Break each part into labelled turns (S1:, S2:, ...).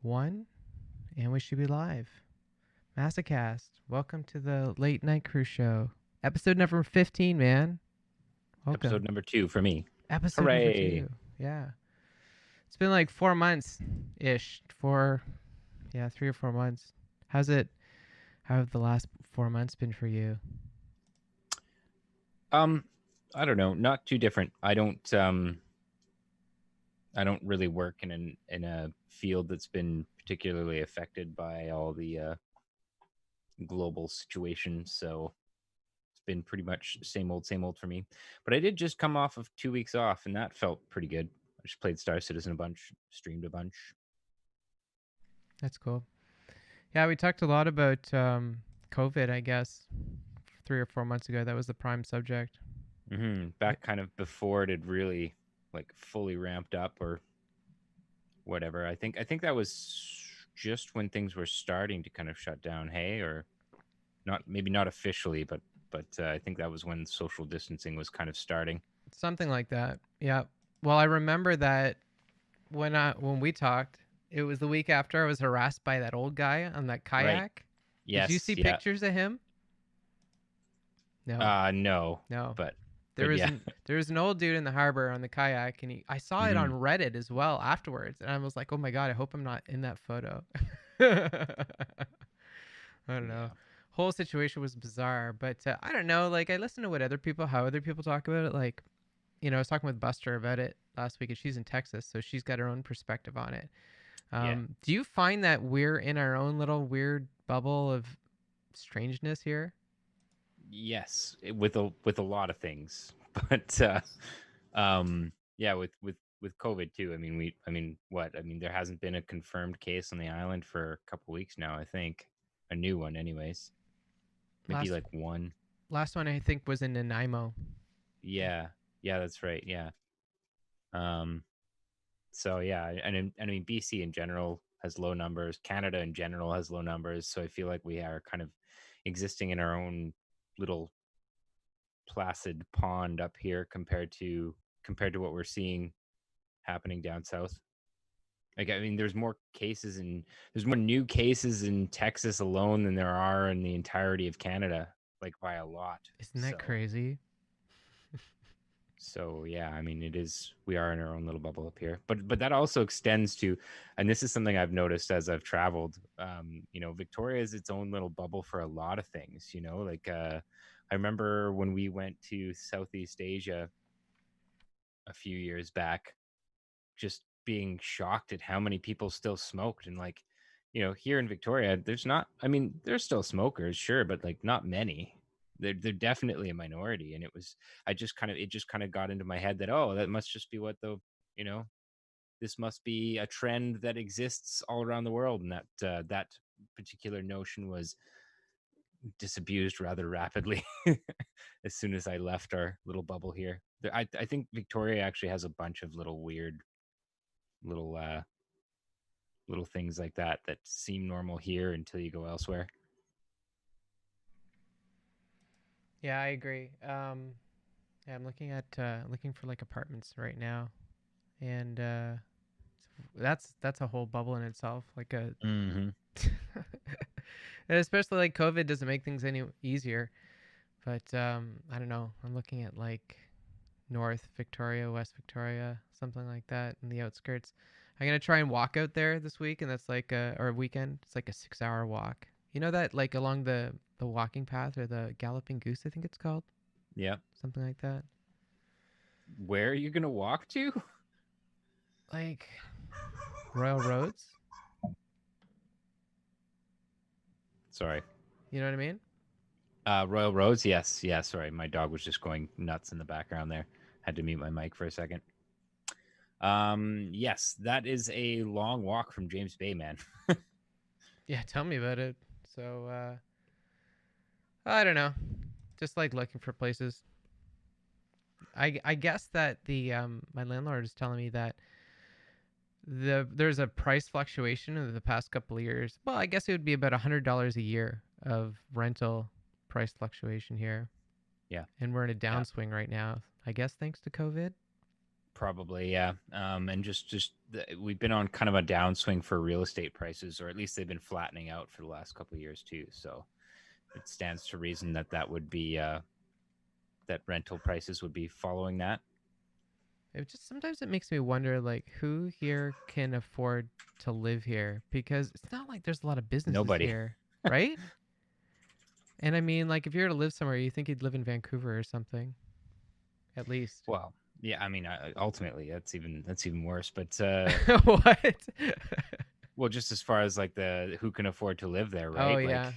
S1: One, and we should be live. Masokast, welcome to the late night cruise show. Episode number 15, man.
S2: Episode
S1: Welcome.
S2: number 2 for me.
S1: Episode number
S2: Hooray!
S1: 2. Yeah. It's been like 4 months ish. 3 or 4 months. How have the last 4 months been for you?
S2: I don't know, not too different. I don't really work in a field that's been particularly affected by all the global situation, so it's been pretty much same old for me. But I did just come off of 2 weeks off, and that felt pretty good. I just played Star Citizen a bunch, streamed a bunch.
S1: That's cool. Yeah, we talked a lot about COVID, I guess, 3 or 4 months ago. That was the prime subject.
S2: Back kind of before it had really like fully ramped up or whatever. I think that was just when things were starting to kind of shut down. Hey, or not, maybe not officially, but I think that was when social distancing was kind of starting.
S1: Something like that. Yeah. Well, I remember that when we talked, it was the week after I was harassed by that old guy on that
S2: Right.
S1: kayak. Did you
S2: Yes.
S1: see
S2: Yeah.
S1: pictures of him? No.
S2: No.
S1: No.
S2: But
S1: There was
S2: yeah.
S1: an old dude in the harbor on the kayak, and I saw it on
S2: hmm
S1: Reddit as well afterwards, and I was like, oh my god, I hope I'm not in that photo. I don't know.
S2: Yeah.
S1: Whole situation was bizarre, but I don't know. Like I listen to how other people talk about it. Like I was talking with Buster about it last week, and she's in Texas, so she's got her own perspective on it.
S2: Yeah.
S1: Do you find that we're in our own little weird bubble of strangeness here?
S2: Yes. With a lot of things, but yeah, with COVID too. I mean, there hasn't been a confirmed case on the island for a couple weeks now. I think a new one, anyways. Maybe
S1: Last
S2: like one.
S1: last one I think was in Nanaimo.
S2: Yeah, yeah, that's right. Yeah. Um. So yeah, and I mean BC in general has low numbers. Canada in general has low numbers. So I feel like we are kind of existing in our own little placid pond up here compared to what we're seeing happening down south. Like I mean, there's more new cases in Texas alone than there are in the entirety of Canada, like by a lot.
S1: Isn't that
S2: So
S1: crazy?
S2: So yeah, I mean, we are in our own little bubble up here, but that also extends to, and this is something I've noticed as I've traveled. Victoria is its own little bubble for a lot of things. Like I remember when we went to Southeast Asia a few years back, just being shocked at how many people still smoked, and like, here in Victoria, there's not. I mean, there's still smokers, sure, but like not many. They're definitely a minority, and it just kind of got into my head that, oh, that must just be what the you know this must be a trend that exists all around the world, and that particular notion was disabused rather rapidly as soon as I left our little bubble here. I think Victoria actually has a bunch of little weird little little things like that seem normal here until you go elsewhere.
S1: Yeah, I agree. Yeah, I'm looking for like apartments right now, and that's a whole bubble in itself. Like a,
S2: Mm-hmm.
S1: and especially like COVID doesn't make things any easier. But I don't know. I'm looking at like North Victoria, West Victoria, something like that, in the outskirts. I'm gonna try and walk out there this week, and that's like or weekend. It's like a 6 hour walk. You know that like along the walking path or the galloping goose, I think it's called,
S2: Yeah.
S1: something like that.
S2: Where are you gonna walk to?
S1: Like Royal Roads.
S2: Sorry.
S1: You know what I mean?
S2: Royal Roads. Yes. Yeah. Sorry, my dog was just going nuts in the background there. Had to mute my mic for a second. Yes, that is a long walk from James Bay, man.
S1: Yeah, tell me about it. So I don't know. Just like looking for places. I guess that the my landlord is telling me that there's a price fluctuation in the past couple of years. Well, I guess it would be about $100 a year of rental price fluctuation here,
S2: Yeah.
S1: and we're in a
S2: Yeah.
S1: downswing right now. I guess thanks to COVID.
S2: Probably. Yeah. And just we've been on kind of a downswing for real estate prices, or at least they've been flattening out for the last couple of years too. So it stands to reason that that would be that rental prices would be following that.
S1: It just sometimes it makes me wonder, like, who here can afford to live here, because it's not like there's a lot of businesses
S2: Nobody.
S1: here, right? And I mean, like, if you were to live somewhere, you think you'd live in Vancouver or something, at least.
S2: Well, yeah, I mean, ultimately that's even worse. But
S1: What?
S2: well, just as far as like the who can afford to live there,
S1: Oh
S2: right? Like
S1: yeah.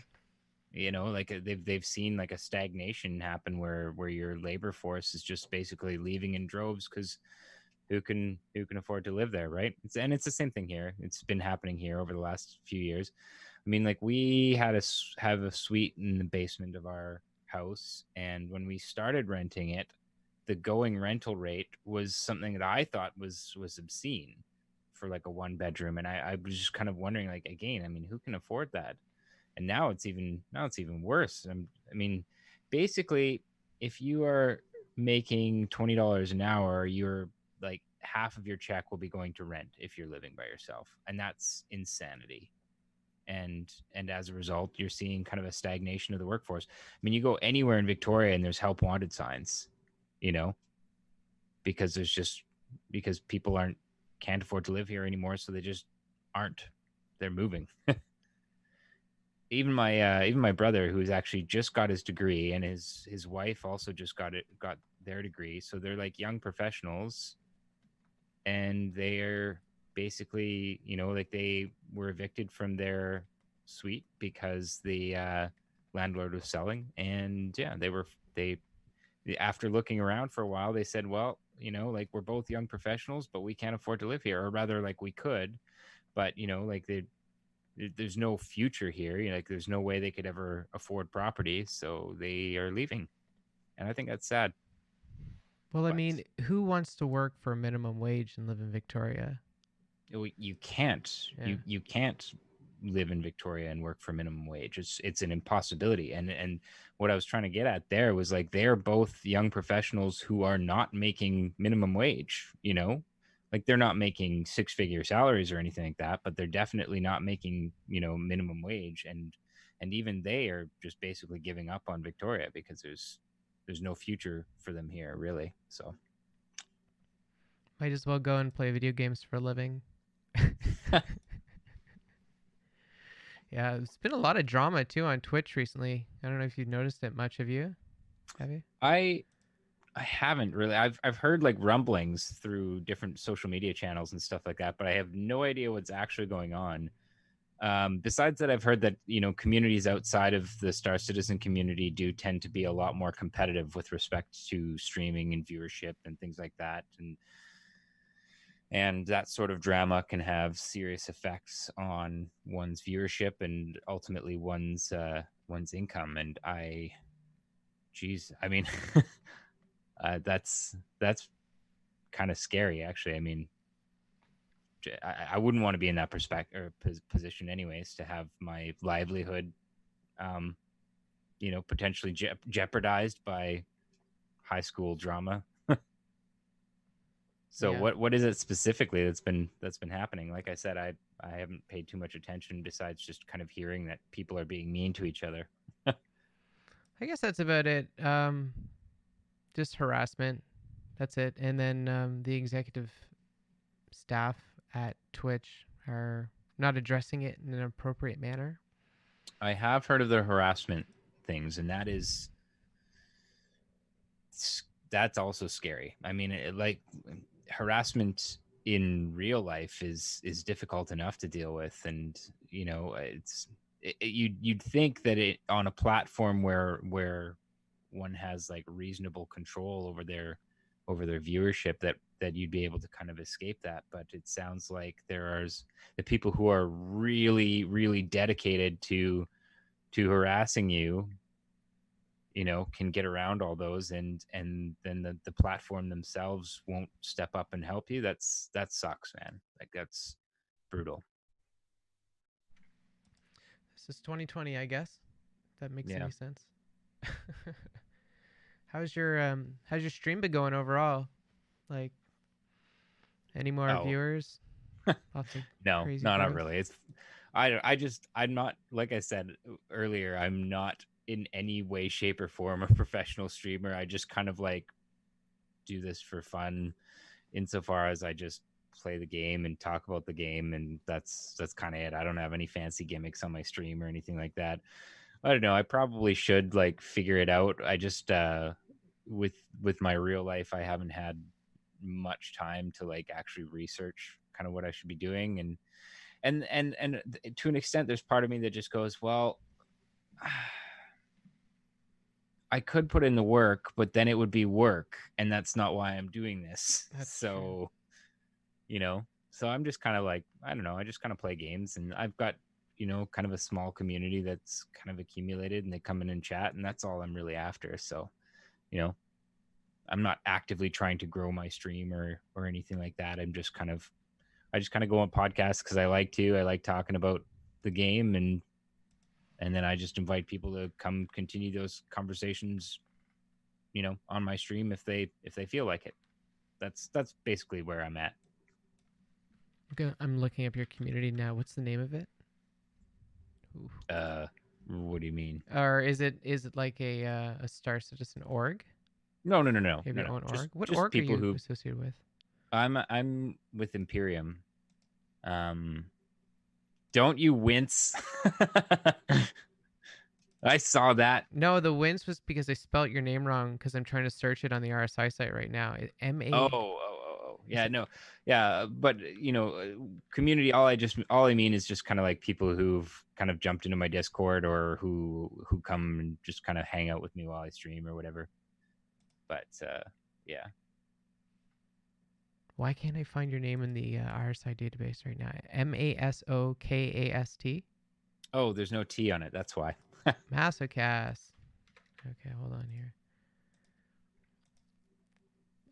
S2: like they've seen like a stagnation happen where your labor force is just basically leaving in droves because who can afford to live there, right? And it's the same thing here. It's been happening here over the last few years. I mean, like we have a suite in the basement of our house, and when we started renting it, the going rental rate was something that I thought was obscene for like a one bedroom, and I was just kind of wondering, like, again, I mean, who can afford that? And now it's even worse. I mean, basically, if you are making $20 an hour, you're like half of your check will be going to rent if you're living by yourself, and that's insanity. And as a result, you're seeing kind of a stagnation of the workforce. I mean, you go anywhere in Victoria and there's help wanted signs, you know, because there's just because people aren't can't afford to live here anymore, so they just aren't. They're moving. Even my brother, who's actually just got his degree, and his wife also just got their degree, so they're like young professionals, and they're basically, like they were evicted from their suite because the landlord was selling. And yeah, they after looking around for a while, they said, well, like, we're both young professionals, but we can't afford to live here, or rather, like, we could, but like there's no future here. Like, there's no way they could ever afford property, so they are leaving, and I think that's sad.
S1: Well, I
S2: But
S1: mean, who wants to work for minimum wage and live in Victoria?
S2: you can't
S1: Yeah.
S2: you can't live in Victoria and work for minimum wage. It's an impossibility. And what I was trying to get at there was, like, they're both young professionals who are not making minimum wage. Like, they're not making six-figure salaries or anything like that, but they're definitely not making minimum wage. And even they are just basically giving up on Victoria because there's no future for them here, really. So
S1: Might as well go and play video games for a living. Yeah, there's been a lot of drama too on Twitch recently. I don't know if you've noticed it much. Have you? Have you?
S2: I I haven't really. I've heard like rumblings through different social media channels and stuff like that, but I have no idea what's actually going on. Besides that, I've heard that communities outside of the Star Citizen community do tend to be a lot more competitive with respect to streaming and viewership and things like that, and that sort of drama can have serious effects on one's viewership and ultimately one's income. And geez, I mean, that's kind of scary, actually. I mean, I wouldn't want to be in that perspective or position, anyways, to have my livelihood, um, potentially jeopardized by high school drama. So
S1: Yeah.
S2: what is it specifically that's been happening? Like I said, I haven't paid too much attention besides just kind of hearing that people are being mean to each other.
S1: I guess that's about it. Just harassment. That's it. And then the executive staff at Twitch are not addressing it in an appropriate manner.
S2: I have heard of the harassment things, and that's also scary. I mean, like, harassment in real life is difficult enough to deal with, and you'd think that it on a platform where one has like reasonable control over their viewership, that you'd be able to kind of escape that. But it sounds like there are the people who are really, really dedicated to harassing you, can get around all those, and then the platform themselves won't step up and help you. That sucks, man. Like, that's brutal.
S1: This is 2020, I guess. If that makes
S2: Yeah.
S1: any sense. How's your stream been going overall? Like, any more
S2: Oh,
S1: viewers? Lots of
S2: No,
S1: crazy
S2: no, not
S1: growth.
S2: really. I'm not, like I said earlier, I'm not in any way, shape, or form a professional streamer. I just kind of like do this for fun, insofar as I just play the game and talk about the game, and that's kind of it. I don't have any fancy gimmicks on my stream or anything like that. I don't know. I probably should like figure it out. I just with my real life, I haven't had much time to like actually research kind of what I should be doing, and to an extent, there's part of me that just goes, well, I could put in the work, but then it would be work, and that's not why I'm doing this.
S1: That's true.
S2: So, you know, so I'm just kind of like, I don't know, I just kind of play games, and I've got, kind of a small community that's kind of accumulated, and they come in and chat, and that's all I'm really after. So, you know, I'm not actively trying to grow my stream or anything like that. I just kind of go on podcasts because I like talking about the game, and then I just invite people to come continue those conversations, on my stream if they feel like it. That's basically where I'm at.
S1: I'm looking up your community now. What's the name of it? Ooh.
S2: Uh, what do you mean?
S1: Or is it like a Star Citizen org?
S2: No, no, no, no,
S1: You have
S2: no,
S1: your
S2: no.
S1: own
S2: Just
S1: org. What
S2: just
S1: org are
S2: people
S1: you
S2: who
S1: associated with?
S2: I'm with Imperium. Don't you wince? I saw that.
S1: No, the wins was because I spelt your name wrong because I'm trying to search it on the RSI site right now.
S2: Oh,
S1: M-A,
S2: oh, oh, oh.
S1: is
S2: Yeah,
S1: it?
S2: no. Yeah, but community, all I mean is just kind of like people who've kind of jumped into my Discord, or who come and just kind of hang out with me while I stream or whatever. But yeah.
S1: Why can't I find your name in the RSI database right now? Masokast?
S2: Oh, there's no T on it. That's why.
S1: Masokast. Okay, hold on here.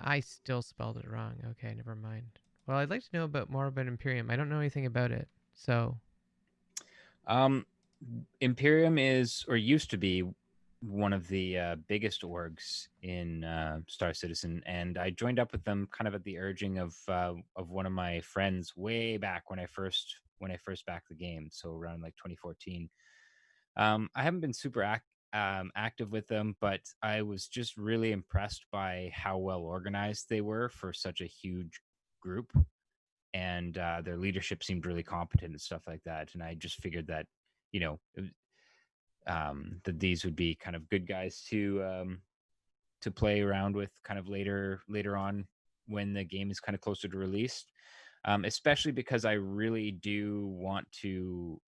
S1: I still spelled it wrong. Okay, never mind. Well, I'd like to know more about Imperium. I don't know anything about it. So,
S2: Um, Imperium is, or used to be, one of the biggest orgs in Star Citizen, and I joined up with them kind of at the urging of one of my friends way back when I first backed the game, so around like 2014. I haven't been super active with them, but I was just really impressed by how well organized they were for such a huge group, and their leadership seemed really competent and stuff like that. And I just figured that, you know, that these would be kind of good guys to play around with, kind of later on when the game is kind of closer to release. Especially because I really do want to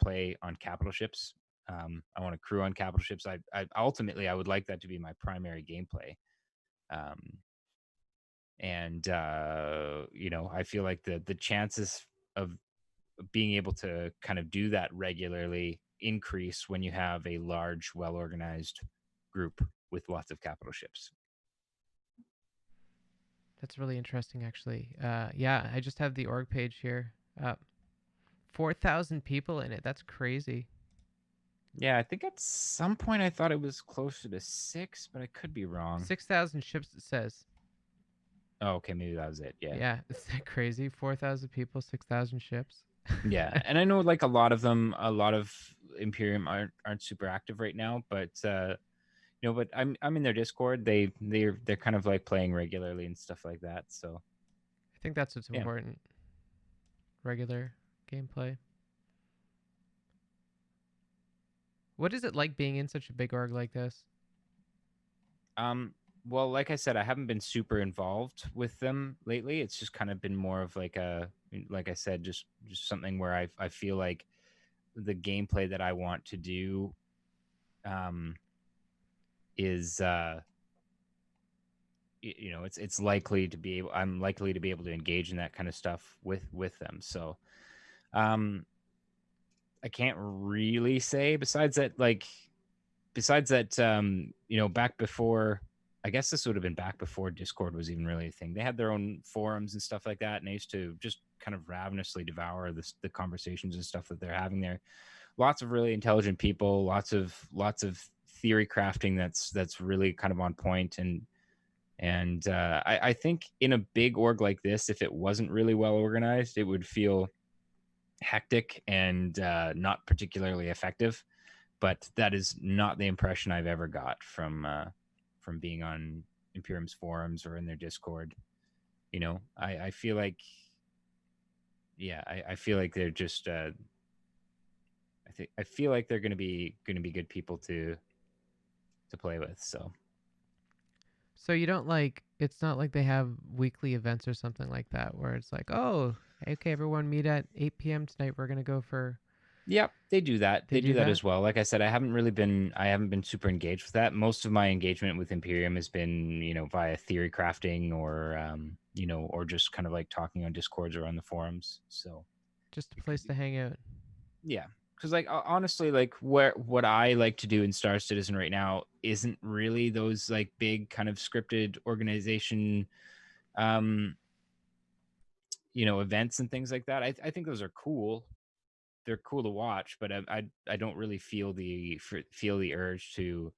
S2: play on capital ships. I want to crew on capital ships. I ultimately I would like that to be my primary gameplay. Um, and I feel like the chances of being able to kind of do that regularly increase when you have a large, well organized group with lots of capital ships.
S1: that's really interesting, actually. Yeah, I just have the org page here. 4,000 people in it. That's crazy.
S2: Yeah, I think at some point I thought it was closer to 6, but I could be wrong.
S1: 6,000 ships, it says.
S2: Oh, okay, maybe that was it. Yeah.
S1: Yeah, is that crazy? 4,000 people, 6,000 ships.
S2: Yeah, and I know like a lot of Imperium aren't super active right now, but but I'm in their Discord. They're kind of like playing regularly and stuff like that. So
S1: I think that's what's
S2: yeah.
S1: important. Regular gameplay. What is it like being in such a big org like this?
S2: Well, like I said, I haven't been super involved with them lately. It's just kind of been more of like I said, just something where I feel like the gameplay that I want to do um is it's likely to be able I'm likely to be able to engage in that kind of stuff with them. So um I can't really say besides that, back before, I guess this would have been back before Discord was even really a thing. They had their own forums and stuff like that, and I used to just kind of ravenously devour the conversations and stuff that they're having there. Lots of really intelligent people, lots of theory crafting that's really kind of on point, and And I think in a big org like this, if it wasn't really well organized, it would feel hectic and not particularly effective. But that is not the impression I've ever got from being on Imperium's forums or in their Discord. I feel like, yeah, I feel like they're just I feel like they're going to be good people to play with. So
S1: So you don't like, it's not like they have weekly events or something like that where it's like, oh, okay, everyone meet at 8 p.m. tonight. We're going to go for.
S2: yeah, they do that.
S1: They
S2: They do
S1: do
S2: that
S1: that?
S2: as well. Like I said, I haven't been super engaged with that. Most of my engagement with Imperium has been, via theory crafting or or just kind of like talking on Discords or on the forums. So
S1: Just a
S2: it could
S1: place
S2: be,
S1: to hang out.
S2: yeah. Because like honestly, like what I like to do in Star Citizen right now isn't really those like big kind of scripted organization um events and things like that. I think those are cool. They're cool to watch, but I don't really feel the urge to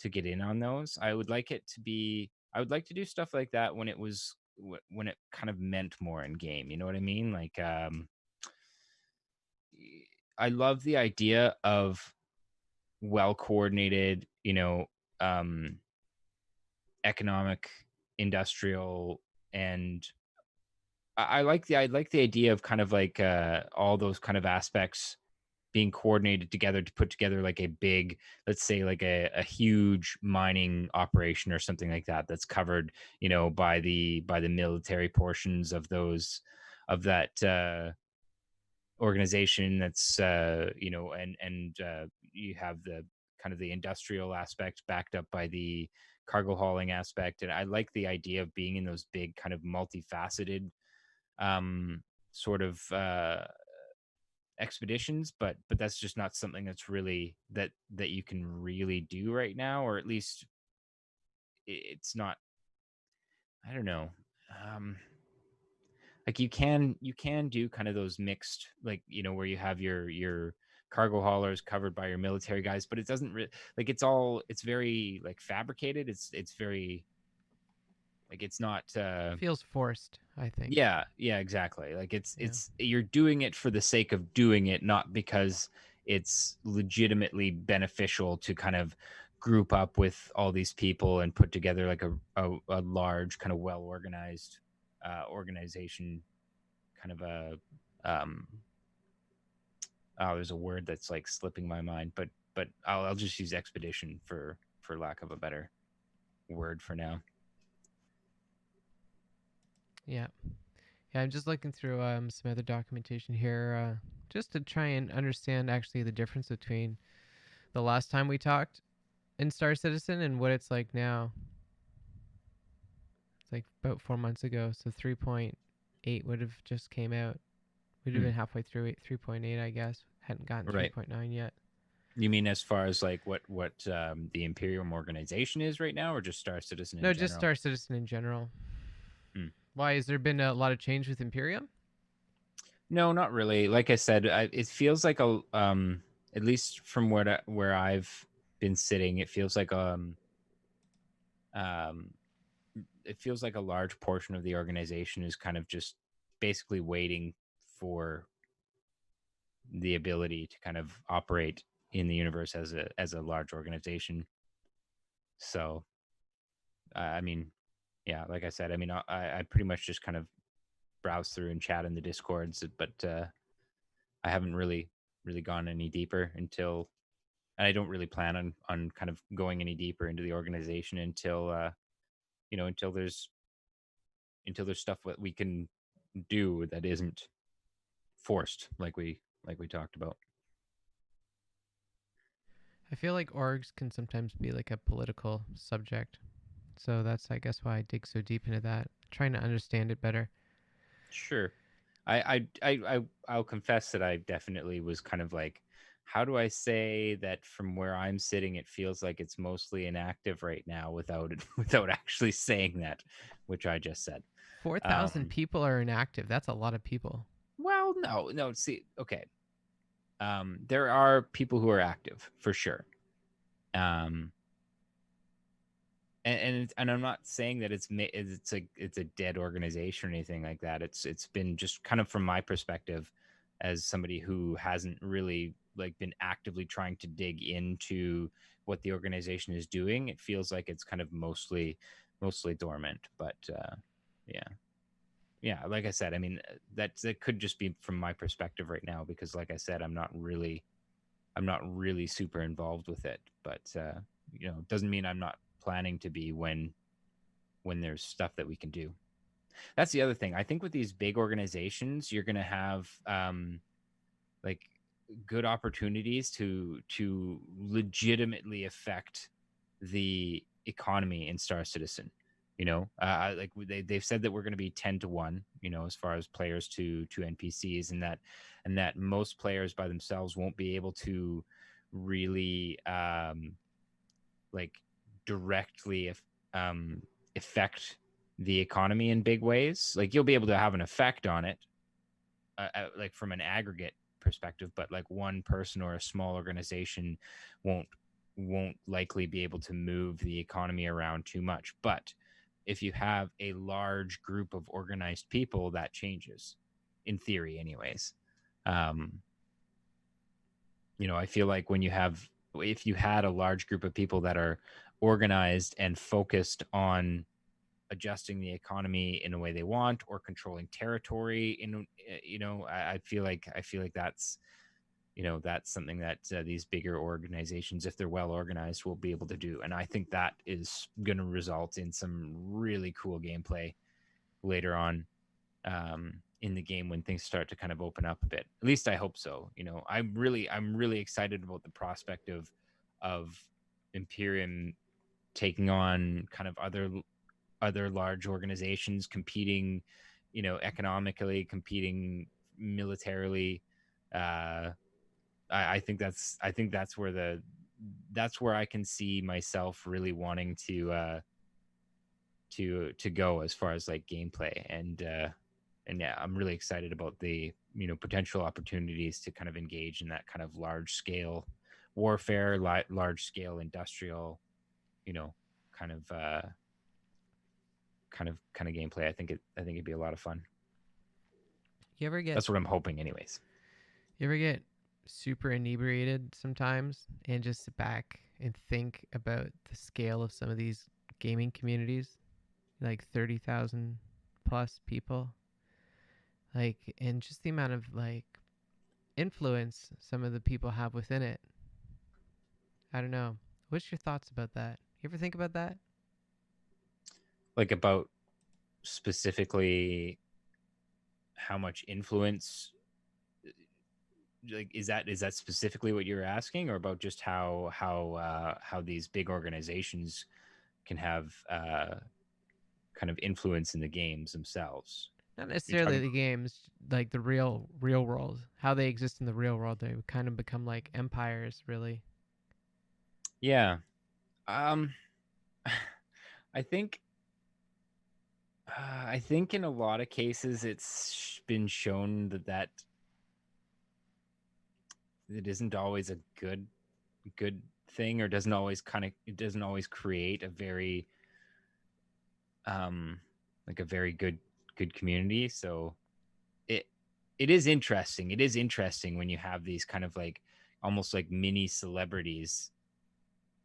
S2: get in on those. I would like to do stuff like that when when it kind of meant more in game. You know what I mean? Like I love the idea of well coordinated, um economic, industrial, and I like the idea of kind of like all those kind of aspects being coordinated together to put together like a big, let's say like a huge mining operation or something like that that's covered, by the military portions of that organization. That's and you have the kind of the industrial aspect backed up by the cargo hauling aspect. And I like the idea of being in those big kind of multifaceted sort of expeditions, but that's just not something that's really that you can really do right now, or at least it's not. I don't know. um like you can do kind of those mixed, like, where you have your cargo haulers covered by your military guys, but it doesn't really, like, it's very like fabricated. It's very like it's not
S1: Feels forced, I think.
S2: yeah, exactly. Like it's
S1: Yeah.
S2: it's you're doing it for the sake of doing it, not because it's legitimately beneficial to kind of group up with all these people and put together like a large kind of well organized organization, kind of a um oh, there's a word that's like slipping my mind, but I'll just use expedition for lack of a better word for now.
S1: Yeah. Yeah, I'm just looking through some other documentation here just to try and understand actually the difference between the last time we talked in Star Citizen and what it's like now. It's like about 4 months ago, so 3.8 would have just came out. We'd have
S2: Hmm.
S1: been halfway through 3.8, I guess. Hadn't gotten
S2: Right.
S1: 3.9 yet.
S2: You mean as far as like what the Imperium organization is right now, or just Star Citizen in
S1: No, just
S2: general?
S1: Star Citizen in general.
S2: Hmm.
S1: Why? Has there been a lot of change with Imperium?
S2: No, not really. Like I said, it feels like at least from where I've been sitting, um it feels like a large portion of the organization is kind of just basically waiting for the ability to kind of operate in the universe as a large organization. So I mean, yeah, like I said, I mean, I pretty much just kind of browse through and chat in the discords, but I haven't really gone any deeper until, and I don't really plan on kind of going any deeper into the organization until you know until there's stuff that we can do that isn't forced, like we talked about.
S1: I feel like orgs can sometimes be like a political subject. So that's, I guess, why I dig so deep into that, trying to understand it better.
S2: Sure. I'll confess that I definitely was kind of like, how do I say that from where I'm sitting, it feels like it's mostly inactive right now without without actually saying that, which I just said.
S1: 4,000
S2: Um,
S1: people are inactive. That's a lot of people.
S2: well, no. See, okay. There are people who are active for sure. Um, and I'm not saying that it's a dead organization or anything like that. It's been just kind of from my perspective as somebody who hasn't really like been actively trying to dig into what the organization is doing. It feels like it's kind of mostly dormant. But yeah, yeah. Like I said, I mean that could just be from my perspective right now because, like I said, I'm not really super involved with it. But doesn't mean I'm not planning to be when there's stuff that we can do. That's the other thing. I think with these big organizations, you're going to have like good opportunities to legitimately affect the economy in Star Citizen. Like they've said that we're going to be 10-1, as far as players to NPCs, and that most players by themselves won't be able to really like directly affect the economy in big ways. Like you'll be able to have an effect on it, like from an aggregate perspective, but like one person or a small organization won't won't likely be able to move the economy around too much. But if you have a large group of organized people, that changes, in theory, anyways. Um, I feel like if you had a large group of people that are organized and focused on adjusting the economy in a way they want or controlling territory I feel like that's something that these bigger organizations, if they're well organized, will be able to do. And I think that is going to result in some really cool gameplay later on in the game when things start to kind of open up a bit. At least I hope so. I'm really excited about the prospect of Imperium taking on kind of other large organizations, competing, economically, competing militarily. Uh, I think that's where I can see myself really wanting to go as far as like gameplay. And yeah, I'm really excited about the potential opportunities to kind of engage in that kind of large scale warfare, large scale industrial, you know, kind of kind of gameplay. I think it'd be a lot of fun.
S1: You ever get
S2: That's what I'm hoping, anyways.
S1: you ever get super inebriated sometimes and just sit back and think about the scale of some of these gaming communities, like 30,000 plus people, like, and just the amount of like influence some of the people have within it. I don't know. What's your thoughts about that? You ever think about that?
S2: Like about specifically how much influence, like is that specifically what you're asking, or about just how these big organizations can have kind of influence in the games themselves?
S1: Not
S2: You're
S1: necessarily
S2: talking.
S1: the games, like the real world, how they exist in the real world. They kind of become like empires, really.
S2: Yeah. um I think I think in a lot of cases it's been shown that it isn't always a good thing, or it doesn't always create a very like a very good community. So it it is interesting when you have these kind of like almost like mini celebrities,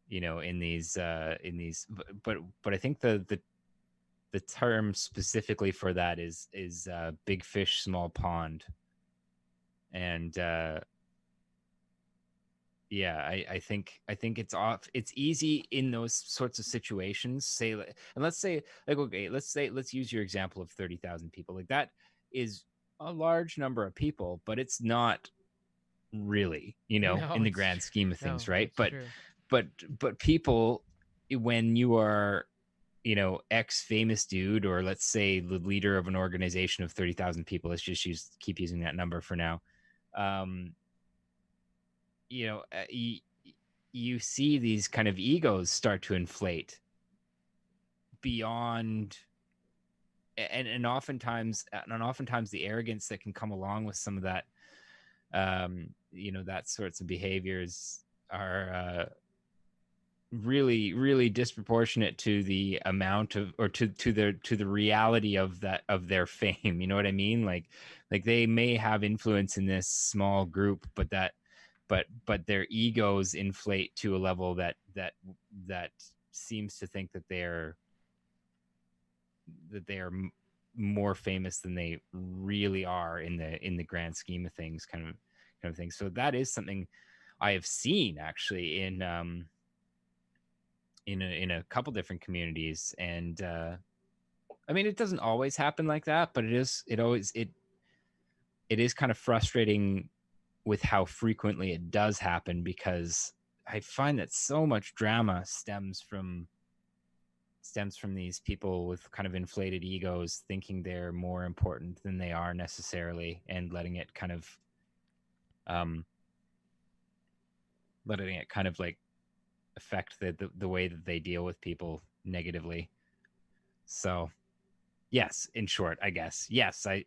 S2: in these, but I think the term specifically for that is big fish small pond. And yeah, I think it's easy in those sorts of situations, and let's say, like, okay, let's use your example of 30,000 people. Like, that is a large number of people, but it's not really,
S1: No,
S2: in the grand scheme of things,
S1: no,
S2: right?
S1: it's
S2: but
S1: true.
S2: but but people, when you are, ex famous dude, or let's say the leader of an organization of 30,000 people, let's just keep using that number for now. um you know uh, you, you see these kind of egos start to inflate beyond, and oftentimes the arrogance that can come along with some of that, that sorts of behaviors are really disproportionate to the amount of, or to the reality of that, of their fame. You know what I mean? Like they may have influence in this small group, but but their egos inflate to a level that seems to think that they are more famous than they really are in the grand scheme of things, kind of thing. So that is something I have seen actually in a couple different communities. And I mean, it doesn't always happen like that, but it is kind of frustrating with how frequently it does happen, because I find that so much drama stems from these people with kind of inflated egos, thinking they're more important than they are necessarily, and um letting it kind of like affect the way that they deal with people negatively. So yes, in short, I guess, yes, I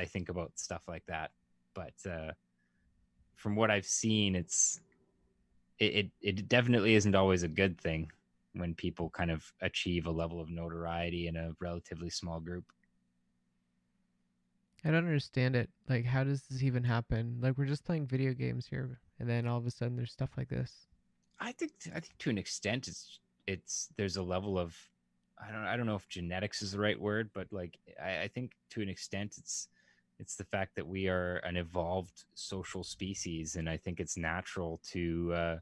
S2: think about stuff like that. But from what I've seen, it definitely isn't always a good thing when people kind of achieve a level of notoriety in a relatively small group.
S1: I don't understand it. Like, how does this even happen? Like, we're just playing video games here, and then all of a sudden there's stuff like this.
S2: I think to an extent it's there's a level of, I don't know if genetics is the right word, but like I think to an extent it's the fact that we are an evolved social species, and I think it's natural to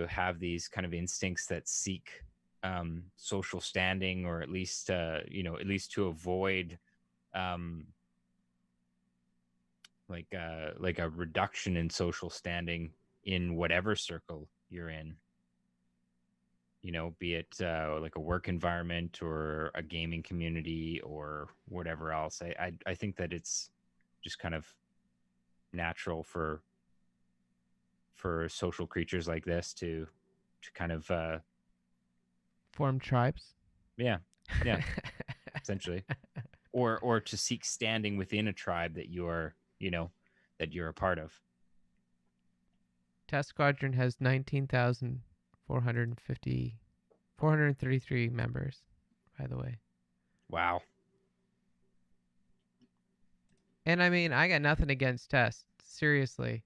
S2: have these kind of instincts that seek social standing, or at least to avoid um, like a reduction in social standing in whatever circle you're in. Be it like a work environment or a gaming community or whatever else. I think that it's just kind of natural for social creatures like this to kind of
S1: Form tribes.
S2: yeah, yeah, essentially, or to seek standing within a tribe that you're a part of.
S1: Test Squadron has 19,450, 433 members, by the way.
S2: Wow.
S1: And I mean, I got nothing against Test. Seriously.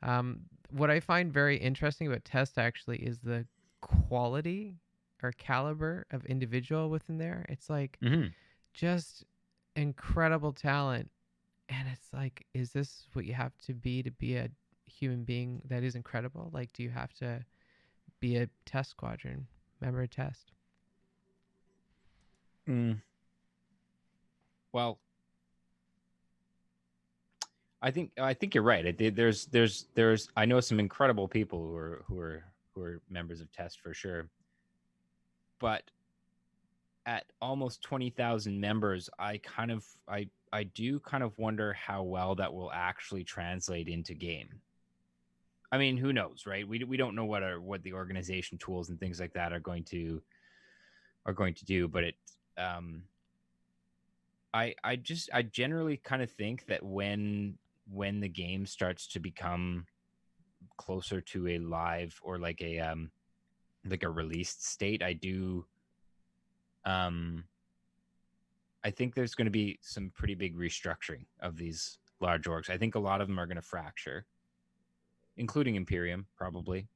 S1: What I find very interesting about Test actually is the quality or caliber of individual within there. It's like
S2: Hmm.
S1: just incredible talent. And it's like, is this what you have to be a human being that is incredible? Like, do you have to be a Test Squadron member of Test?
S2: Mm. Well, I think you're right. There's I know some incredible people who are members of Test for sure, but at almost 20,000 members, I do kind of wonder how well that will actually translate into game. I mean, who knows, right? We don't know what the organization tools and things like that are going to do, but um I generally kind of think that when the game starts to become closer to a live, or like a released state, um I think there's going to be some pretty big restructuring of these large orgs. I think a lot of them are going to fracture, including Imperium probably.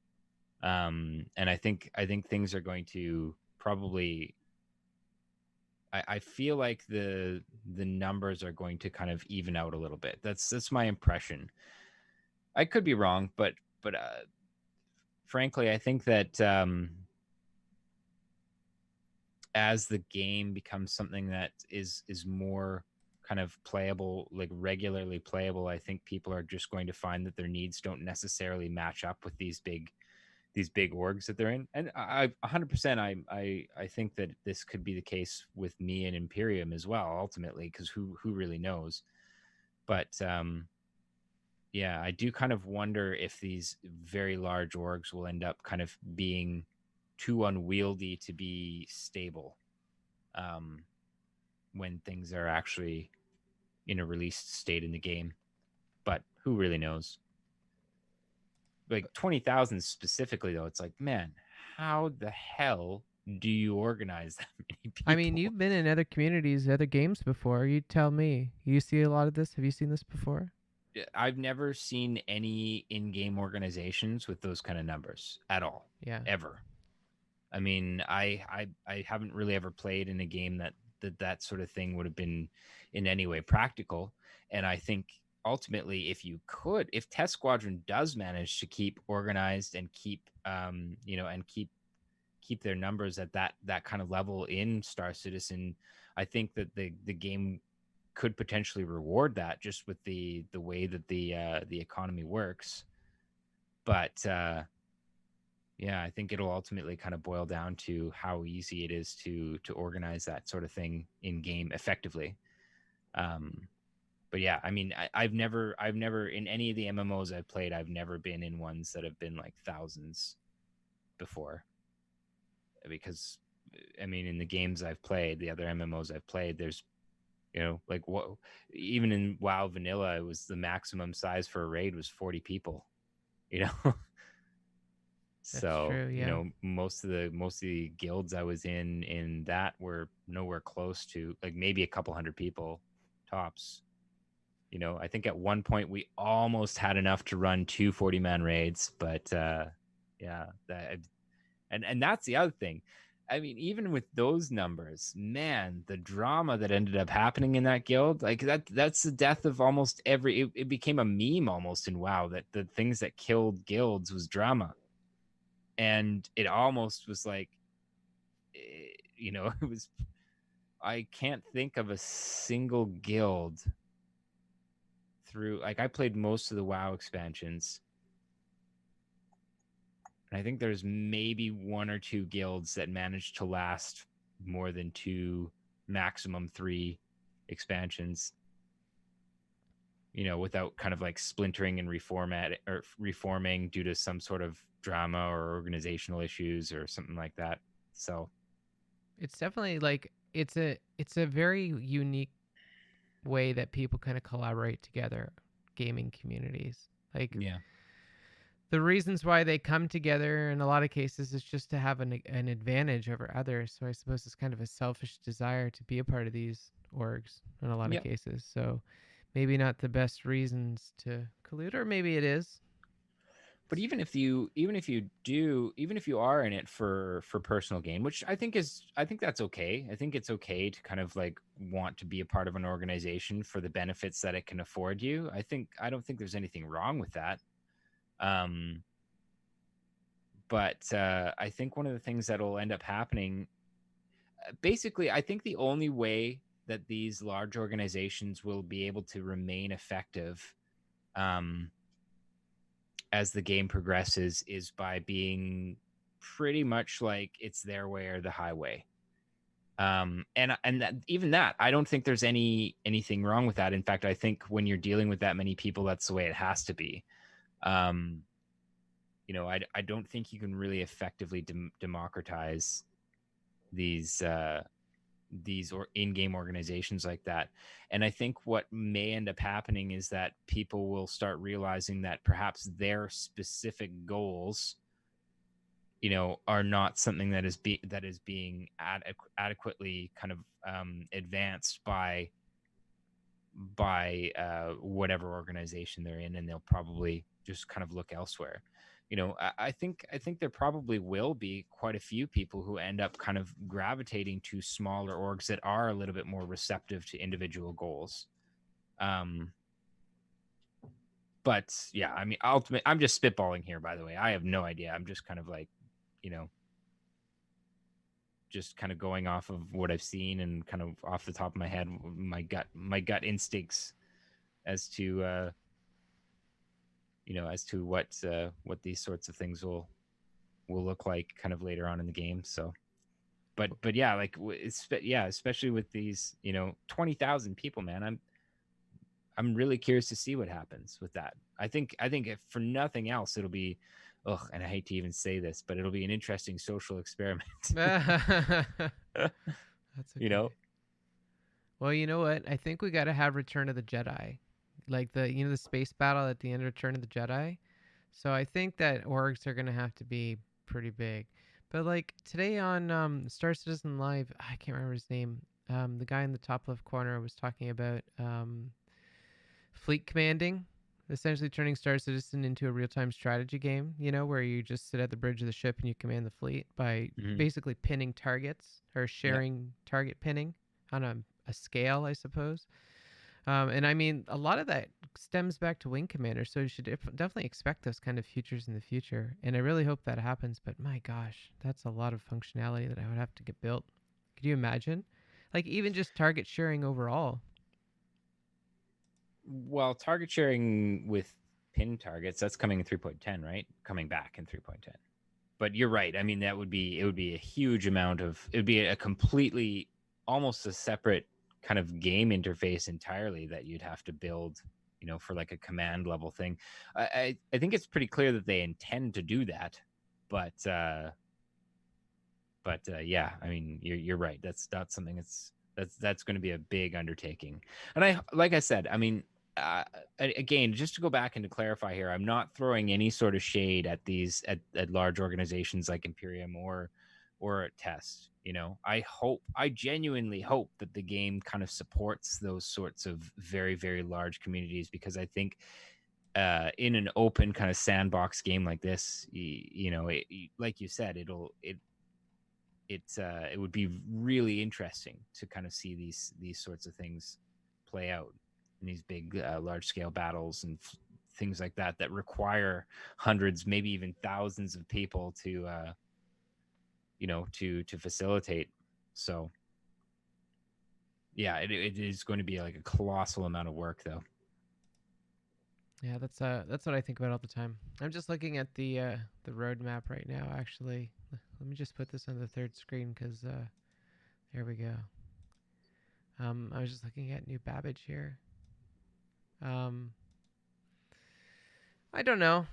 S2: And I think things are going to probably. I feel like the numbers are going to kind of even out a little bit. That's my impression. I could be wrong, but frankly, I think that as the game becomes something that is more kind of playable, like regularly playable, I think people are just going to find that their needs don't necessarily match up with these big orgs that they're in. And 100%, I think that this could be the case with me and Imperium as well, ultimately, because who really knows? But yeah, I do kind of wonder if these very large orgs will end up kind of being too unwieldy to be stable, um, when things are actually in a released state in the game. But who really knows? like 20,000 specifically though, it's like, man, how the hell do you organize that many
S1: I mean,
S2: people?
S1: you've been in other communities, other games before. You tell me. You see a lot of this. Have you seen this before?
S2: I've never seen any in-game organizations with those kind of numbers at all,
S1: Yeah,
S2: ever. I mean, I haven't really ever played in a game that sort of thing would have been in any way practical. And I think ultimately, if Test Squadron does manage to keep organized and keep, and keep their numbers at that kind of level in Star Citizen, I think that the game could potentially reward that just with the way that the economy works. But yeah, I think it'll ultimately kind of boil down to how easy it is to organize that sort of thing in game effectively. Um, but yeah, I mean, I've never in any of the MMOs I've played, I've never been in ones that have been like thousands before, because I mean, in the games I've played, the other MMOs I've played, there's like what, even in WoW vanilla, it was the maximum size for a raid was 40 people. You know,
S1: that's
S2: so
S1: true. Yeah.
S2: most of the guilds I was in that were nowhere close to, like, maybe a couple hundred people tops. I think at one point we almost had enough to run two 40-man raids, but yeah, and that's the other thing. I mean, even with those numbers, man, the drama that ended up happening in that guild, like that's the death of almost every, it became a meme almost in WoW, that the things that killed guilds was drama. And it almost was like, it was, I can't think of a single guild through, like, I played most of the WoW expansions, and I think there's maybe one or two guilds that managed to last more than two, maximum three expansions, without kind of like splintering and reforming due to some sort of drama or organizational issues or something like that. So
S1: It's definitely like it's a very unique way that people kind of collaborate together, gaming communities. Like
S2: yeah,
S1: the reasons why they come together in a lot of cases is just to have an advantage over others. So I suppose it's kind of a selfish desire to be a part of these orgs in a lot of
S2: yeah.
S1: cases. So maybe not the best reasons to collude, or maybe it is.
S2: But even if you are in it for personal gain, which I think that's okay. I think it's okay to kind of like want to be a part of an organization for the benefits that it can afford you. I don't think there's anything wrong with that. Um, but I think one of the things that'll end up happening, basically, I think the only way that these large organizations will be able to remain effective, um, as the game progresses, is by being pretty much like it's their way or the highway. And that, even that, I don't think there's anything wrong with that. In fact, I think when you're dealing with that many people, that's the way it has to be. um I don't think you can really effectively democratize these or in-game organizations like that. And I think what may end up happening is that people will start realizing that perhaps their specific goals, are not something that is being adequately kind of advanced by whatever organization they're in, and they'll probably just kind of look elsewhere. I think there probably will be quite a few people who end up kind of gravitating to smaller orgs that are a little bit more receptive to individual goals. Um, but yeah, I mean, ultimately, I'm just spitballing here. By the way, I have no idea. I'm just kind of like, you know, just kind of going off of what I've seen and kind of off the top of my head, my gut instincts as to as to what these sorts of things will look like kind of later on in the game. So, but yeah, like yeah, especially with these 20,000 people, man. I'm really curious to see what happens with that. I think if for nothing else, it'll be, ugh, and I hate to even say this, but it'll be an interesting social experiment.
S1: That's
S2: you
S1: okay.
S2: know,
S1: Well, you know what? I think we got to have Return of the Jedi. Like the space battle at the end of Return of the Jedi. So I think that orgs are going to have to be pretty big. But like today on Star Citizen Live, I can't remember his name. The guy in the top left corner was talking about fleet commanding, essentially turning Star Citizen into a real time strategy game, you know, where you just sit at the bridge of the ship and you command the fleet by
S2: Hmm.
S1: basically pinning targets or
S2: Yeah.
S1: sharing target pinning on a scale, I suppose. And I mean, a lot of that stems back to Wing Commander, so you should definitely expect those kind of features in the future. And I really hope that happens. But my gosh, that's a lot of functionality that I would have to get built. Could you imagine? Like even just target sharing overall.
S2: Well, target sharing with pin targets, that's coming in 3.10, right? Coming back in 3.10. But you're right. I mean, it would be a huge amount of it would be a completely almost a separate kind of game interface entirely that you'd have to build, for like a command level thing. I think it's pretty clear that they intend to do that, but yeah, I mean, you're right. That's not something that's going to be a big undertaking. And like I said, I mean, uh, again, just to go back and to clarify here, I'm not throwing any sort of shade at these at large organizations like Imperium or at Test. I genuinely hope that the game kind of supports those sorts of very, very large communities, because I think in an open kind of sandbox game like this, like you said, it would be really interesting to kind of see these sorts of things play out in these big large scale battles and things like that require hundreds, maybe even thousands of people to to facilitate. So yeah, it is going to be like a colossal amount of work though.
S1: Yeah, that's what I think about all the time. I'm just looking at the roadmap right now. Actually, let me just put this on the third screen because there we go. I was just looking at new Babbage here. Um, I don't know.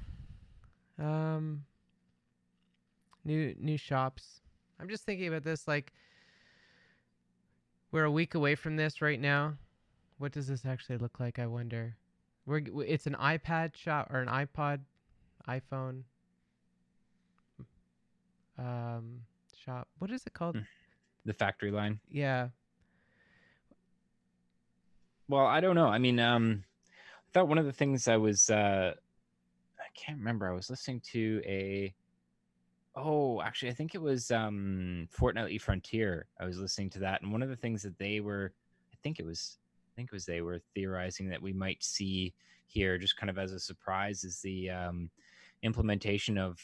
S1: Um, new shops. I'm just thinking about this. Like we're a week away from this right now. What does this actually look like? I wonder. It's an iPad shop or an iPod, iPhone um, shop. What is it called?
S2: The factory line.
S1: Yeah.
S2: Well, I don't know. I mean, I thought one of the things I can't remember. I was listening to a Oh, actually, I think it was Fortnite Frontier. I was listening to that, and one of the things that I think it was they were theorizing that we might see here, just kind of as a surprise, is the implementation of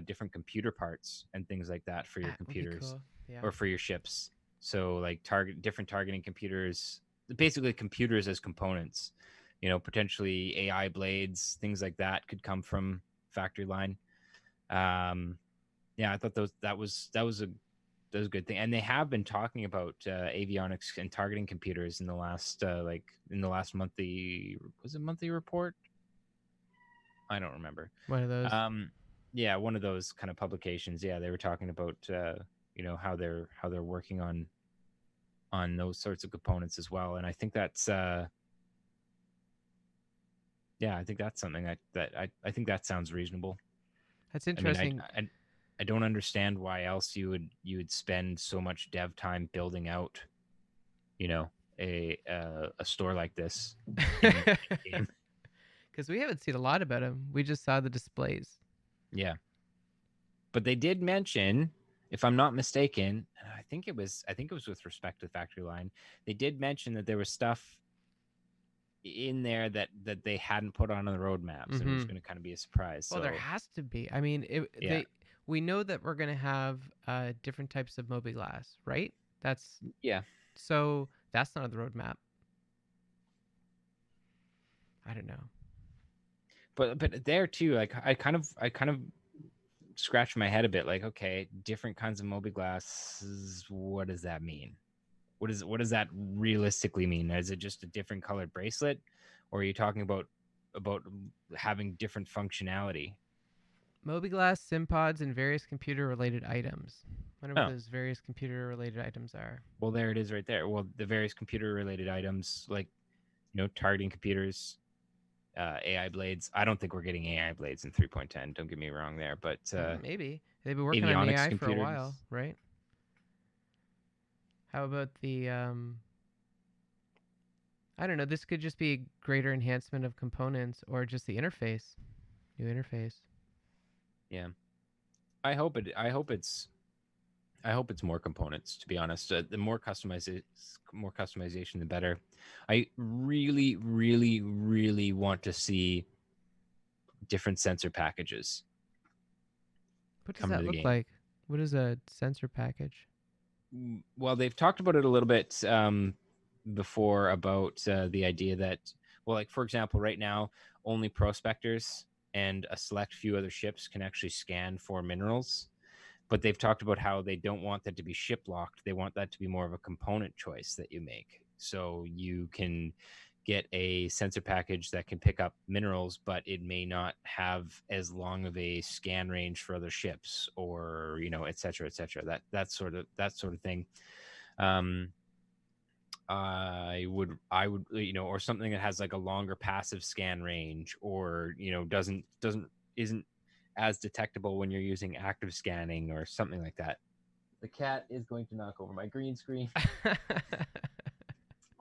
S2: different computer parts and things like that for your
S1: That would be
S2: computers
S1: cool. Yeah.
S2: or for your ships. So, like different targeting computers, basically computers as components. Potentially AI blades, things like that could come from factory line. Yeah, I thought that was a good thing, and they have been talking about avionics and targeting computers in the last in the last monthly report. I don't remember.
S1: One of those.
S2: Um, yeah, one of those kind of publications. Yeah, they were talking about how they're working on those sorts of components as well, and I think that's yeah, I think that's something I think that sounds reasonable.
S1: That's
S2: I mean,
S1: interesting.
S2: I don't understand why else you would spend so much dev time building out, you know, a store like this in game.
S1: Because we haven't seen a lot about him. We just saw the displays.
S2: Yeah, but they did mention, if I'm not mistaken, and I think it was with respect to the factory line, they did mention that there was stuff in there that they hadn't put on the roadmaps, and it was
S1: Mm-hmm.
S2: going to kind of be a surprise.
S1: Well, there
S2: So
S1: has to be. I mean,
S2: yeah,
S1: we know that we're gonna have different types of mobiGlas, right? That's
S2: yeah,
S1: so that's not on the roadmap. I don't know.
S2: but there too, like I kind of scratch my head a bit, like, okay, different kinds of mobiGlas, what does that mean? What does that realistically mean? Is it just a different colored bracelet, or are you talking about having different functionality?
S1: mobiGlas, SimPods, and various computer-related items. I wonder what
S2: Oh,
S1: those various computer-related items are.
S2: well, there it is right there. Well, the various computer related items, like targeting computers, AI blades. I don't think we're getting AI blades in 3.10. Don't get me wrong there, but
S1: Maybe they've been working on
S2: avionics
S1: AI for a while,
S2: computers.
S1: right? How about the I don't know. This could just be greater enhancement of components or just the interface, new interface.
S2: Yeah, I hope it. I hope it's more components. To be honest, the more customization, the better. I really, really, really want to see different sensor packages
S1: What does
S2: come into
S1: that
S2: the
S1: look
S2: game.
S1: like? What is a sensor package?
S2: Well, they've talked about it a little bit before about the idea that, well, like for example, right now only prospectors and a select few other ships can actually scan for minerals. But they've talked about how they don't want that to be ship locked. They want that to be more of a component choice that you make. So you can get a sensor package that can pick up minerals, but it may not have as long of a scan range for other ships, or et cetera, et cetera. That sort of thing. Um, I would or something that has like a longer passive scan range, or doesn't isn't as detectable when you're using active scanning or something like that. The cat is going to knock over my green screen.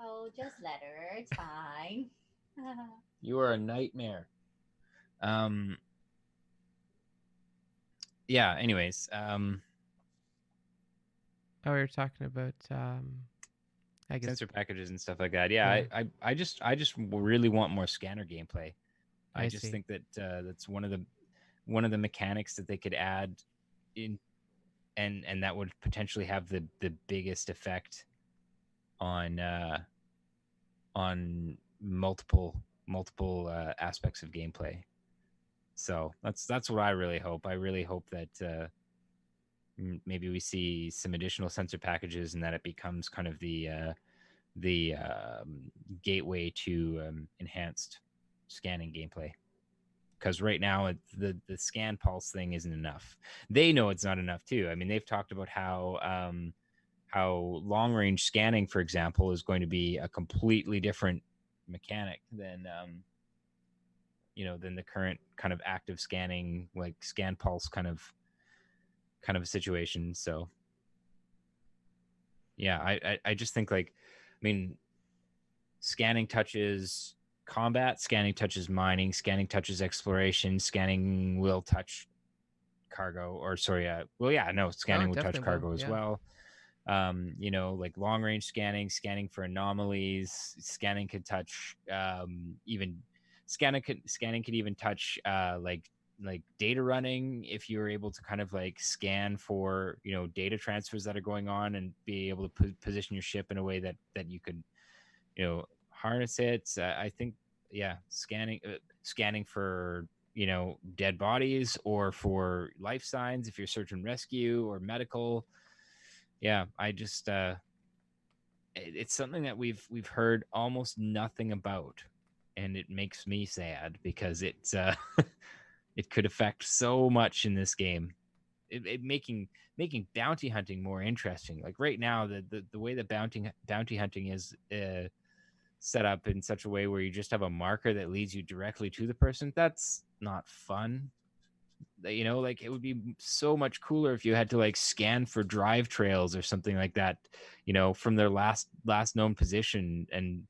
S3: Oh, just let her. It's fine.
S2: You are a nightmare. Um. Yeah. Anyways.
S1: Oh, we were talking about I guess
S2: Sensor packages and stuff like that. Yeah.
S1: yeah,
S2: I just really want more scanner gameplay. I
S1: I
S2: just
S1: see.
S2: think that that's one of the mechanics that they could add in, and that would potentially have the biggest effect on multiple aspects of gameplay. So that's what I really hope. I really hope that maybe we see some additional sensor packages, and that it becomes kind of the gateway to enhanced scanning gameplay. Because right now the scan pulse thing isn't enough. They know it's not enough too. I mean, they've talked about how long range scanning, for example, is going to be a completely different mechanic than the current kind of active scanning, like scan pulse kind of situation. So yeah, I just think, like, I mean, scanning touches combat, scanning touches mining, scanning touches exploration, scanning will touch cargo, or sorry, well, yeah, no,
S1: Oh,
S2: scanning
S1: it
S2: will touch
S1: definitely will.
S2: cargo as
S1: Yeah.
S2: well. Like long range scanning for anomalies. Scanning could touch even scanning could even touch like data running, if you're able to kind of like scan for data transfers that are going on, and be able to position your ship in a way that you could harness it. I think, yeah, scanning for dead bodies, or for life signs if you're search and rescue or medical. Yeah, I just it's something that we've heard almost nothing about, and it makes me sad because it could affect so much in this game. It making bounty hunting more interesting. Like right now, the way that bounty hunting is set up in such a way where you just have a marker that leads you directly to the person. That's not fun. Like, it would be so much cooler if you had to like scan for drive trails or something like that, from their last known position. And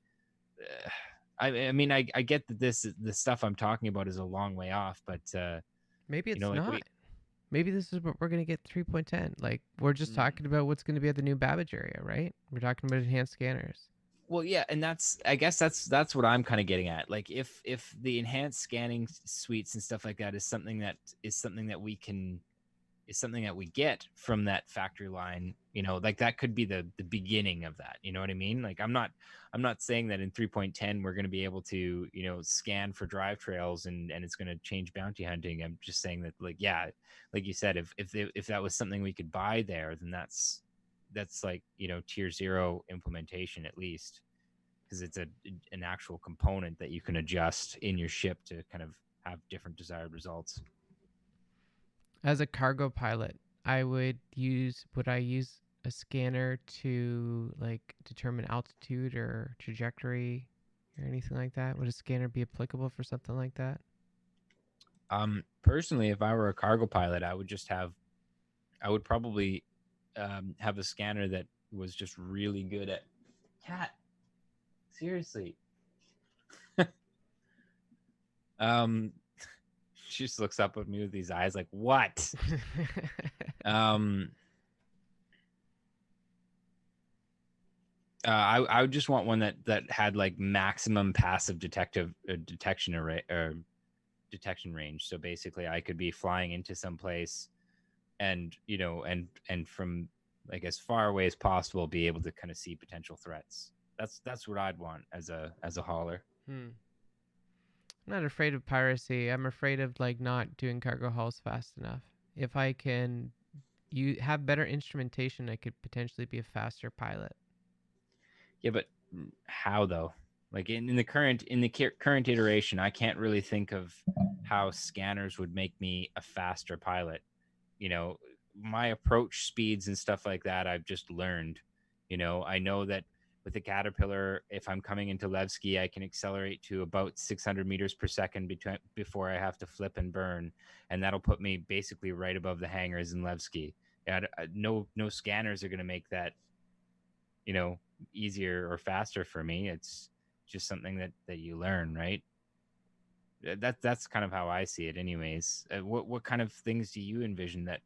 S2: I mean, I get that the stuff I'm talking about is a long way off, but
S1: Maybe it's
S2: like, wait.
S1: not. Maybe this is what we're gonna get 3.10. Like we're just
S2: mm,
S1: talking about what's gonna be at the new Babbage area, right? We're talking about enhanced scanners.
S2: well, yeah, and I guess that's what I'm kind of getting at. Like, if the enhanced scanning suites and stuff like that is something that we get from that factory line, like that could be the beginning of that. You know what I mean? Like, I'm not saying that in 3.10 we're going to be able to scan for drive trails, and it's going to change bounty hunting. I'm just saying that, like, yeah, like you said, if that was something we could buy there, then that's like tier 0 implementation, at least, because it's an actual component that you can adjust in your ship to kind of have different desired results.
S1: As a cargo pilot, would I use a scanner to like determine altitude or trajectory? or anything like that? Would a scanner be applicable for something like that?
S2: Personally, if I were a cargo pilot, I would probably have a scanner that was just really good at cat. Seriously. um, she just looks up at me with these eyes like, what? Um, I would just want one that had like maximum passive detection array or detection range. So basically, I could be flying into some place, and and from like as far away as possible, be able to kind of see potential threats. That's what I'd want as a hauler.
S1: I'm not afraid of piracy. I'm afraid of like not doing cargo hauls fast enough. If I can you have better instrumentation, I could potentially be a faster pilot.
S2: Yeah, but how though? Like in the current iteration, I can't really think of how scanners would make me a faster pilot. You know, my approach speeds and stuff like that, I've just learned. I know that with the Caterpillar, if I'm coming into Levski, I can accelerate to about 600 meters per second before I have to flip and burn, and that'll put me basically right above the hangars in Levski. No scanners are going to make that you know easier or faster for me. It's just something that you learn, right? That's kind of how I see it anyways. What kind of things do you envision that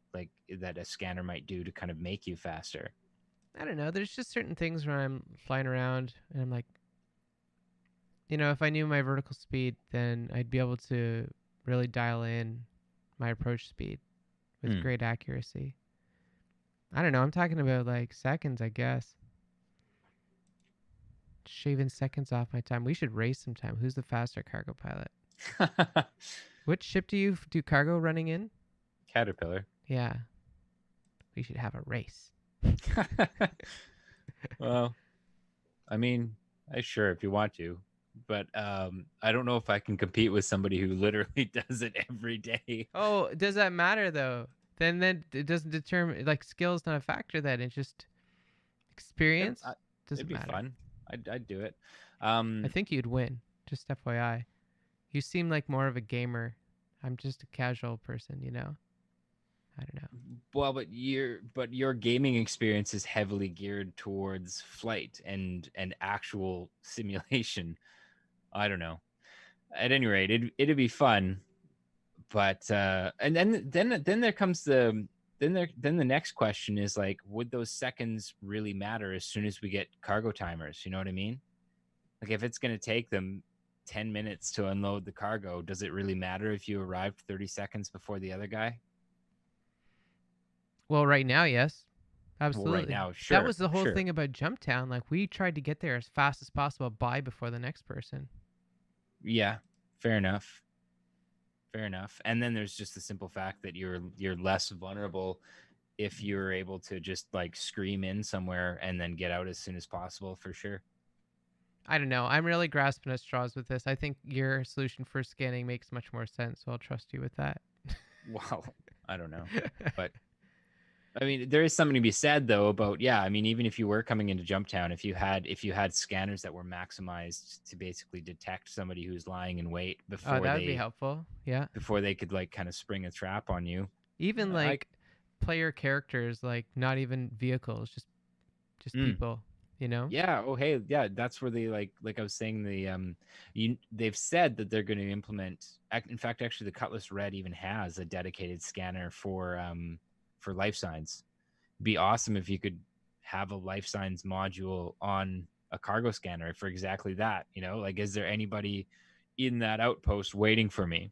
S2: a scanner might do to kind of make you faster?
S1: I don't know. There's just certain things where I'm flying around and I'm like, if I knew my vertical speed, then I'd be able to really dial in my approach speed with great accuracy. I don't know. I'm talking about like seconds, I guess. Shaving seconds off my time. We should race sometime. Who's the faster cargo pilot? Which ship do you do cargo running in?
S2: Caterpillar.
S1: Yeah. We should have a race.
S2: Well, I mean, sure if you want to, but I don't know if I can compete with somebody who literally does it every day.
S1: Oh, does that matter though? Then it doesn't determine like skill is not a factor. Then it's just experience. Doesn't
S2: It'd be
S1: matter.
S2: fun. I'd do it.
S1: I think you'd win. Just FYI, you seem like more of a gamer. I'm just a casual person. I don't know.
S2: Well, but your gaming experience is heavily geared towards flight and actual simulation. I don't know. At any rate, it'd be fun. But and then there comes then the next question is like, would those seconds really matter as soon as we get cargo timers? You know what I mean? Like if it's going to take them 10 minutes to unload the cargo, does it really matter if you arrived 30 seconds before the other guy?
S1: Well, right now, yes,
S2: Well, right
S1: absolutely.
S2: now,
S1: That
S2: sure,
S1: was the whole
S2: sure.
S1: thing about Jumptown. Like we tried to get there as fast as possible, by before the next person.
S2: Yeah, fair enough. Fair enough. And then there's just the simple fact that you're less vulnerable if you're able to just like scream in somewhere and then get out as soon as possible, for sure.
S1: I don't know. I'm really grasping at straws with this. I think your solution for scanning makes much more sense, so I'll trust you with that.
S2: Well, I don't know. But I mean, there is something to be said though about, yeah, I mean, even if you were coming into Jumptown, if you had scanners that were maximized to basically detect somebody who's lying in wait
S1: Oh, that would be helpful. Yeah.
S2: before they could like kind of spring a trap on you.
S1: Even
S2: I
S1: like player characters, like not even vehicles, just people, you know?
S2: Yeah. Oh, hey. Yeah. That's where they like I was saying, they've said that they're going to implement. In fact, actually, the Cutlass Red even has a dedicated scanner for life signs. Be awesome if you could have a life signs module on a cargo scanner for exactly that. Like, is there anybody in that outpost waiting for me?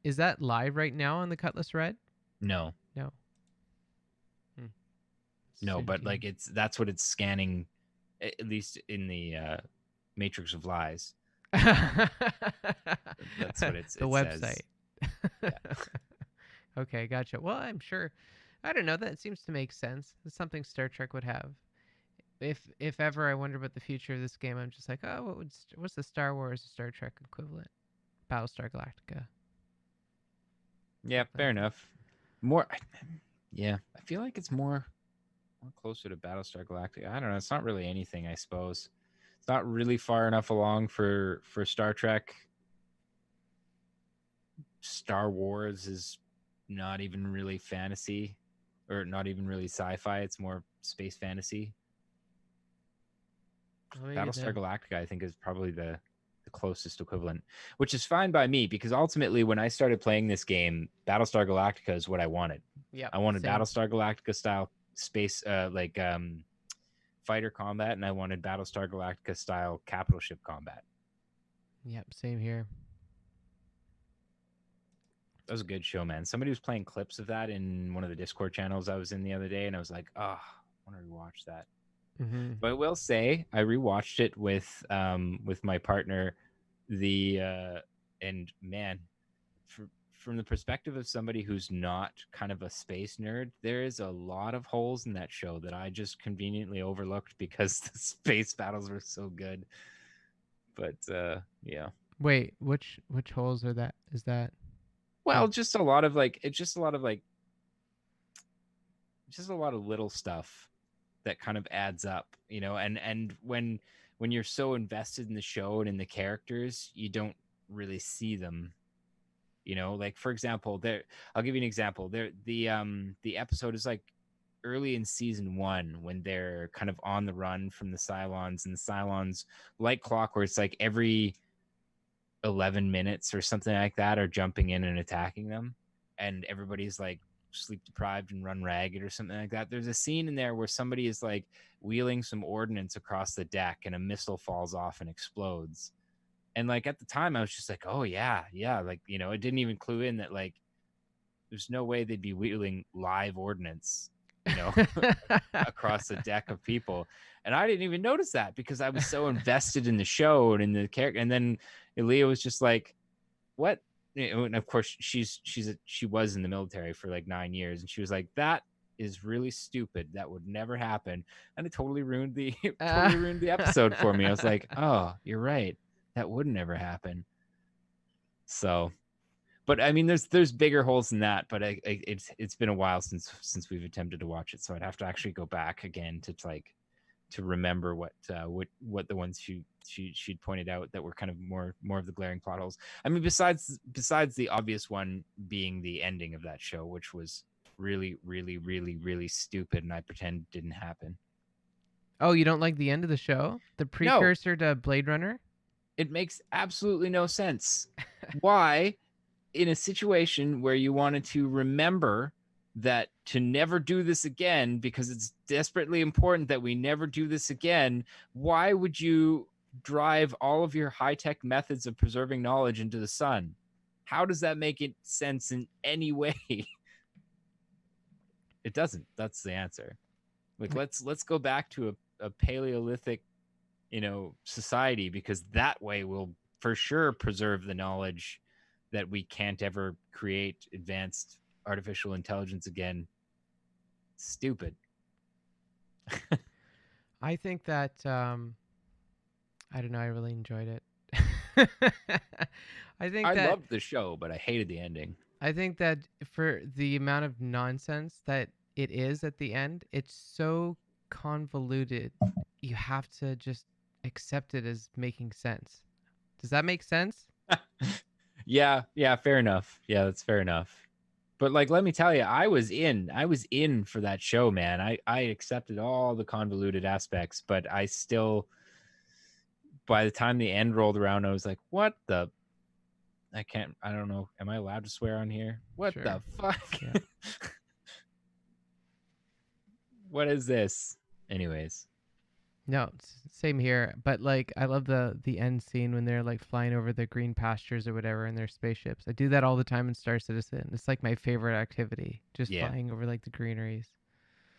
S1: Is that live right now on the Cutlass Red?
S2: No,
S1: No.
S2: no.
S1: Soon
S2: But
S1: to.
S2: like, that's what it's scanning, at least in the Matrix of Lies. That's what
S1: The
S2: it
S1: website.
S2: says. Yeah.
S1: Okay, gotcha. Well, I'm sure. I don't know. That seems to make sense. It's something Star Trek would have. If ever I wonder about the future of this game, I'm just like, oh, what's the Star Wars or Star Trek equivalent? Battlestar Galactica.
S2: Yeah, fair enough. More, yeah, I feel like it's more closer to Battlestar Galactica. I don't know. It's not really anything, I suppose. It's not really far enough along for Star Trek. Star Wars is not even really fantasy, or not even really sci-fi. It's more space fantasy.
S1: Well, maybe
S2: Battlestar
S1: then.
S2: Galactica, I think, is probably the closest equivalent, which is fine by me because ultimately, when I started playing this game, Battlestar Galactica is what I wanted.
S1: Yep.
S2: I wanted
S1: Same.
S2: Battlestar Galactica style space, fighter combat, and I wanted Battlestar Galactica style capital ship combat.
S1: Yep. Same here.
S2: That was a good show, man. Somebody was playing clips of that in one of the Discord channels I was in the other day, and I was like, oh, I want to rewatch that.
S1: Mm-hmm.
S2: But I will say I rewatched it with my partner. And man, from the perspective of somebody who's not kind of a space nerd, there is a lot of holes in that show that I just conveniently overlooked because the space battles were so good. But yeah.
S1: Wait, which holes are that? Is that?
S2: Well, just a lot of like it's just a lot of like just a lot of little stuff that kind of adds up, and when you're so invested in the show and in the characters, you don't really see them. Like for example, there I'll give you an example. The episode is like early in season 1 when they're kind of on the run from the Cylons, and the Cylons, like clockwork, it's like every 11 minutes or something like that, are jumping in and attacking them, and everybody's like sleep deprived and run ragged or something like that. There's a scene in there where somebody is like wheeling some ordnance across the deck and a missile falls off and explodes. And like at the time I was just like, oh yeah, like, it didn't even clue in that like there's no way they'd be wheeling live ordnance, across the deck of people. And I didn't even notice that because I was so invested in the show and in the character. And then Leah was just like, what? And of course she was in the military for like 9 years, and she was like, that is really stupid, that would never happen. And it totally ruined the totally ruined the episode for me. I was like, oh, you're right, that would never happen. So, but I mean, there's bigger holes than that. But it's been a while since we've attempted to watch it, so I'd have to actually go back again to remember what the ones she'd pointed out that were kind of more of the glaring plot holes. I mean, besides the obvious one being the ending of that show, which was really, really, really, really stupid, and I pretend didn't happen.
S1: Oh, you don't like the end of the show? The
S2: No,
S1: precursor to Blade Runner?
S2: it makes absolutely no sense. Why, in a situation where you wanted to remember that to never do this again because it's desperately important that we never do this again, why would you drive all of your high-tech methods of preserving knowledge into the sun? How does that make it sense in any way? It doesn't. That's the answer. Like, let's go back to a Paleolithic, society, because that way we'll for sure preserve the knowledge that we can't ever create advanced artificial intelligence again. Stupid.
S1: I think that I don't know. I really enjoyed it. I think
S2: I
S1: that
S2: loved the show, but I hated the ending.
S1: I think that for the amount of nonsense that it is at the end, it's so convoluted. You have to just accept it as making sense. Does that make sense?
S2: Yeah, fair enough. Yeah, that's fair enough. But like, let me tell you, I was in for that show, man. I accepted all the convoluted aspects, but I still, by the time the end rolled around, I was like, what the? I don't know. Am I allowed to swear on here? What
S1: Sure.
S2: the fuck?
S1: Yeah.
S2: What is this? Anyways.
S1: No, same here. But like, I love the end scene when they're like flying over the green pastures or whatever in their spaceships. I do that all the time in Star Citizen. It's like my favorite activity, just
S2: Yeah.
S1: flying over like the greeneries.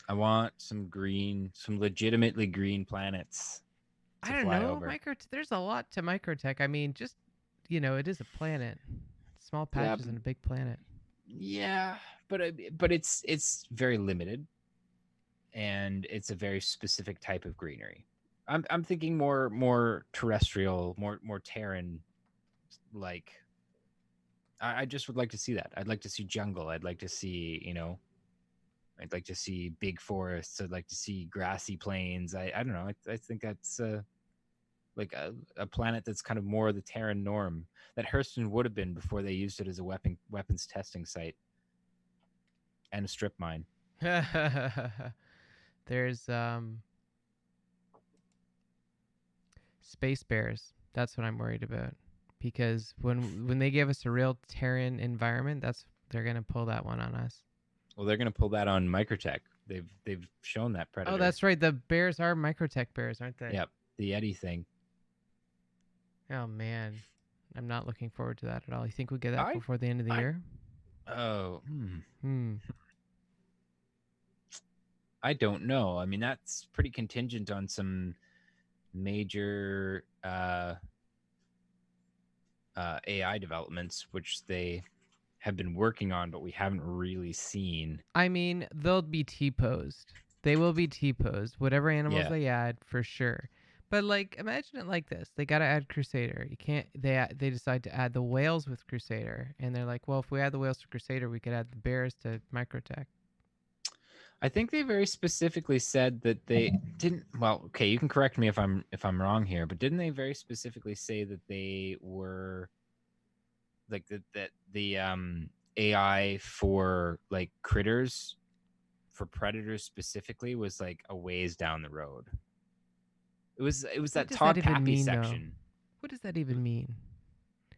S2: I want some legitimately green planets
S1: I
S2: to
S1: don't
S2: fly
S1: know,
S2: over.
S1: there's a lot to microtech. I mean, just it is a planet, small
S2: Yeah,
S1: patches and a big planet.
S2: yeah, but it's very limited, and it's a very specific type of greenery. I'm thinking more terrestrial, more Terran. Like, I just would like to see that. I'd like to see jungle. I'd like to see I'd like to see big forests. I'd like to see grassy plains. I don't know. I think that's like a planet that's kind of more the Terran norm that Hurston would have been before they used it as a weapons testing site and a strip mine.
S1: There's space bears. That's what I'm worried about. Because when they give us a real Terran environment, they're gonna pull that one on us.
S2: Well, they're going to pull that on Microtech. They've shown that
S1: Oh,
S2: Predator.
S1: that's right. The bears are microtech bears, aren't they?
S2: Yep, the Yeti thing.
S1: Oh man, I'm not looking forward to that at all. You think we'll get that
S2: I
S1: before the end of the
S2: I
S1: year?
S2: oh
S1: Hmm.
S2: I don't know. I mean, that's pretty contingent on some major AI developments, which they have been working on, but we haven't really seen.
S1: I mean, they'll be T-posed. They will be T-posed. Whatever animals
S2: Yeah.
S1: they add, for sure. But like, imagine it like this: they gotta add Crusader. You can't. They decide to add the whales with Crusader, and they're like, well, if we add the whales to Crusader, we could add the bears to Microtech.
S2: I think they very specifically said that they didn't. Well, okay, you can correct me if I'm wrong here, but didn't they very specifically say that they were like that the AI for like critters for predators specifically was like a ways down the road. It was
S1: What
S2: that
S1: does that
S2: Todd
S1: even
S2: Pappy
S1: mean, though?
S2: section.
S1: What does that even mean?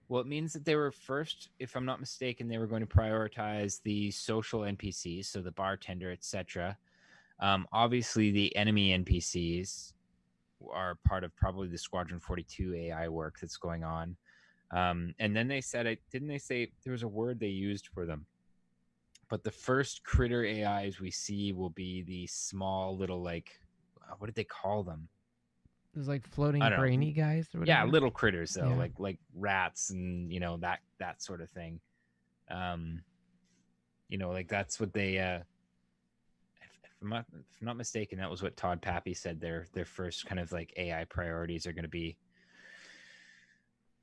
S2: Well, it means that they were first, if I'm not mistaken, they were going to prioritize the social NPCs, so the bartender, etc. Obviously, the enemy NPCs are part of probably the Squadron 42 AI work that's going on. And then they said, didn't they say there was a word they used for them? But the first critter AIs we see will be the small little like, what did they call them?
S1: There's like
S2: I
S1: floating
S2: don't know.
S1: brainy guys or
S2: Yeah,
S1: whatever.
S2: little critters though,
S1: Yeah.
S2: like rats and that sort of thing. Um, like that's what they. If I'm not mistaken, that was what Todd Pappy said. Their first kind of like AI priorities are going to be.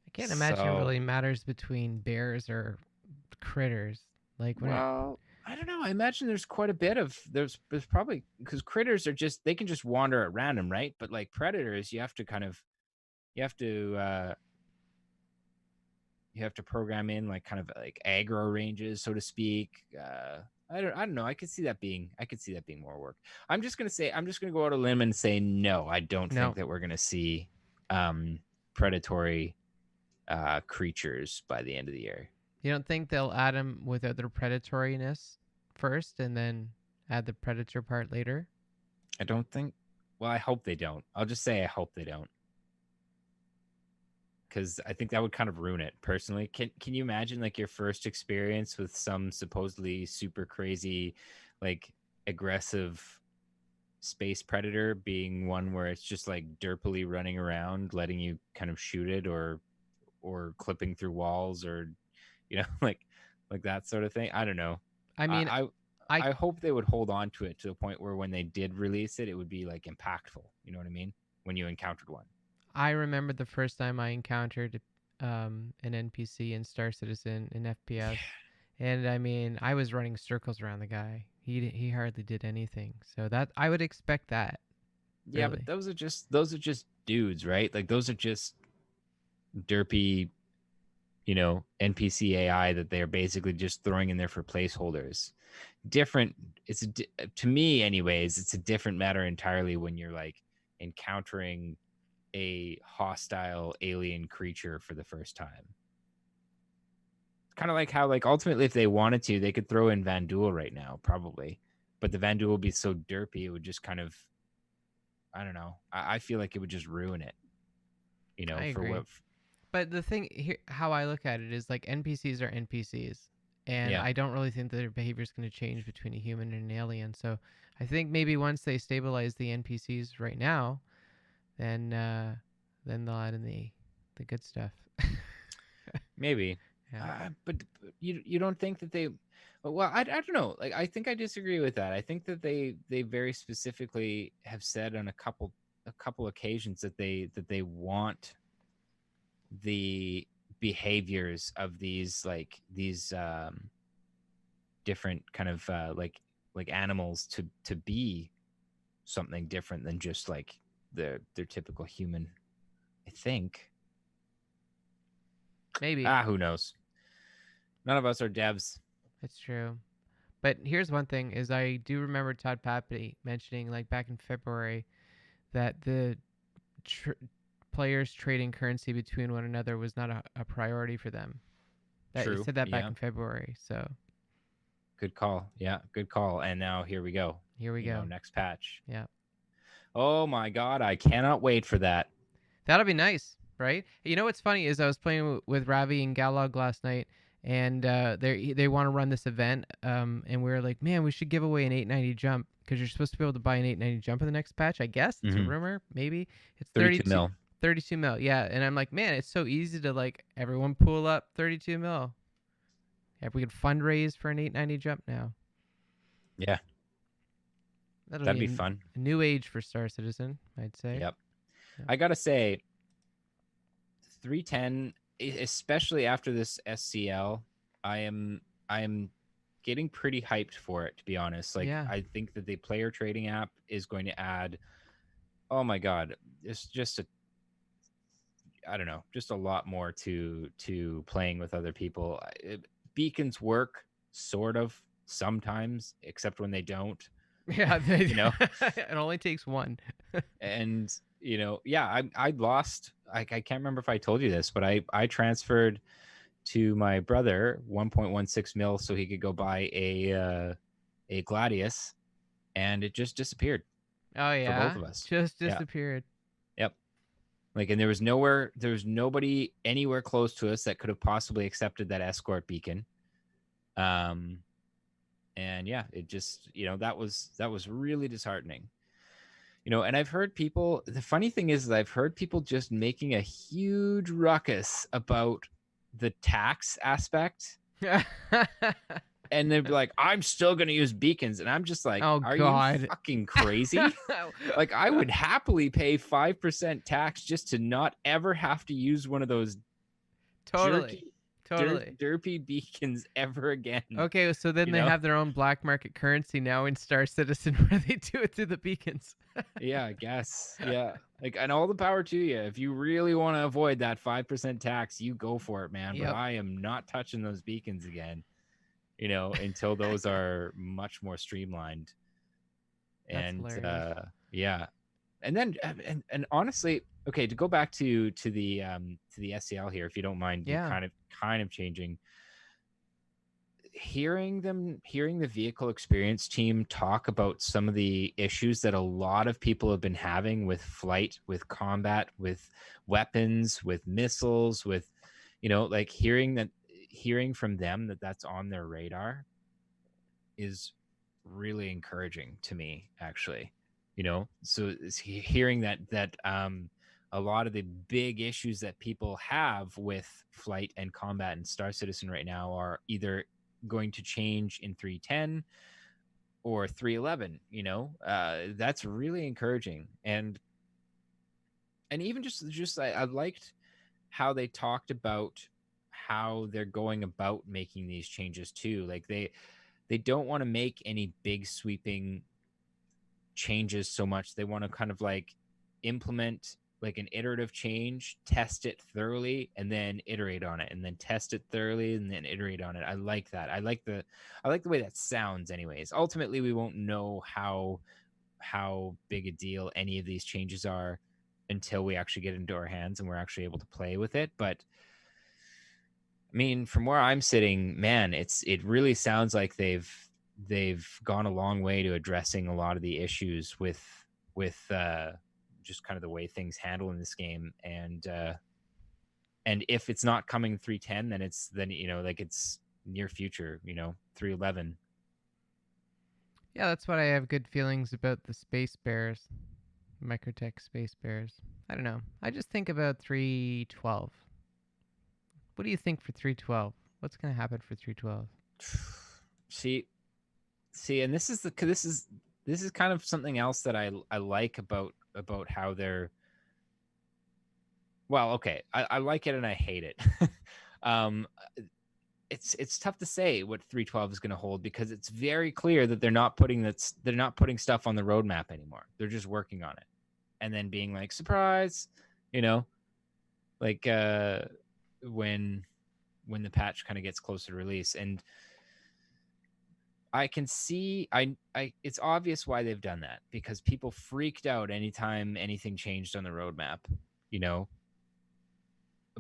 S1: I can't imagine it
S2: So
S1: really matters between bears or critters. Like when it,
S2: well, I don't know. I imagine there's quite a bit of there's probably because critters are just they can just wander at random, right? But like predators, you have to uh you have to program in like kind of like aggro ranges, so to speak. I don't know. I could see that being more work. I'm just gonna go out on a limb and say no. I don't think
S1: no,
S2: that we're gonna see predatory creatures by the end of the year.
S1: you don't think they'll add them with their predatoriness first and then add the predator part later?
S2: I don't think. Well, I hope they don't. I'll just say I hope they don't, because I think that would kind of ruin it personally. Can you imagine like your first experience with some supposedly super crazy, like aggressive space predator being one where it's just like derpily running around, letting you kind of shoot it or clipping through walls or like that sort of thing. I don't know.
S1: I mean,
S2: I
S1: I
S2: I hope they would hold on to it to a point where when they did release it, it would be like impactful. You know what I mean? When you encountered one.
S1: I remember the first time I encountered an NPC in Star Citizen in FPS, and I mean, I was running circles around the guy. He hardly did anything. So that I would expect that,
S2: Yeah, but
S1: really.
S2: those are just dudes, right? Like those are just derpy, NPC AI that they are basically just throwing in there for placeholders. Different. To me, anyways. It's a different matter entirely when you're like encountering a hostile alien creature for the first time. Kind of like how, like, ultimately, if they wanted to, they could throw in Van Duel right now, probably. But the Van Duel would be so derpy, it would just kind of, I don't know. I feel like it would just ruin it,
S1: I
S2: for
S1: agree.
S2: what.
S1: But the thing here, how I look at it is like NPCs are NPCs, and
S2: Yeah,
S1: I don't really think that their behavior is going to change between a human and an alien. So I think maybe once they stabilize the NPCs right now, then then they'll add in the good stuff.
S2: maybe.
S1: Yeah.
S2: But you don't think that they. Well, I don't know. Like, I think I disagree with that. I think that they very specifically have said on a couple occasions that they want the behaviors of these different kind of like animals to be something different than just like their typical human. I think.
S1: Maybe.
S2: Who knows? None of us are devs.
S1: It's true. But here's one thing: is I do remember Todd Pappy mentioning, like back in February, that the tr- players trading currency between one another was not a priority for them. That he
S2: True.
S1: said that back
S2: Yeah.
S1: in February. So
S2: Good call. Yeah, good call. And now here we go.
S1: here we go.
S2: Next patch.
S1: Yeah,
S2: Oh my god, I cannot wait for that.
S1: that'll be nice, right? You know what's funny is I was playing with Ravi and Galog last night, and they want to run this event, and we were like, man, we should give away an 890 jump because you're supposed to be able to buy an 890 jump in the next patch. I guess it's a rumor, maybe it's
S2: 32 mil.
S1: 32 mil, yeah. And I'm like, man, it's so easy to like everyone pull up 32 mil. If we could fundraise for an 890 jump now,
S2: Yeah, that'd be fun.
S1: A new age for Star Citizen, I'd say.
S2: Yep. I gotta say, 310, especially after this SCL, I am getting pretty hyped for it, to be honest. Like,
S1: Yeah.
S2: I think that the player trading app is going to add, oh my god, it's just I don't know, just a lot more to playing with other people. Beacons work sort of sometimes, except when they don't.
S1: Yeah,
S2: it
S1: only takes one.
S2: And yeah, I lost. I can't remember if I told you this, but I transferred to my brother 1.16 mil so he could go buy a Gladius, and it just disappeared.
S1: Oh yeah,
S2: for both of us.
S1: Just disappeared.
S2: Yep. Like, and there was nobody anywhere close to us that could have possibly accepted that escort beacon. And yeah, it just, that was really disheartening. And I've heard people, the funny thing is I've heard people just making a huge ruckus about the tax aspect. And they'd be like, I'm still going to use beacons. And I'm just like,
S1: oh,
S2: are
S1: God.
S2: you fucking crazy? Like, I would happily pay 5% tax just to not ever have to use one of those
S1: totally
S2: derpy beacons ever again.
S1: Okay, so then they have their own black market currency now in Star Citizen where they do it through the beacons.
S2: Yeah, I guess. Yeah. Like, and all the power to you. If you really want to avoid that 5% tax, you go for it, man.
S1: Yep.
S2: But I am not touching those beacons again, until those are much more streamlined.
S1: That's
S2: And
S1: hilarious.
S2: yeah. And then and honestly, okay, to go back to the SCL here, if you don't mind,
S1: Yeah.
S2: kind of changing. Hearing the vehicle experience team talk about some of the issues that a lot of people have been having with flight, with combat, with weapons, with missiles, with like hearing from them that that's on their radar is really encouraging to me, actually. So hearing that a lot of the big issues that people have with flight and combat in Star Citizen right now are either going to change in 310 or 311. That's really encouraging. And even just I liked how they talked about how they're going about making these changes too. Like, they don't want to make any big sweeping changes so much. They want to kind of like implement like an iterative change, test it thoroughly, and then iterate on it, and then test it thoroughly, and then iterate on it. I like that. I like the way that sounds. Anyways, ultimately, we won't know how big a deal any of these changes are until we actually get into our hands and we're actually able to play with it. But I mean, from where I'm sitting, man, it really sounds like they've gone a long way to addressing a lot of the issues with just kind of the way things handle in this game. And if it's not coming 310, then it's near future, 311.
S1: Yeah, that's what I have good feelings about the Space Bears, Microtech Space Bears. I don't know. I just think about 312. What do you think for 312? What's going to happen for 312?
S2: See, and this is kind of something else that I like about how they're. Well, okay, I like it and I hate it. It's tough to say what 312 is going to hold because it's very clear that they're not putting stuff on the roadmap anymore. They're just working on it, and then being like, surprise, like when the patch kind of gets closer to release. And I can see I it's obvious why they've done that, because people freaked out anytime anything changed on the roadmap, you know.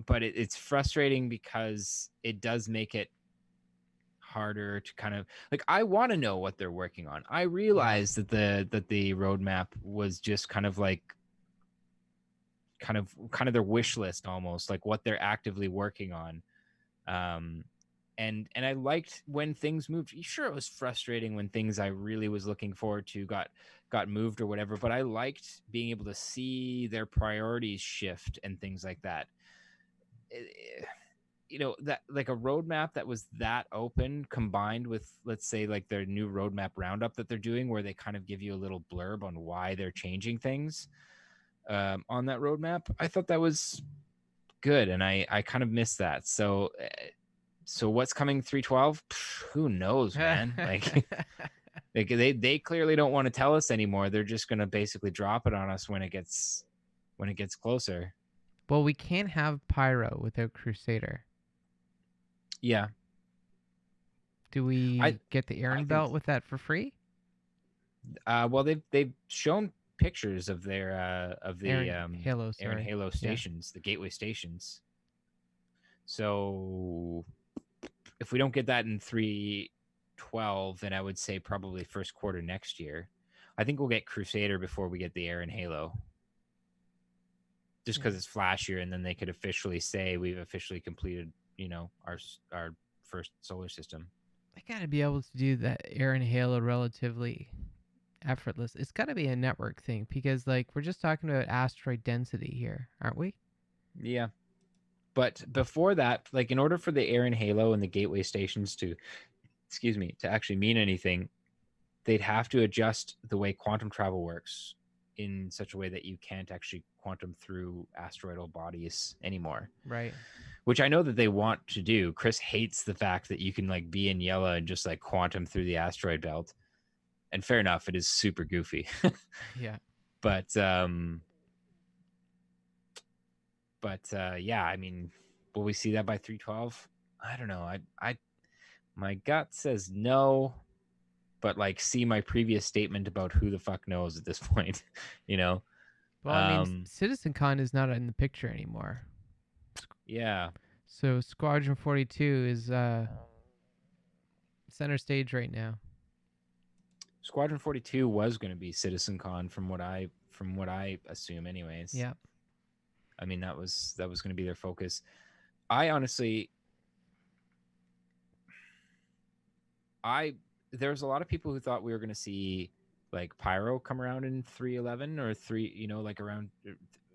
S2: But it's frustrating because it does make it harder to kind of like, I want to know what they're working on. I realize that the roadmap was just kind of like kind of their wish list, almost like what they're actively working on. And I liked when things moved. Sure, it was frustrating when things I really was looking forward to got moved or whatever, but I liked being able to see their priorities shift and things like that. You know, that like a roadmap that was that open, combined with, let's say, like their new roadmap roundup that they're doing, where they kind of give you a little blurb on why they're changing things on that roadmap. I thought that was good, and I kind of missed that. So what's coming 312? Who knows, man? Like they clearly don't want to tell us anymore. They're just going to basically drop it on us when it gets closer.
S1: Well, we can't have Pyro without Crusader.
S2: Yeah.
S1: Do we get the Aaron
S2: think
S1: belt with that for free?
S2: Well, they've shown pictures of their of the
S1: Aaron Halo,
S2: Aaron
S1: sorry.
S2: Halo stations, the gateway stations. So if we don't get that in 312, then I would say probably first quarter next year. I think we'll get Crusader before we get the Aaron Halo. Just because it's flashier, and then they could officially say we've officially completed, you know, our first solar system.
S1: I gotta be able to do that Aaron Halo relatively effortless. It's gotta be a network thing, because like we're just talking about asteroid density here, aren't we?
S2: Yeah. But before that, like in order for the Aaron Halo and the gateway stations to, to actually mean anything, they'd have to adjust the way quantum travel works in such a way that you can't actually quantum through asteroidal bodies anymore.
S1: Right.
S2: Which I know that they want to do. Chris hates the fact that you can like be in Yella and just like quantum through the asteroid belt. And fair enough, it is super goofy.
S1: Yeah.
S2: But yeah, I mean, will we see that by 312? I don't know. I my gut says no, but like, see my previous statement about who the fuck knows at this point, you know?
S1: Well, I mean, CitizenCon is not in the picture anymore.
S2: Yeah.
S1: So Squadron 42 is center stage right now.
S2: Squadron 42 was going to be CitizenCon from what I assume anyways.
S1: Yeah.
S2: I mean, that was going to be their focus. I honestly there's a lot of people who thought we were going to see like Pyro come around in 311 or 3, you know, like around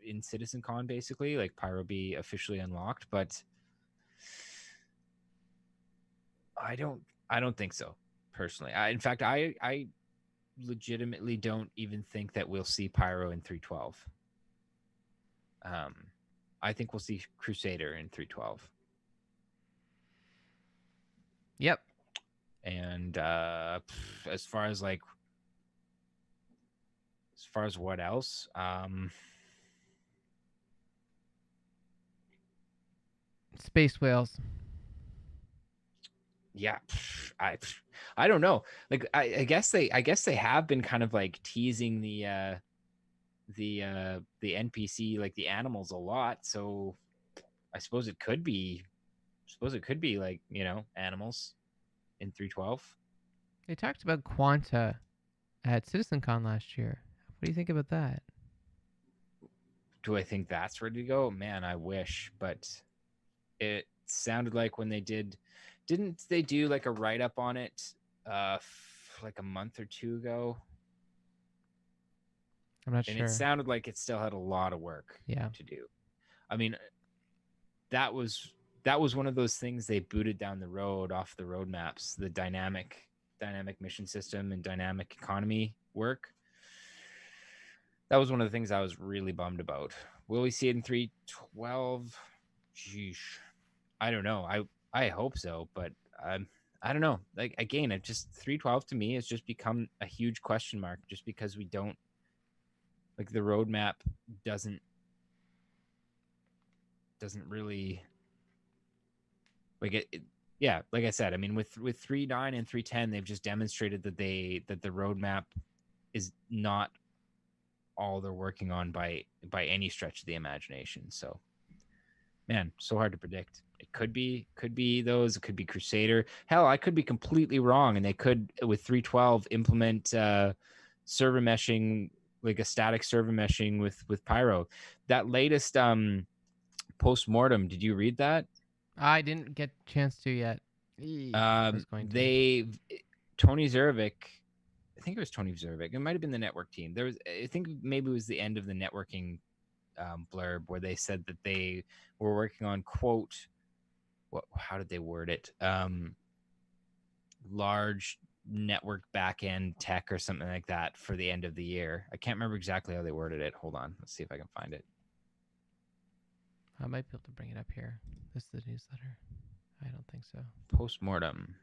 S2: in CitizenCon, basically, like Pyro be officially unlocked, but I don't think so personally. In fact, I legitimately don't even think that we'll see Pyro in 312. I think we'll see Crusader in 312.
S1: Yep.
S2: And as far as what else,
S1: Space Whales.
S2: Yeah, I don't know. Like I guess they have been kind of like teasing the NPC, like the animals, a lot. So I suppose it could be like, you know, animals in 312.
S1: They talked about Quanta at CitizenCon last year. What do you think about that?
S2: Do I think that's ready to go? Man, I wish, but it sounded like when they didn't they do like a write-up on it like a month or two ago?
S1: I'm not sure.
S2: And it sounded like it still had a lot of work to do. I mean, that was one of those things they booted down the road off the roadmaps, the dynamic mission system and dynamic economy work. That was one of the things I was really bummed about. Will we see it in 312? Sheesh. I don't know. I hope so, but I don't know. Like, again, it just 312 to me has just become a huge question mark, just because we don't, like, the roadmap doesn't doesn't really like it. Yeah, like I said, I mean, with 3.9 and 3.10, they've just demonstrated that the roadmap is not all they're working on by any stretch of the imagination. So, man, so hard to predict. It could be those. It could be Crusader. Hell, I could be completely wrong, and they could with 3.12 implement server meshing, like a static server meshing with Pyro. That latest post-mortem, did you read that?
S1: I didn't get a chance to yet. I was going to.
S2: They Tony Zervik, I think it was Tony Zervik. It might have been the network team. There was, I think maybe it was the end of the networking blurb where they said that they were working on quote, what? How did they word it? Large network backend tech or something like that for the end of the year. I can't remember exactly how they worded it. Hold on, let's see if I can find it.
S1: I might be able to bring it up here. This is the newsletter. I don't think so.
S2: Postmortem.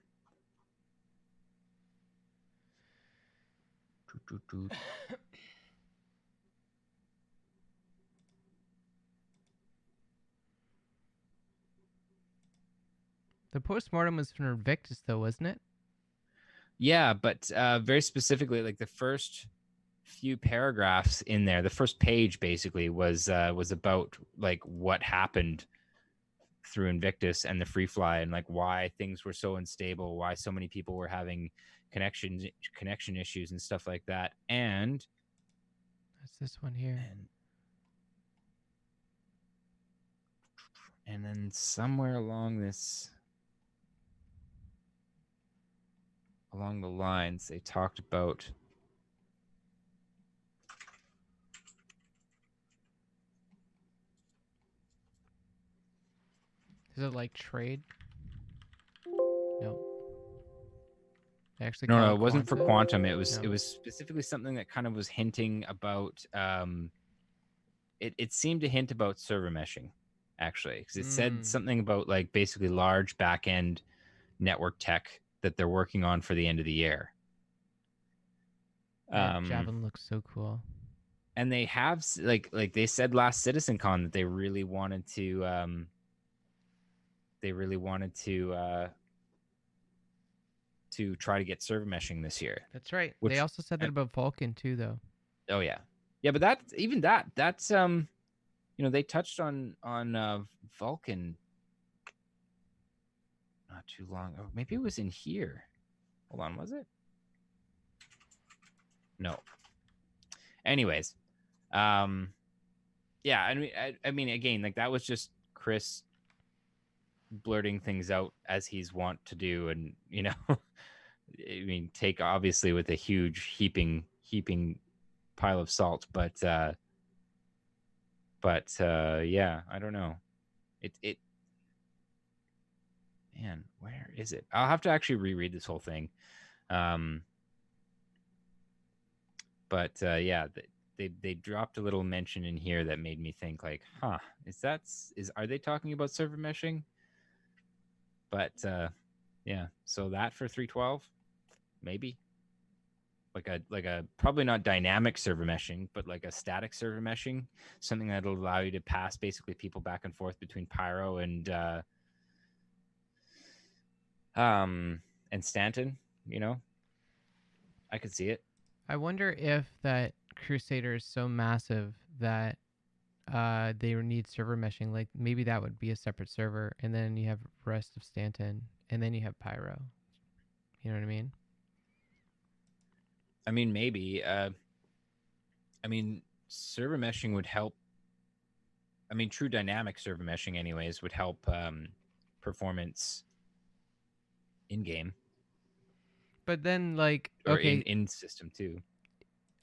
S1: The postmortem was from Invictus, though, wasn't it?
S2: Yeah, but very specifically, like the first few paragraphs in there, the first page basically was about like what happened through Invictus and the free fly and like why things were so unstable, why so many people were having connection issues and stuff like that. And
S1: that's this one here.
S2: And then somewhere along the lines, they talked about
S1: Is it like trade? No. They actually
S2: no,
S1: call
S2: it wasn't for quantum. It was
S1: No.
S2: it was specifically something that kind of was hinting about it seemed to hint about server meshing, actually, because it said something about like basically large back-end network tech that they're working on for the end of the year.
S1: Javelin looks so cool.
S2: And they have like they said last CitizenCon that they really wanted to try to get server meshing this year.
S1: That's right. They also said that about Vulcan too, though.
S2: Oh yeah, but that's they touched on Vulcan not too long ago. Maybe it was in here. Hold on, was it? No. Anyways, yeah, I mean, again, like that was just Chris blurting things out as he's wont to do, and I mean, take obviously with a huge heaping pile of salt, but yeah, I don't know. It man, where is it? I'll have to actually reread this whole thing. But yeah, they dropped a little mention in here that made me think like, huh, are they talking about server meshing? But yeah, so that for 3.12, maybe like a probably not dynamic server meshing, but like a static server meshing, something that'll allow you to pass basically people back and forth between Pyro and Stanton. I could see it.
S1: I wonder if that Crusader is so massive that they need server meshing. Like maybe that would be a separate server, and then you have rest of Stanton, and then you have Pyro. You know what I mean?
S2: I mean, maybe. I mean, server meshing would help. I mean, true dynamic server meshing, anyways, would help performance in game.
S1: But then, like,
S2: or
S1: okay,
S2: in system too.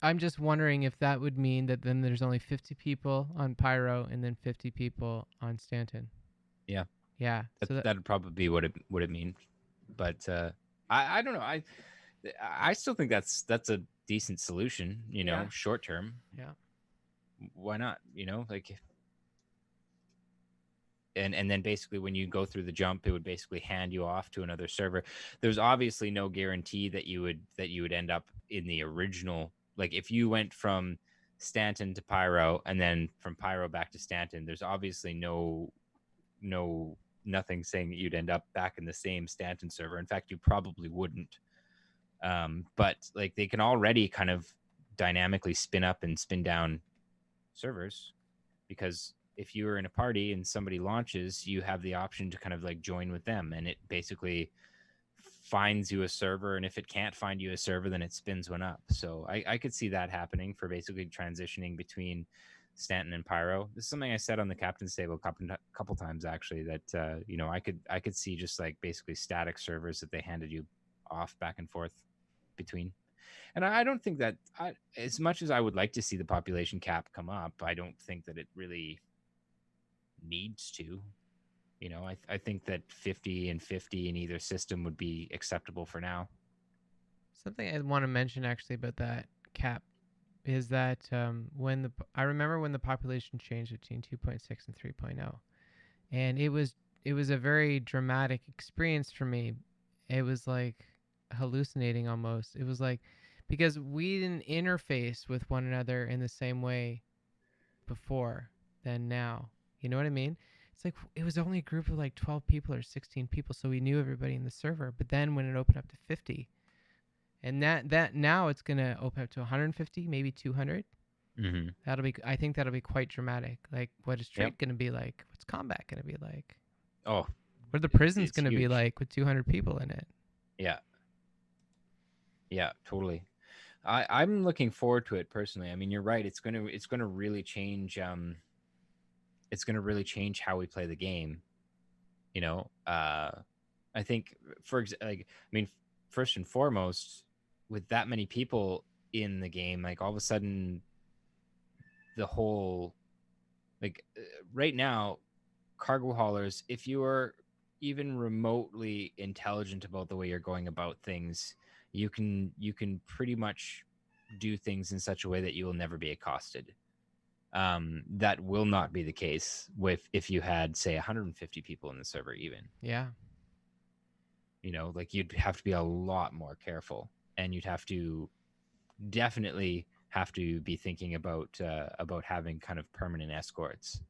S1: I'm just wondering if that would mean that then there's only 50 people on Pyro and then 50 people on Stanton.
S2: Yeah.
S1: Yeah.
S2: That'd probably be what it means. But I don't know. I still think that's a decent solution, short term.
S1: Yeah.
S2: Why not? Like, and then basically when you go through the jump, it would basically hand you off to another server. There's obviously no guarantee that you would end up in the original. Like if you went from Stanton to Pyro and then from Pyro back to Stanton, there's obviously no nothing saying that you'd end up back in the same Stanton server. In fact, you probably wouldn't. But like they can already kind of dynamically spin up and spin down servers, because if you are in a party and somebody launches, you have the option to kind of like join with them, and it basically finds you a server, and if it can't find you a server, then it spins one up. So I could see that happening for basically transitioning between Stanton and Pyro. This is something I said on the captain's table a couple times actually, that I could see just like basically static servers that they handed you off back and forth between. And I don't think that as much as I would like to see the population cap come up, I don't think that it really needs to. I think that 50 and 50 in either system would be acceptable for now.
S1: Something I want to mention actually about that cap is that I remember when the population changed between 2.6 and 3.0, and it was a very dramatic experience for me. It was like hallucinating almost. It was like because we didn't interface with one another in the same way before than now. You know what I mean? It's like it was only a group of like 12 people or 16 people, so we knew everybody in the server. But then when it opened up to 50, and that now it's gonna open up to 150, maybe 200.
S2: Mm-hmm.
S1: I think that'll be quite dramatic. Like, what is trade
S2: Yep.
S1: gonna be like? What's combat gonna be like?
S2: Oh,
S1: What are the prisons
S2: it's
S1: gonna be
S2: huge.
S1: like with 200 people in it?
S2: Yeah, totally. I'm looking forward to it personally. I mean, you're right. It's gonna really change. It's gonna really change how we play the game. I think first and foremost, with that many people in the game, like all of a sudden, the whole right now, cargo haulers, if you are even remotely intelligent about the way you're going about things, you can pretty much do things in such a way that you will never be accosted. That will not be the case if you had, say, 150 people in the server. Even
S1: Yeah.
S2: like you'd have to be a lot more careful, and you'd have to definitely have to be thinking about having kind of permanent escorts.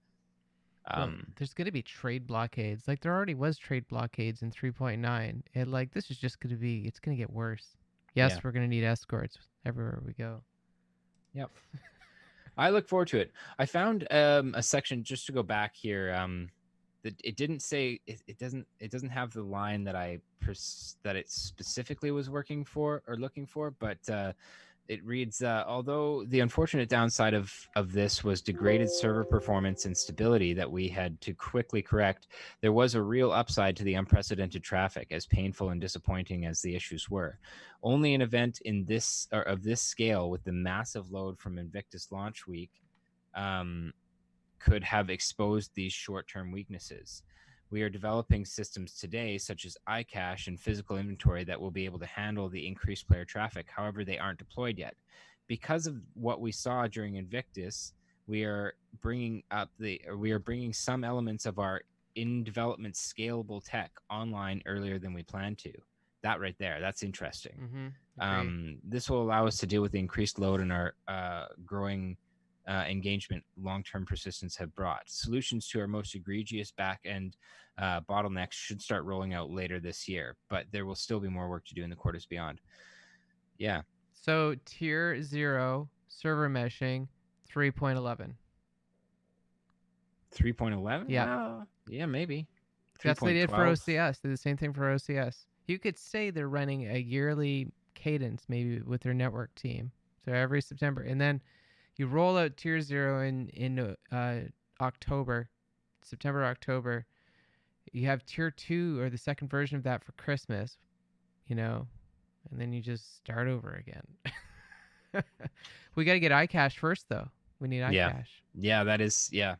S1: Well, there's going to be trade blockades. Like there already was trade blockades in 3.9. And like this is just going to be it's going to get worse. Yes,
S2: Yeah.
S1: we're going to need escorts everywhere we go.
S2: Yep. I look forward to it. I found a section, just to go back here, that it didn't say it doesn't have the line that that it specifically was working for or looking for, but it reads, although the unfortunate downside of this was degraded server performance and stability that we had to quickly correct, there was a real upside to the unprecedented traffic, as painful and disappointing as the issues were. Only an event of this scale, with the massive load from Invictus launch week, could have exposed these short-term weaknesses. We are developing systems today, such as iCache and physical inventory, that will be able to handle the increased player traffic. However, they aren't deployed yet. Because of what we saw during Invictus, we are bringing some elements of our in-development scalable tech online earlier than we planned to. That right there, that's interesting. This will allow us to deal with the increased load in our growing engagement long-term persistence have brought. Solutions to our most egregious back-end bottlenecks should start rolling out later this year, but there will still be more work to do in the quarters beyond. Yeah.
S1: So tier 0 server meshing 3.11.
S2: 3.11?
S1: Yeah.
S2: Yeah, maybe.
S1: That's what they did for OCS. They did the same thing for OCS. You could say they're running a yearly cadence maybe with their network team. So every September. And then you roll out tier 0 in October, September, October. You have tier 2 or the second version of that for Christmas, and then you just start over again. We got to get iCache first, though. We need iCache.
S2: Yeah, that is, yeah.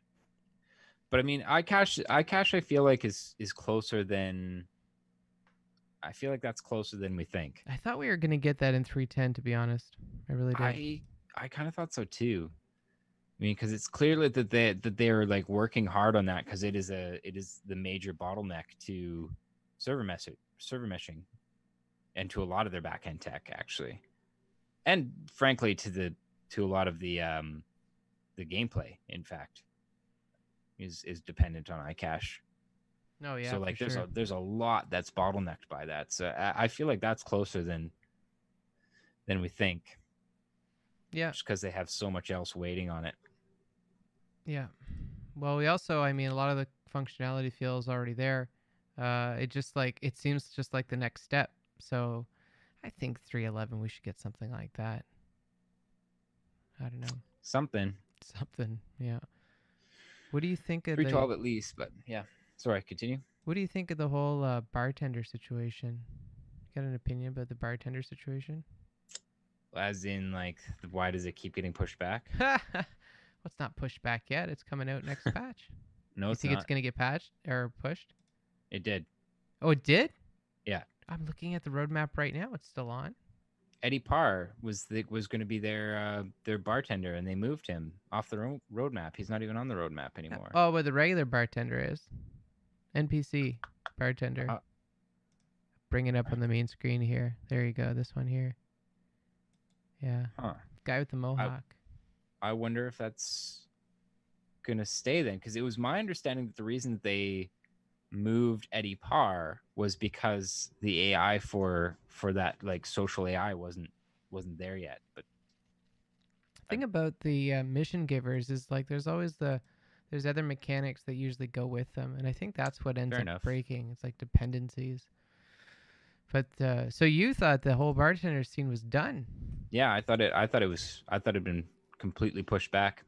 S2: But I mean, iCache I feel like is closer than, I feel like that's closer than we think.
S1: I thought we were going to get that in 3.10, to be honest. I really did.
S2: I kind of thought so too. I mean, because it's clearly that they're like working hard on that, because it is the major bottleneck to server meshing, and to a lot of their backend tech actually, and frankly to a lot of the gameplay. In fact, is dependent on iCache.
S1: Oh yeah,
S2: So
S1: for
S2: like
S1: sure.
S2: there's a lot that's bottlenecked by that. So I feel like that's closer than we think,
S1: Yeah,
S2: just because they have so much else waiting on it.
S1: yeah. Well, we also, I mean, a lot of the functionality feels already there. It just like it seems just like the next step. So I think 311 we should get something like that. I don't know.
S2: Something
S1: Something. Yeah. What do you think of the
S2: 312 at least, but yeah. Sorry, continue.
S1: what do you think of the whole bartender situation? Got an opinion about the bartender situation?
S2: As in, like, why does it keep getting pushed back?
S1: What's not pushed back yet? It's coming out next patch.
S2: No,
S1: You
S2: it's
S1: think it's
S2: not.
S1: going to get patched or pushed?
S2: It did.
S1: Oh, it did?
S2: Yeah.
S1: I'm looking at the roadmap right now. It's still on.
S2: Eddie Parr was going to be their bartender, and they moved him off the roadmap. He's not even on the roadmap anymore.
S1: Oh, but the regular bartender is. NPC bartender.
S2: Uh,
S1: Bring it up on the main screen here. There you go. This one here. Yeah.
S2: huh.
S1: Guy with the mohawk.
S2: I wonder if that's gonna stay then, because it was my understanding that the reason that they moved Eddie Parr was because the AI for that like social AI wasn't there yet. But
S1: The thing about the mission givers is like there's other mechanics that usually go with them, and I think that's what ends
S2: fair
S1: up
S2: enough.
S1: breaking. It's like dependencies. But so you thought the whole bartender scene was done?
S2: Yeah, I thought it'd been completely pushed back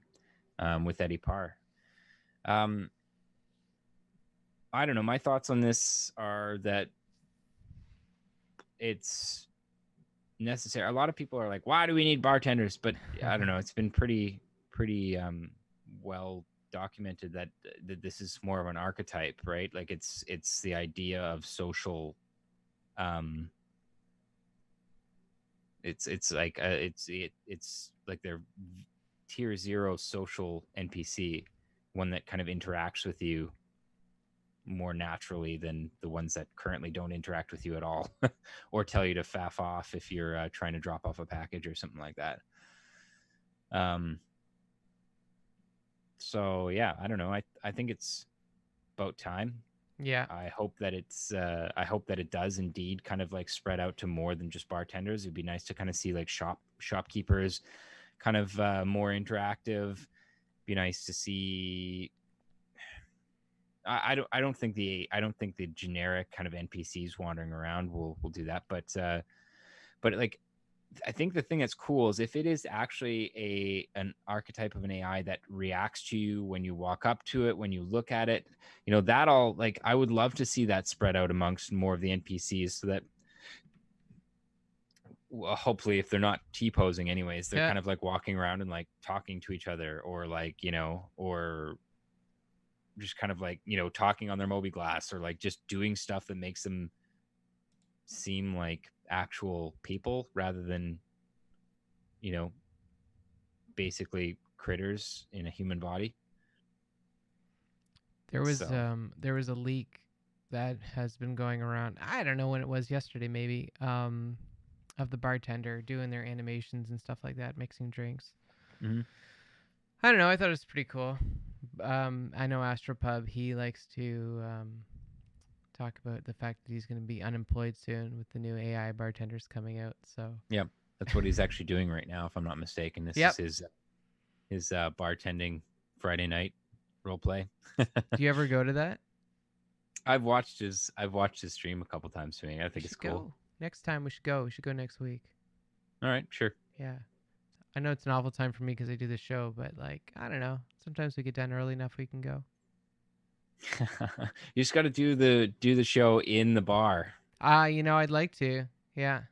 S2: with Eddie Parr. Um, I don't know. My thoughts on this are that it's necessary. A lot of people are like, "Why do we need bartenders?" But I don't know. It's been pretty well documented that this is more of an archetype, right? Like it's the idea of social. Um, it's like it's like their tier 0 social NPC, one that kind of interacts with you more naturally than the ones that currently don't interact with you at all or tell you to faff off if you're trying to drop off a package or something like that. um so yeah, I don't know. I think it's about time.
S1: Yeah.
S2: I hope that it does indeed kind of like spread out to more than just bartenders. It'd be nice to kind of see like shopkeepers kind of more interactive. Be nice to see. I don't think the generic kind of NPCs wandering around will do that, but like I think the thing that's cool is if it is actually an archetype of an AI that reacts to you when you walk up to it, when you look at it, that all, like, I would love to see that spread out amongst more of the NPCs so that, well, hopefully if they're not T-posing anyways, they're
S1: Yeah.
S2: kind of like walking around and like talking to each other, or like, or just kind of like, talking on their Moby Glass, or like just doing stuff that makes them seem like actual people rather than, you know, basically critters in a human body. So
S1: There was a leak that has been going around. I don't know when it was, yesterday maybe. Of the bartender doing their animations and stuff like that, mixing drinks.
S2: Mhm.
S1: I don't know. I thought it was pretty cool. I know Astropub. He likes to talk about the fact that he's going to be unemployed soon with the new AI bartenders coming out. So
S2: yeah, that's what he's actually doing right now, if I'm not mistaken. This
S1: yep.
S2: is his bartending Friday night role play.
S1: Do you ever go to that?
S2: I've watched his stream a couple times to me. I
S1: We
S2: think it's
S1: should
S2: cool.
S1: go next time. We should go. We should go next week.
S2: All right, sure.
S1: Yeah. I know it's an awful time for me because I do the show, but like I don't know. Sometimes we get done early enough we can go.
S2: You just got to do the show in the bar.
S1: I'd like to. Yeah.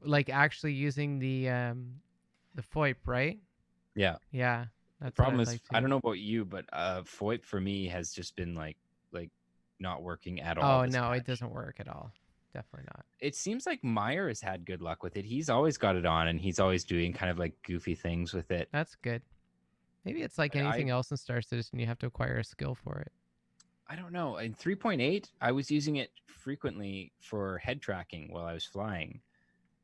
S1: Like actually using the FOIP, right?
S2: Yeah.
S1: Yeah.
S2: The
S1: That's what
S2: problem
S1: I'd
S2: is,
S1: like
S2: I
S1: to.
S2: don't know about you, but FOIP for me has just been like not working at all
S1: Oh
S2: this
S1: no, it
S2: patch.
S1: doesn't work at all. Definitely not.
S2: It seems like Meyer has had good luck with it. He's always got it on, and he's always doing kind of like goofy things with it.
S1: That's good. Maybe it's like
S2: I
S1: anything else in Star Citizen, you have to acquire a skill for it.
S2: I don't know. In 3.8, I was using it frequently for head tracking while I was flying,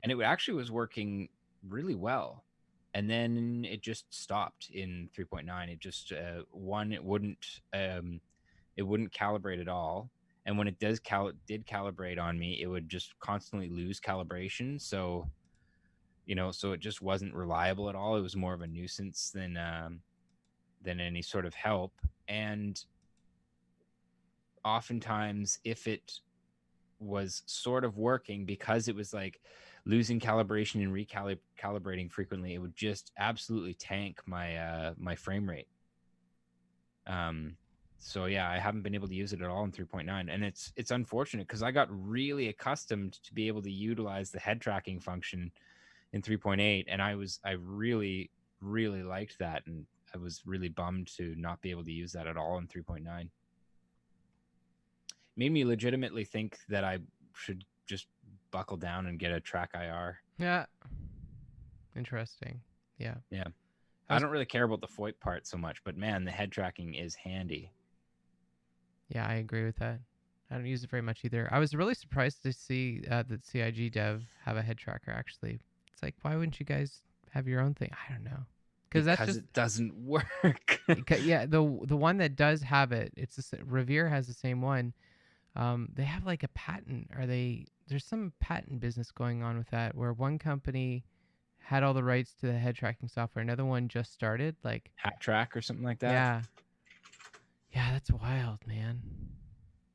S2: and it actually was working really well. And then it just stopped in 3.9. It just one, it wouldn't it wouldn't calibrate at all. And when it did calibrate on me, it would just constantly lose calibration. So, so it just wasn't reliable at all. It was more of a nuisance than any sort of help. And oftentimes, if it was sort of working, because it was like losing calibration and recalibrating frequently, it would just absolutely tank my frame rate. So yeah, I haven't been able to use it at all in 3.9, and it's unfortunate because I got really accustomed to be able to utilize the head tracking function in 3.8, and I really liked that, and I was really bummed to not be able to use that at all in 3.9. Made me legitimately think that I should just buckle down and get a track IR.
S1: Yeah. Interesting. Yeah.
S2: Yeah. I don't really care about the FOIP part so much, but man, the head tracking is handy.
S1: Yeah, I agree with that. I don't use it very much either. I was really surprised to see that CIG Dev have a head tracker. Actually, it's like, why wouldn't you guys have your own thing? I don't know,
S2: because that's just it doesn't work.
S1: Yeah, the one that does have it, Revere has the same one. They have like a patent. There's some patent business going on with that, where one company had all the rights to the head tracking software, another one just started, like
S2: Hat Track or something like that.
S1: Yeah, that's wild, man.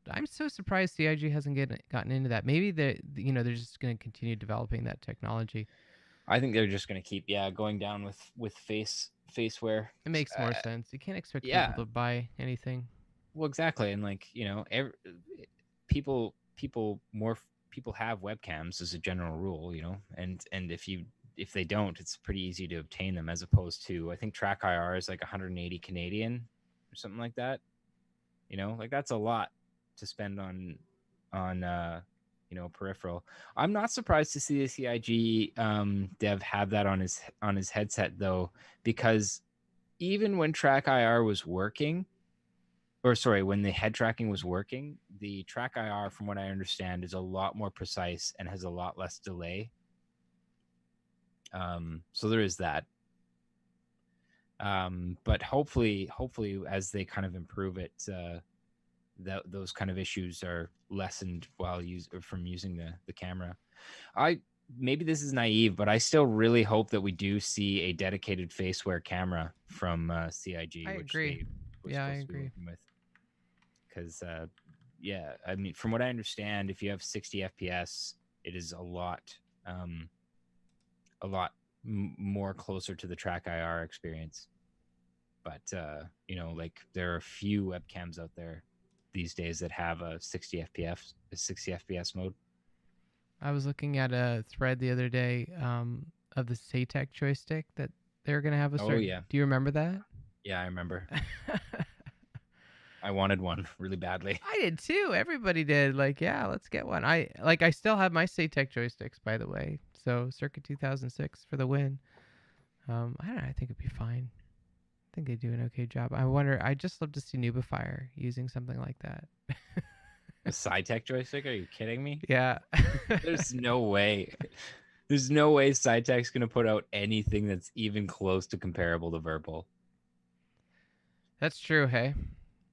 S1: I'm so surprised CIG hasn't gotten into that. Maybe they're just going to continue developing that technology.
S2: I think they're just going to keep going down with faceware.
S1: It makes more sense. You can't expect people to buy anything.
S2: Well, exactly, and like people have webcams as a general rule, and if they don't, it's pretty easy to obtain them, as opposed to, I think Track IR is like 180 Canadian or something like that. Like that's a lot to spend on peripheral. I'm not surprised to see the CIG dev have that on his headset though, because even when Track IR was working, when the head tracking was working, the Track IR, from what I understand, is a lot more precise and has a lot less delay. So there is that. But hopefully, as they kind of improve it, those kind of issues are lessened from using the camera. Maybe this is naive, but I still really hope that we do see a dedicated faceware camera from CIG,
S1: I
S2: which
S1: agree.
S2: they were supposed to be working with. Because I mean, from what I understand, if you have 60 FPS, it is a lot more closer to the Track IR experience. But like there are a few webcams out there these days that have a 60 FPS mode.
S1: I was looking at a thread the other day of the Satec joystick that they were going to have a certain.
S2: Oh yeah.
S1: Do you remember that?
S2: Yeah, I remember. I wanted one really badly.
S1: I did too. Everybody did. Like, yeah, let's get one. I still have my Satec joysticks, by the way. So Circuit 2006 for the win. I don't know. I think it'd be fine. I think they do an okay job. I just love to see Nubifier using something like that.
S2: A Cytec joystick? Are you kidding me?
S1: Yeah.
S2: There's no way. There's no way Cytec's going to put out anything that's even close to comparable to Virpil.
S1: That's true, hey?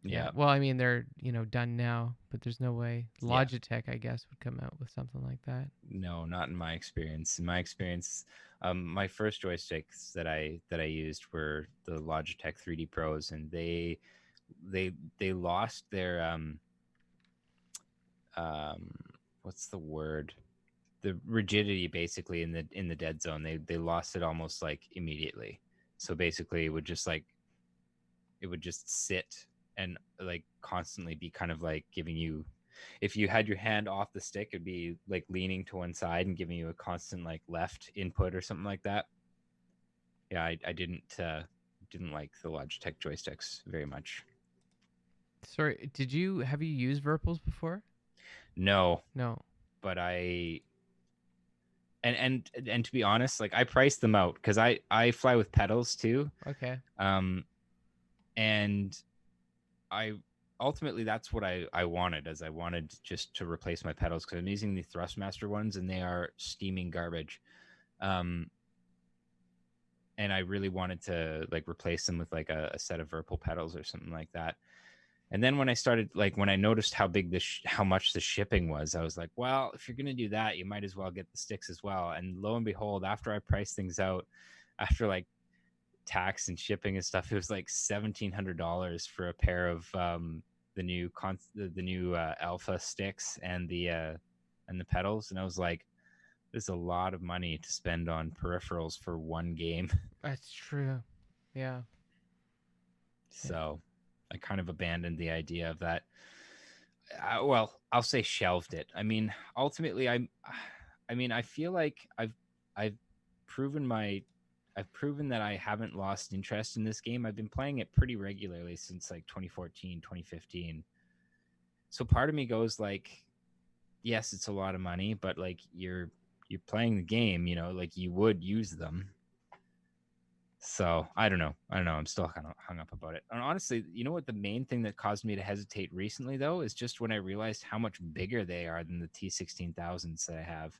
S2: Yeah.
S1: Well, I mean, they're, done now, but there's no way. Logitech, I guess, would come out with something like that.
S2: No, not in my experience. In my experience, my first joysticks that I used were the Logitech 3D Pros, and they lost their what's the word? The rigidity, basically, in the dead zone. They lost it almost like immediately. So basically, it would just sit and like constantly be kind of like giving you, if you had your hand off the stick, it'd be like leaning to one side and giving you a constant like left input or something like that. Yeah, I didn't like the Logitech joysticks very much.
S1: Sorry, have you used Virpils before?
S2: No. But and to be honest, like I priced them out because I fly with pedals too.
S1: Okay.
S2: And I ultimately, that's what I wanted, as I wanted just to replace my pedals, because I'm using the Thrustmaster ones and they are steaming garbage. And I really wanted to like replace them with like a set of Virpil pedals or something like that. And then when I started, like, when I noticed how big how much the shipping was, I was like, well, if you're going to do that, you might as well get the sticks as well. And lo and behold, after I priced things out, after like tax and shipping and stuff, it was like $1,700 for a pair of the new alpha sticks and the pedals. And I was like, there's a lot of money to spend on peripherals for one game.
S1: That's true. Yeah.
S2: So I kind of abandoned the idea of that. Well, I'll say shelved it. I mean, ultimately, I feel like I've proven my, I've proven that I haven't lost interest in this game. I've been playing it pretty regularly since like 2014, 2015. So part of me goes like, yes, it's a lot of money, but like you're playing the game, you know, like you would use them. So I don't know. I'm still kind of hung up about it. And honestly, you know what? The main thing that caused me to hesitate recently, though, is just when I realized how much bigger they are than the T16000s that I have.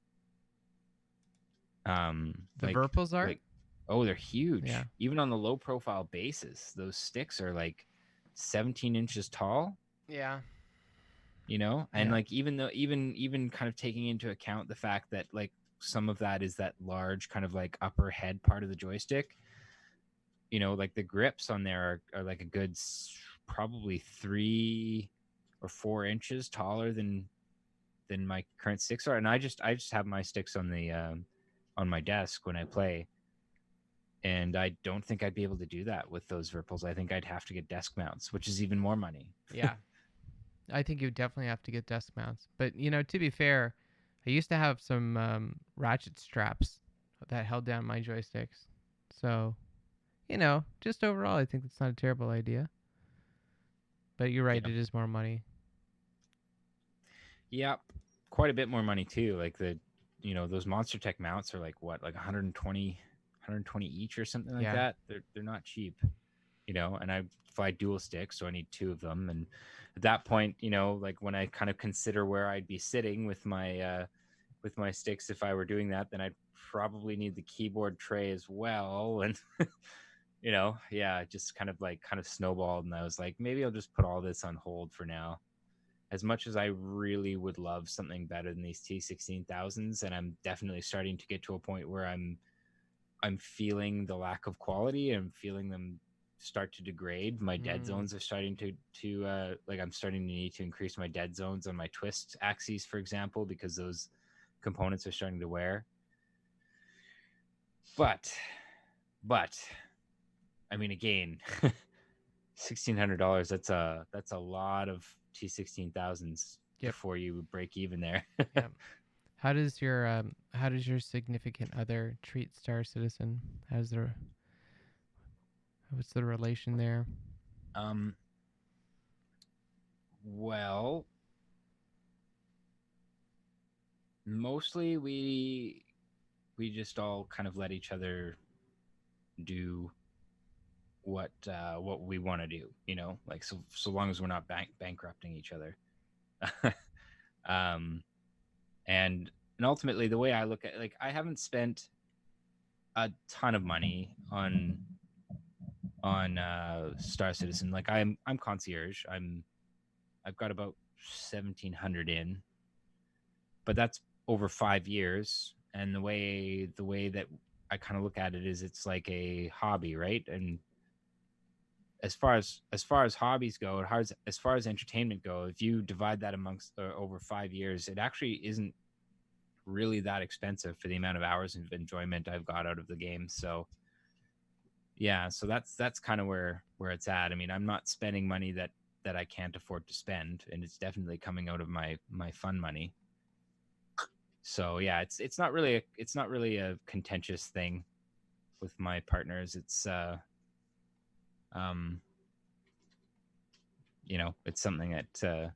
S1: The Verpils are?
S2: Like, oh, they're huge.
S1: Yeah.
S2: Even on the low profile bases, those sticks are like 17 inches tall.
S1: Yeah.
S2: You know, and
S1: Yeah.
S2: like even kind of taking into account the fact that like some of that is that large kind of like upper head part of the joystick. You know, like the grips on there are like a good probably 3 or 4 inches taller than my current sticks are. And I just have my sticks on my desk when I play, and I don't think I'd be able to do that with those Virpils. I think I'd have to get desk mounts, which is even more money.
S1: Yeah. I think you definitely have to get desk mounts. But, you know, to be fair, I used to have some ratchet straps that held down my joysticks. So, you know, just overall, I think it's not a terrible idea. But you're right,
S2: Yeah.
S1: it is more money.
S2: Yeah, quite a bit more money too. Like those Monster Tech mounts are like what, like 120 each or something like that. They're not cheap, you know. And I fly dual sticks, so I need two of them. And at that point, you know, like when I kind of consider where I'd be sitting with my sticks, if I were doing that, then I'd probably need the keyboard tray as well. And you know, yeah, it just kind of snowballed, and I was like, maybe I'll just put all this on hold for now. As much as I really would love something better than these T16000s, and I'm definitely starting to get to a point where I'm feeling the lack of quality and feeling them start to degrade. My dead zones are starting to like, I'm starting to need to increase my dead zones on my twist axes, for example, because those components are starting to wear. But I mean, again, $1,600. That's a lot of T16000s before you break even there.
S1: Yeah. How does your significant other treat Star Citizen? What's the relation there?
S2: Well, mostly we just all kind of let each other do what we want to do, you know, like so long as we're not bankrupting each other. um and ultimately, the way I look at, like, I haven't spent a ton of money on Star Citizen. Like, I'm concierge. I've got about 1,700 in, but that's over 5 years. And the way that I kind of look at it is, it's like a hobby, right? And as far as hobbies go, as far as entertainment go, if you divide that amongst over 5 years, it actually isn't really that expensive for the amount of hours of enjoyment I've got out of the game. So yeah, so that's kind of where it's at. I mean, I'm not spending money that I can't afford to spend, and it's definitely coming out of my fun money. So yeah, it's not really a contentious thing with my partners. It's you know, it's something that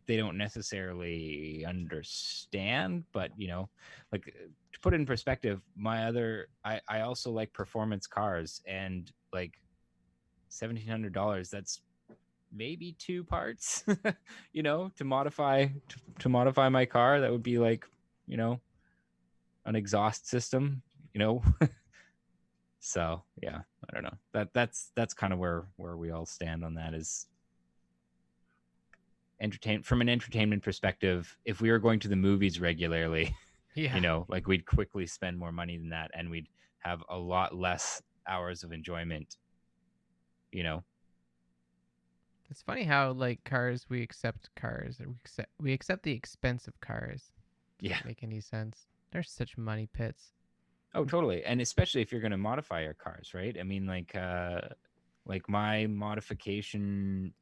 S2: they don't necessarily understand, but you know, like, to put it in perspective, I also like performance cars, and like $1,700, that's maybe two parts, you know, to modify my car. That would be like, you know, an exhaust system, you know. So yeah, I don't know. That's kind of where we all stand on that. Is entertain from an entertainment perspective, if we were going to the movies regularly,
S1: Yeah.
S2: like we'd quickly spend more money than that, and we'd have a lot less hours of enjoyment. You know,
S1: It's funny how like cars we accept cars. We accept the expensive cars.
S2: yeah.
S1: Doesn't make any sense. They're such money pits.
S2: Oh, totally. And especially if you're going to modify your cars, right? I mean, like my modification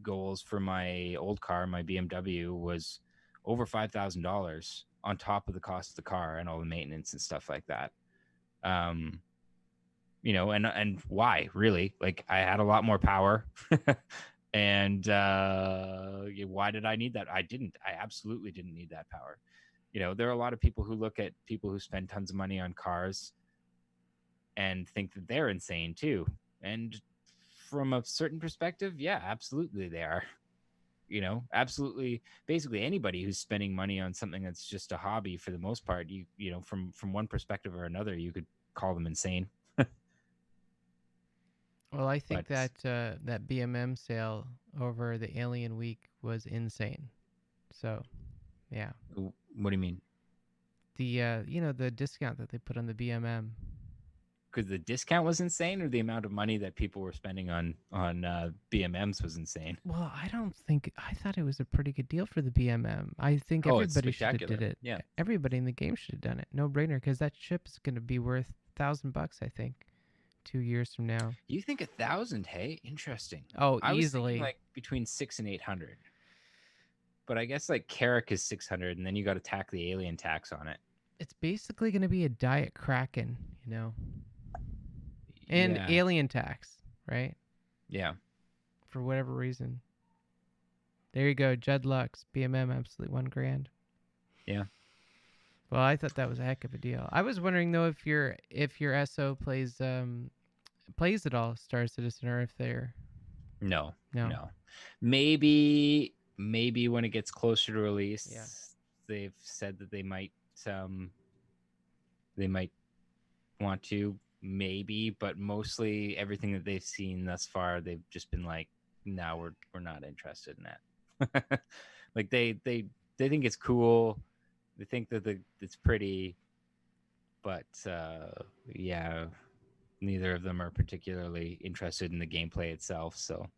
S2: goals for my old car, my BMW, was over $5,000 on top of the cost of the car and all the maintenance and stuff like that. Um, and why really? Like I had a lot more power, and why did I need that? I didn't. I absolutely didn't need that power. There are a lot of people who look at people who spend tons of money on cars and think that they're insane too. And from a certain perspective, yeah, absolutely they are. Absolutely. Basically, anybody who's spending money on something that's just a hobby for the most part, from one perspective or another, you could call them insane.
S1: Well, I think
S2: But
S1: that BMM sale over the Alien Week was insane. So, yeah,
S2: what do you mean?
S1: the discount that they put on the BMM.
S2: Because the discount was insane, or the amount of money that people were spending on BMMs was insane?
S1: Well, I thought it was a pretty good deal for the BMM. I think
S2: Oh, it's
S1: everybody should have
S2: spectacular.
S1: did it.
S2: Yeah.
S1: Everybody in the game should have done it. No brainer, because that ship is going to be worth $1,000, I think, 2 years from now.
S2: You think 1,000? Hey, interesting.
S1: Oh,
S2: I was thinking
S1: easily.
S2: like between 600 and 800. But I guess like Carrick is 600, and then you got to tack the alien tax on it.
S1: It's basically going to be a Diet Kraken, and
S2: Yeah.
S1: alien tax, right?
S2: Yeah.
S1: For whatever reason. There you go, Judd Lux, BMM, absolutely $1,000.
S2: Yeah.
S1: Well, I thought that was a heck of a deal. I was wondering though if your SO plays at all Star Citizen, or if they're
S2: No.
S1: no.
S2: No. Maybe when it gets closer to release,
S1: Yeah.
S2: they've said that they might want to, maybe, but mostly everything that they've seen thus far, they've just been like, no, we're not interested in that. Like they think it's cool, they think that it's pretty, but yeah, neither of them are particularly interested in the gameplay itself. So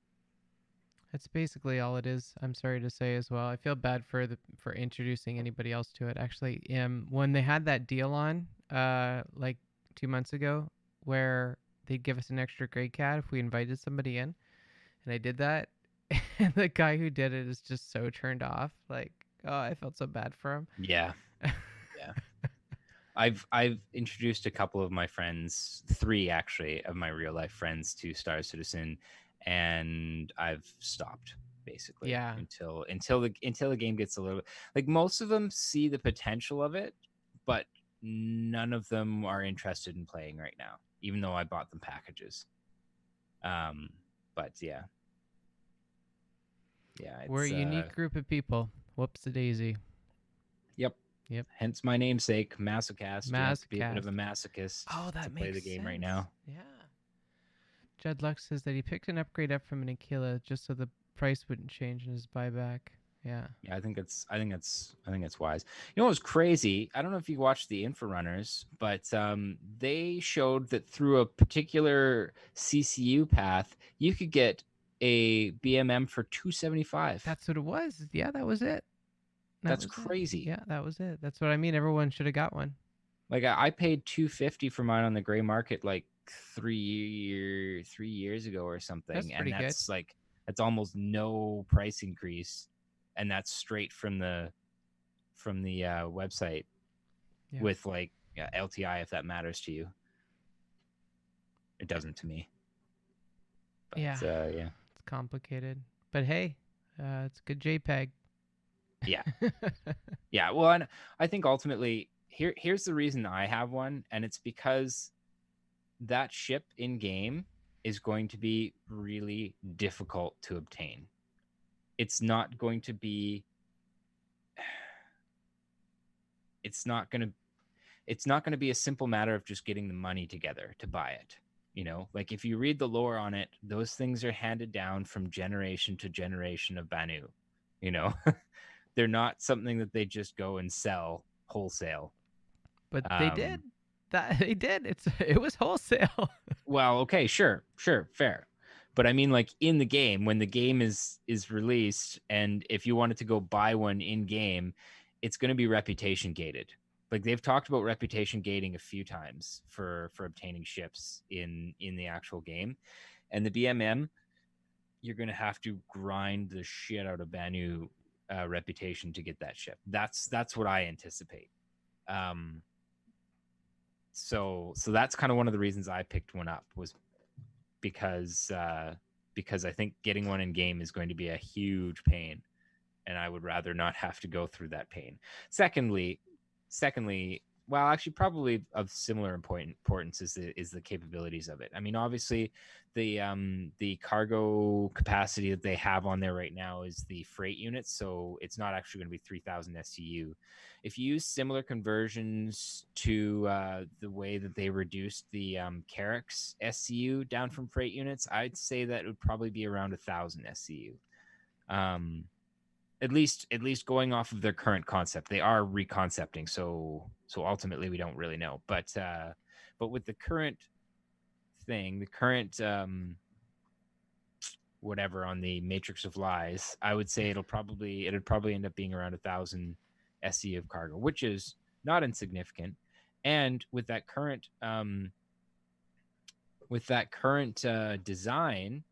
S1: That's basically all it is. I'm sorry to say as well. I feel bad for introducing anybody else to it. Actually, when they had that deal on, like 2 months ago, where they'd give us an extra grade cat if we invited somebody in, and I did that, and the guy who did it is just so turned off. Like, oh, I felt so bad for him.
S2: yeah. Yeah. I've introduced a couple of my friends, 3 actually of my real life friends, to Star Citizen, and I've stopped basically,
S1: Yeah.
S2: until the game gets a little, like, most of them see the potential of it, but none of them are interested in playing right now, even though I bought them packages. But yeah, it's
S1: We're a unique group of people. Whoops a daisy.
S2: Yep.
S1: Yep.
S2: Hence my namesake, Masokast. You have to be a bit of a
S1: Masokast.
S2: masochist
S1: Oh, that
S2: to
S1: makes
S2: play the game
S1: sense.
S2: right now.
S1: Yeah. Judd Lux says that he picked an upgrade up from an Aquila just so the price wouldn't change in his buyback. Yeah.
S2: Yeah, I think that's wise. You know what was crazy? I don't know if you watched the Infrarunners, but they showed that through a particular CCU path, you could get a BMM for $275.
S1: That's what it was. Yeah, that was it.
S2: That's crazy.
S1: Yeah, that was it. That's what I mean. Everyone should have got one.
S2: Like I paid $250 for mine on the gray market like 3 years ago or something,
S1: That's pretty
S2: and
S1: good.
S2: that's almost no price increase, and that's straight from the website.
S1: Yeah.
S2: With like LTI, if that matters to you. It doesn't to me. But,
S1: yeah.
S2: Yeah.
S1: It's complicated, but hey, it's a good JPEG.
S2: Yeah. Yeah. Well, and I think ultimately here's the reason I have one, and it's because that ship in game is going to be really difficult to obtain. It's not going to be a simple matter of just getting the money together to buy it. Like if you read the lore on it, those things are handed down from generation to generation of Banu. You know, they're not something that they just go and sell wholesale.
S1: But they did
S2: Um,
S1: that. They did. It was wholesale.
S2: well, okay, sure, fair. But I mean, like in the game, when the game is released, and if you wanted to go buy one in game, it's going to be reputation gated. Like they've talked about reputation gating a few times for obtaining ships in the actual game, and the BMM, you're going to have to grind the shit out of Banu reputation to get that ship. That's what I anticipate. Um, so that's kind of one of the reasons I picked one up, was because because I think getting one in game is going to be a huge pain, and I would rather not have to go through that pain. Secondly, well, actually, probably of similar importance is the capabilities of it. I mean, obviously, the cargo capacity that they have on there right now is the freight units, so it's not actually going to be 3,000 SCU. If you use similar conversions to the way that they reduced the Carrack's SCU down from freight units, I'd say that it would probably be around 1,000 SCU. Um, at least going off of their current concept. They are reconcepting, so ultimately we don't really know. But with the current thing, the current whatever on the Matrix of Lies, I would say it'd probably end up being around 1,000 SC of cargo, which is not insignificant. And with that current design,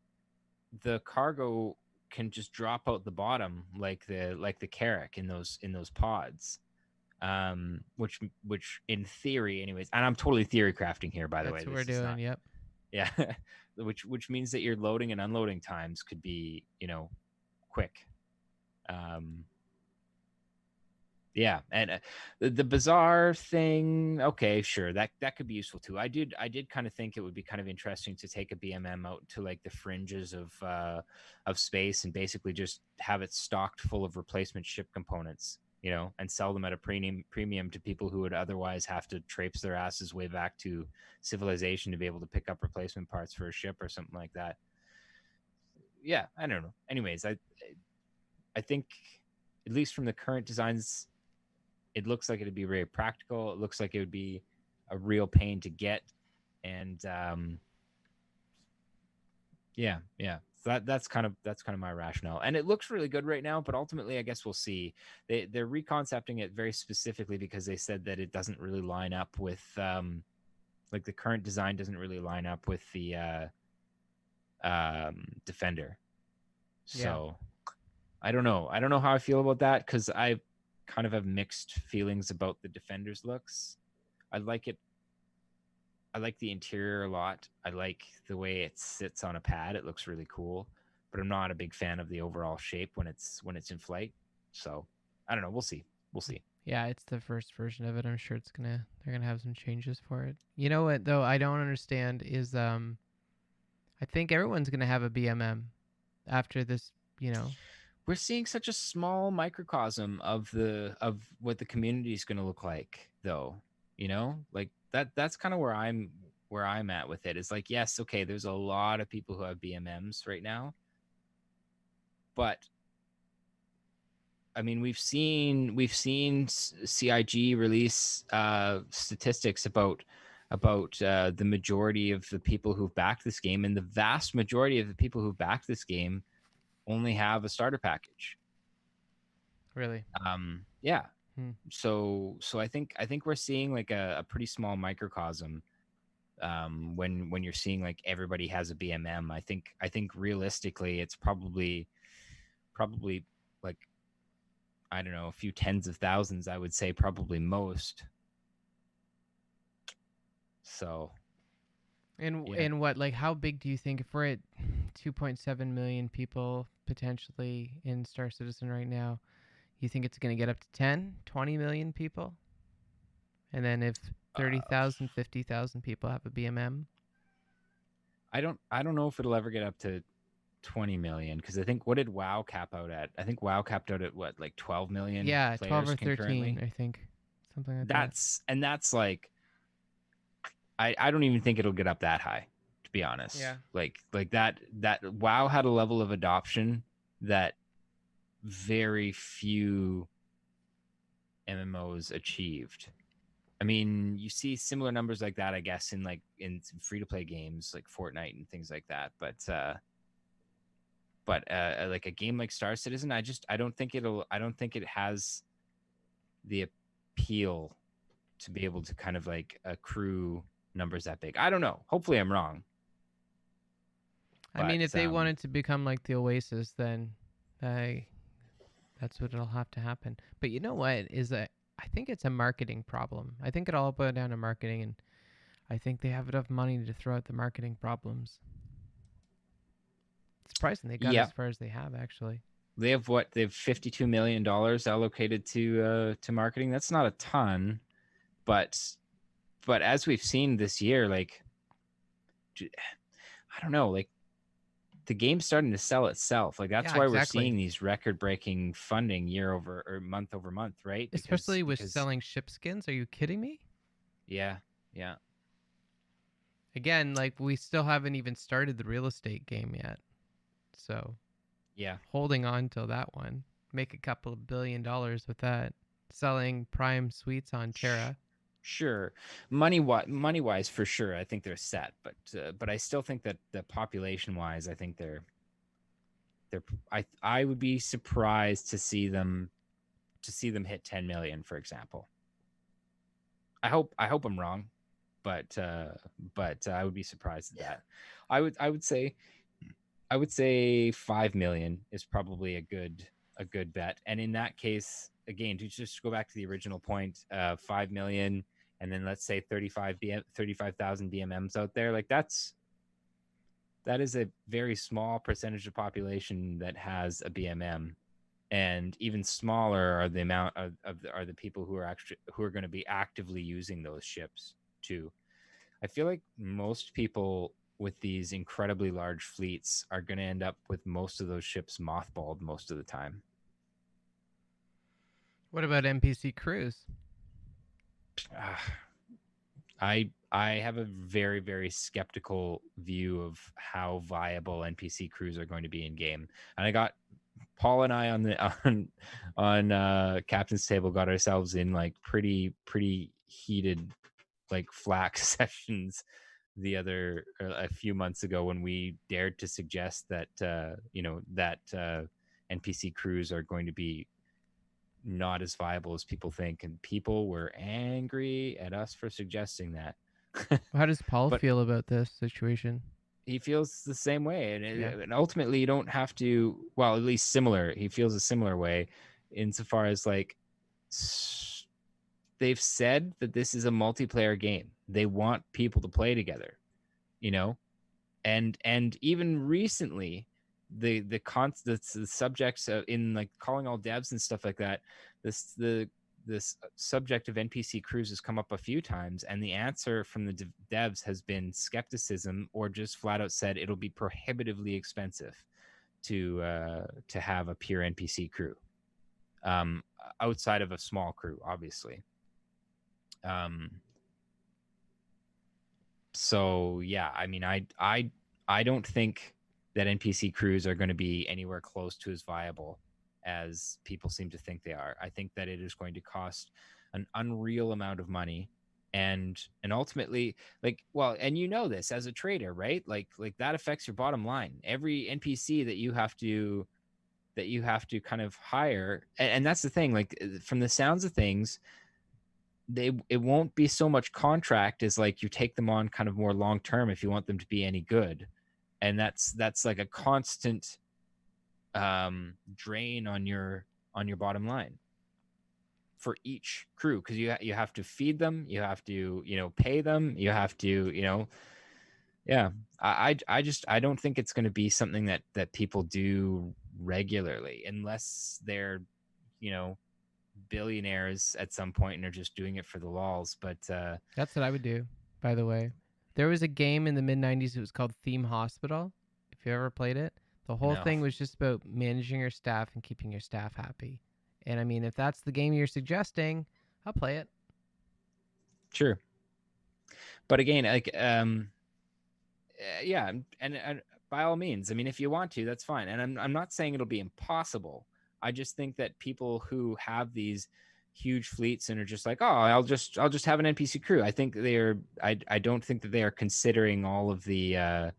S2: the cargo can just drop out the bottom like the Carrack in those pods. Which in theory, anyways, and I'm totally theory crafting here, by the way.
S1: That's what we're
S2: This is
S1: doing.
S2: not,
S1: Yep.
S2: yeah, which means that your loading and unloading times could be, quick. Um, yeah, and the bazaar thing, okay, sure, that could be useful too. I did kind of think it would be kind of interesting to take a BMM out to like the fringes of space and basically just have it stocked full of replacement ship components, and sell them at a premium to people who would otherwise have to traipse their asses way back to civilization to be able to pick up replacement parts for a ship or something like that. Yeah, I don't know. Anyways, I think, at least from the current designs, it looks like it'd be very practical. It looks like it would be a real pain to get, and yeah. So that's kind of my rationale, and it looks really good right now. But ultimately, I guess we'll see. They're reconcepting it very specifically because they said that it doesn't really line up with like the current design doesn't really line up with the Defender.
S1: Yeah.
S2: So I don't know. I don't know how I feel about that because I kind of have mixed feelings about the Defender's looks. I like it. I like the interior a lot. I like the way it sits on a pad. It looks really cool, but I'm not a big fan of the overall shape when it's in flight. So I don't know. We'll see. We'll see.
S1: Yeah, it's the first version of it. I'm sure they're gonna have some changes for it. You know what though? I don't understand is I think everyone's gonna have a BMM after this. You know.
S2: We're seeing such a small microcosm of what the community is going to look like, though. Like that's kind of where I'm at with it. It's like, yes, okay, there's a lot of people who have BMMs right now, but I mean, we've seen CIG release statistics about the majority of the people who've backed this game, and the vast majority of the people who've backed this game only have a starter package.
S1: Really.
S2: Yeah.
S1: Hmm.
S2: So I think we're seeing like a pretty small microcosm when you're seeing like everybody has a BMM. I think realistically it's probably like, I don't know, a few tens of thousands, I would say, probably most. So
S1: And
S2: yeah.
S1: and what, like, how big do you think, if we're at 2.7 million people potentially in Star Citizen right now, you think it's going to get up to 10, 20 million people? And then if
S2: uh,
S1: 30,000, 50,000 people have a BMM?
S2: I don't know if it'll ever get up to 20 million, because I think, what did WoW cap out at? I think WoW capped out at what, like 12 million
S1: Yeah, 12
S2: players
S1: or 13,
S2: concurrently.
S1: I think. Something like that.
S2: That's like, I don't even think it'll get up that high, to be honest.
S1: Yeah.
S2: Like that WoW had a level of adoption that very few MMOs achieved. I mean, you see similar numbers like that, I guess, in free to play games like Fortnite and things like that. But like a game like Star Citizen, I don't think it has the appeal to be able to kind of like accrue numbers that big. I don't know. Hopefully, I'm wrong.
S1: I mean, if
S2: But
S1: they wanted to become like the Oasis, then I that's what it'll have to happen. But you know what is a I think it's a marketing problem. I think it all boils down to marketing, and I think they have enough money to throw out the marketing problems. It's surprising they got
S2: yeah,
S1: as far as they have, actually.
S2: they have what? They have $52 million allocated to marketing. That's not a ton, but as we've seen this year, like I don't know, like the game's starting to sell itself. Like that's
S1: Yeah,
S2: why we're
S1: exactly.
S2: seeing these record-breaking funding year over or month over month, right?
S1: Especially with
S2: Because
S1: selling ship skins. Are you kidding me?
S2: yeah, yeah,
S1: Again, like we still haven't even started the real estate game yet. So
S2: yeah.
S1: holding on till that one. Make a couple of $1 billion with that. Selling prime suites on Terra.
S2: Sure, money wise for sure. I think they're set, but I still think that the population wise, I think they're I would be surprised to see them hit 10 million, for example. I hope I'm wrong, but I would be surprised at that. I would say 5 million is probably a good bet. And in that case, again, to just go back to the original point, 5 million, and then let's say 35,000 BMMs out there, like that is a very small percentage of population that has a BMM, and even smaller are the amount are the people who are going to be actively using those ships too. I feel like most people with these incredibly large fleets are going to end up with most of those ships mothballed most of the time.
S1: What about NPC crews?
S2: Uh, I have a very skeptical view of how viable NPC crews are going to be in game, and I got Paul and I on captain's table got ourselves in like pretty heated like flack sessions a few months ago when we dared to suggest that NPC crews are going to be not as viable as people think, and people were angry at us for suggesting that.
S1: How does Paul
S2: But
S1: feel about this situation?
S2: he feels the same way,
S1: Yeah.
S2: and ultimately you don't have to. Well, at least similar. He feels a similar way, insofar as like they've said that this is a multiplayer game. They want people to play together, you know, and even recently the subjects in like calling all devs and stuff like that, this subject of NPC crews has come up a few times, and the answer from the devs has been skepticism, or just flat out said it'll be prohibitively expensive to have a pure NPC crew, um, outside of a small crew, obviously. Um, so yeah, I mean, I don't think that NPC crews are going to be anywhere close to as viable as people seem to think they are. I think that it is going to cost an unreal amount of money, and ultimately, like, well, and you know this as a trader, right? Like that affects your bottom line. Every NPC that you have to kind of hire, and that's the thing. Like from the sounds of things, it won't be so much contract as like you take them on kind of more long term if you want them to be any good, and that's like a constant drain on your bottom line for each crew, because you have to feed them, you have to pay them, you have to yeah. I don't think it's going to be something that people do regularly, unless they're you know billionaires at some point and are just doing it for the lols. But
S1: That's what I would do, by the way. There was a game in the mid 90s. It was called Theme Hospital. If you ever played it, the whole
S2: no,
S1: thing was just about managing your staff and keeping your staff happy. And I mean, if that's the game you're suggesting, I'll play it.
S2: sure. But again, like yeah, and by all means, I mean, if you want to, that's fine, and I'm not saying it'll be impossible, I just think that people who have these huge fleets and are just like, oh, I'll just have an NPC crew. I think I don't think that they are considering all of the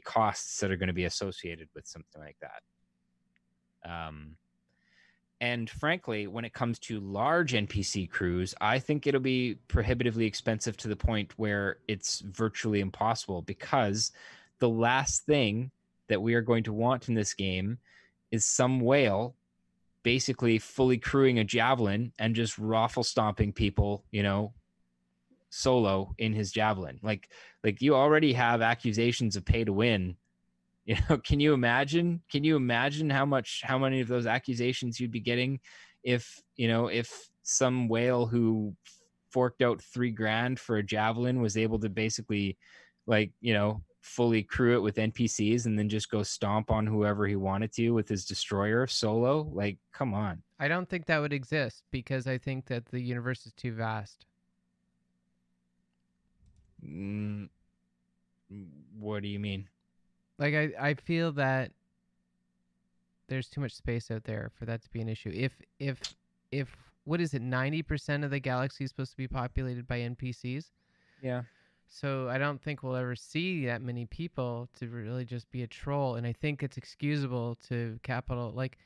S2: costs that are going to be associated with something like that. And frankly, when it comes to large NPC crews, I think it'll be prohibitively expensive to the point where it's virtually impossible, because the last thing that we are going to want in this game is some whale basically fully crewing a javelin and just raffle stomping people, solo in his javelin. Like you already have accusations of pay to win. Can you imagine? Can you imagine how many of those accusations you'd be getting if some whale who forked out $3,000 for a javelin was able to basically, like, fully crew it with NPCs and then just go stomp on whoever he wanted to with his destroyer solo? Like, come on.
S1: I don't think that would exist because I think that the universe is too vast.
S2: What do you mean?
S1: Like I feel that there's too much space out there for that to be an issue. If what is it, 90% of the galaxy is supposed to be populated by NPCs?
S2: Yeah.
S1: So I don't think we'll ever see that many people to really just be a troll. And I think it's excusable to capital, like,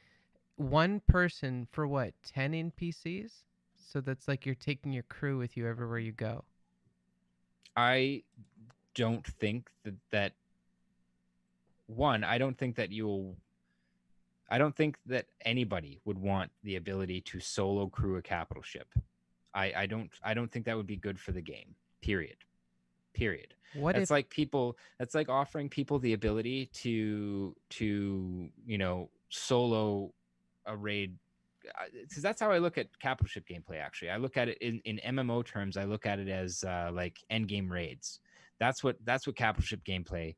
S1: one person for what, 10 NPCs? So that's like you're taking your crew with you everywhere you go.
S2: I don't think that one, I don't think that anybody would want the ability to solo crew a capital ship. I don't think that would be good for the game. Period.
S1: What
S2: That's
S1: if
S2: like offering people the ability to solo a raid, because that's how I look at capital ship gameplay. Actually, I look at it in MMO terms. I look at it as like end game raids. That's what capital ship gameplay.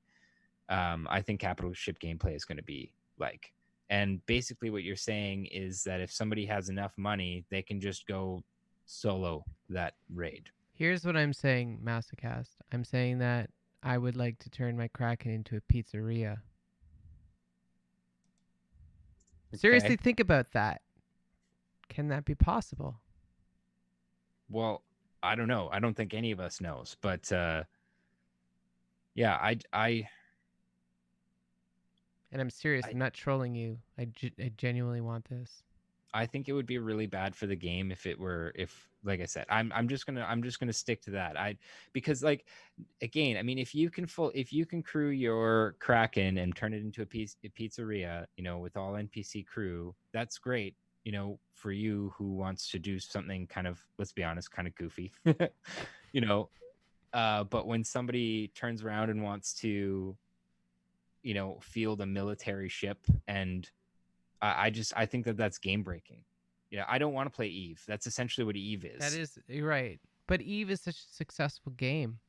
S2: I think capital ship gameplay is going to be like. And basically, what you're saying is that if somebody has enough money, they can just go solo that raid.
S1: Here's what I'm saying, Masokast. I'm saying that I would like to turn my Kraken into a pizzeria. Seriously,
S2: Okay.
S1: think about that. Can that be possible?
S2: Well, I don't know. I don't think any of us knows, but yeah,
S1: And I'm serious.
S2: I
S1: I'm not trolling you. I genuinely want this.
S2: I think it would be really bad for the game if like I said, I'm just gonna stick to that. Because, like, again, I mean, if you can crew your Kraken and turn it into a pizzeria, with all NPC crew, that's great. For you who wants to do something kind of, let's be honest, kind of goofy, you know. But when somebody turns around and wants to, field a military ship, and I think that that's game breaking. Yeah, I don't want to play Eve. That's essentially what Eve is.
S1: That is, you're right. But Eve is such a successful game.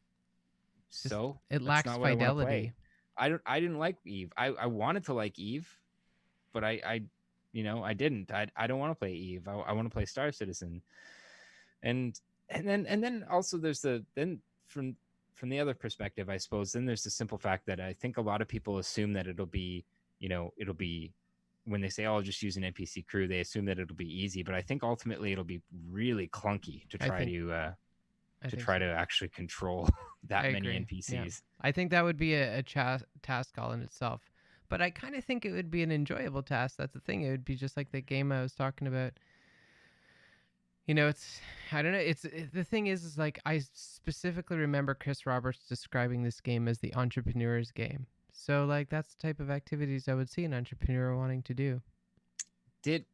S1: Just
S2: So
S1: it
S2: that's
S1: lacks
S2: not what I want to play.
S1: fidelity.
S2: I didn't like Eve. I wanted to like Eve, but I didn't. I don't want to play Eve. I want to play Star Citizen. And then also there's from the other perspective, I suppose, then there's the simple fact that I think a lot of people assume that it'll be when they say, "Oh, I'll just use an NPC crew," they assume that it'll be easy. But I think ultimately it'll be really clunky to try to actually control that
S1: I
S2: many
S1: agree.
S2: NPCs.
S1: Yeah. I think that would be a task all in itself. But I kind of think it would be an enjoyable task. That's the thing. It would be just like the game I was talking about. It's, I don't know. The thing is like I specifically remember Chris Roberts describing this game as the entrepreneur's game. So like that's the type of activities I would see an entrepreneur wanting to do.
S2: Did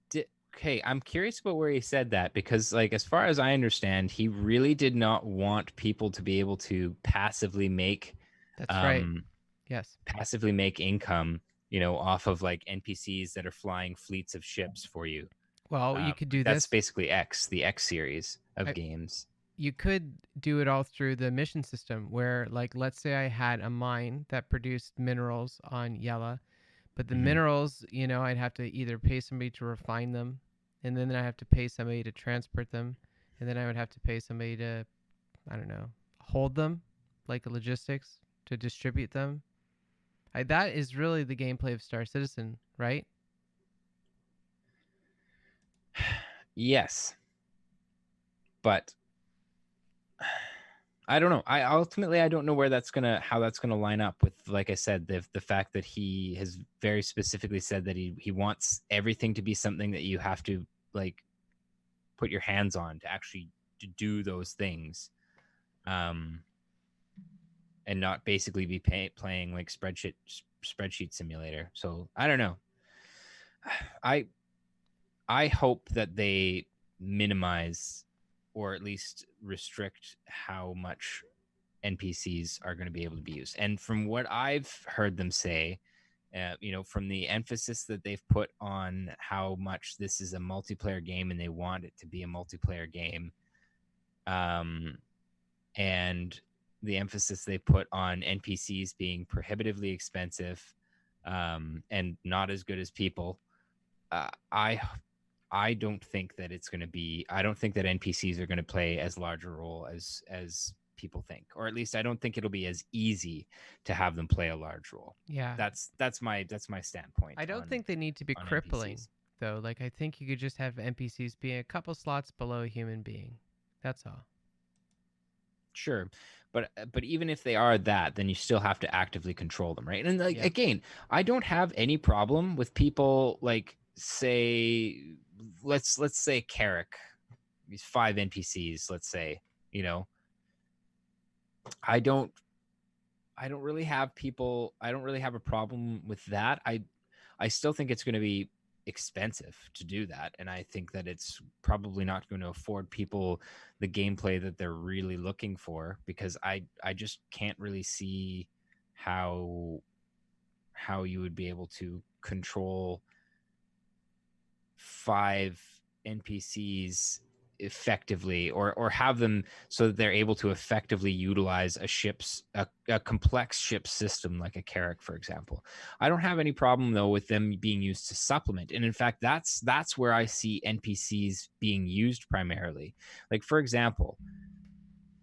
S2: Okay, I'm curious about where he said that, because, like, as far as I understand, he really did not want people to be able to
S1: That's right.
S2: um
S1: Yes.
S2: passively make income, off of, like, NPCs that are flying fleets of ships for you.
S1: Well, you could do
S2: That's
S1: this.
S2: basically the X series of
S1: I,
S2: games.
S1: you could do it all through the mission system where, like, let's say I had a mine that produced minerals on Yella, but the
S2: Mhm.
S1: minerals, I'd have to either pay somebody to refine them, and then I have to pay somebody to transport them, and then I would have to pay somebody to, I don't know, hold them, like logistics, to distribute them. That is really the gameplay of Star Citizen, right?
S2: Yes, but I don't know. I don't know where how that's gonna line up with, like I said, the fact that he has very specifically said that he wants everything to be something that you have to like put your hands on to actually to do those things, and not basically be playing like spreadsheet simulator. So I don't know. I I hope that they minimize or at least restrict how much NPCs are going to be able to be used. And from what I've heard them say, from the emphasis that they've put on how much this is a multiplayer game and they want it to be a multiplayer game, and the emphasis they put on NPCs being prohibitively expensive, and not as good as people, uh, I I don't think that it's going to be. I don't think that NPCs are going to play as large a role as people think, or at least I don't think it'll be as easy to have them play a large role.
S1: Yeah.
S2: That's my standpoint.
S1: I don't think they need to be
S2: on
S1: crippling,
S2: NPCs.
S1: though. Like, I think you could just have NPCs being a couple slots below a human being. That's all.
S2: Sure, but even if they are that, then you still have to actively control them, right? And like
S1: Yeah.
S2: again, I don't have any problem with people like say let's say Carrick, these 5 NPCs, let's say, you know, I don't really have people. I don't really have a problem with that. I still think it's going to be expensive to do that, and I think that it's probably not going to afford people the gameplay that they're really looking for, because I just can't really see how you would be able to control 5 NPCs effectively, or have them so that they're able to effectively utilize a complex ship system like a Carrack, for example. I don't have any problem though with them being used to supplement, and in fact that's where I see NPCs being used primarily. Like, for example,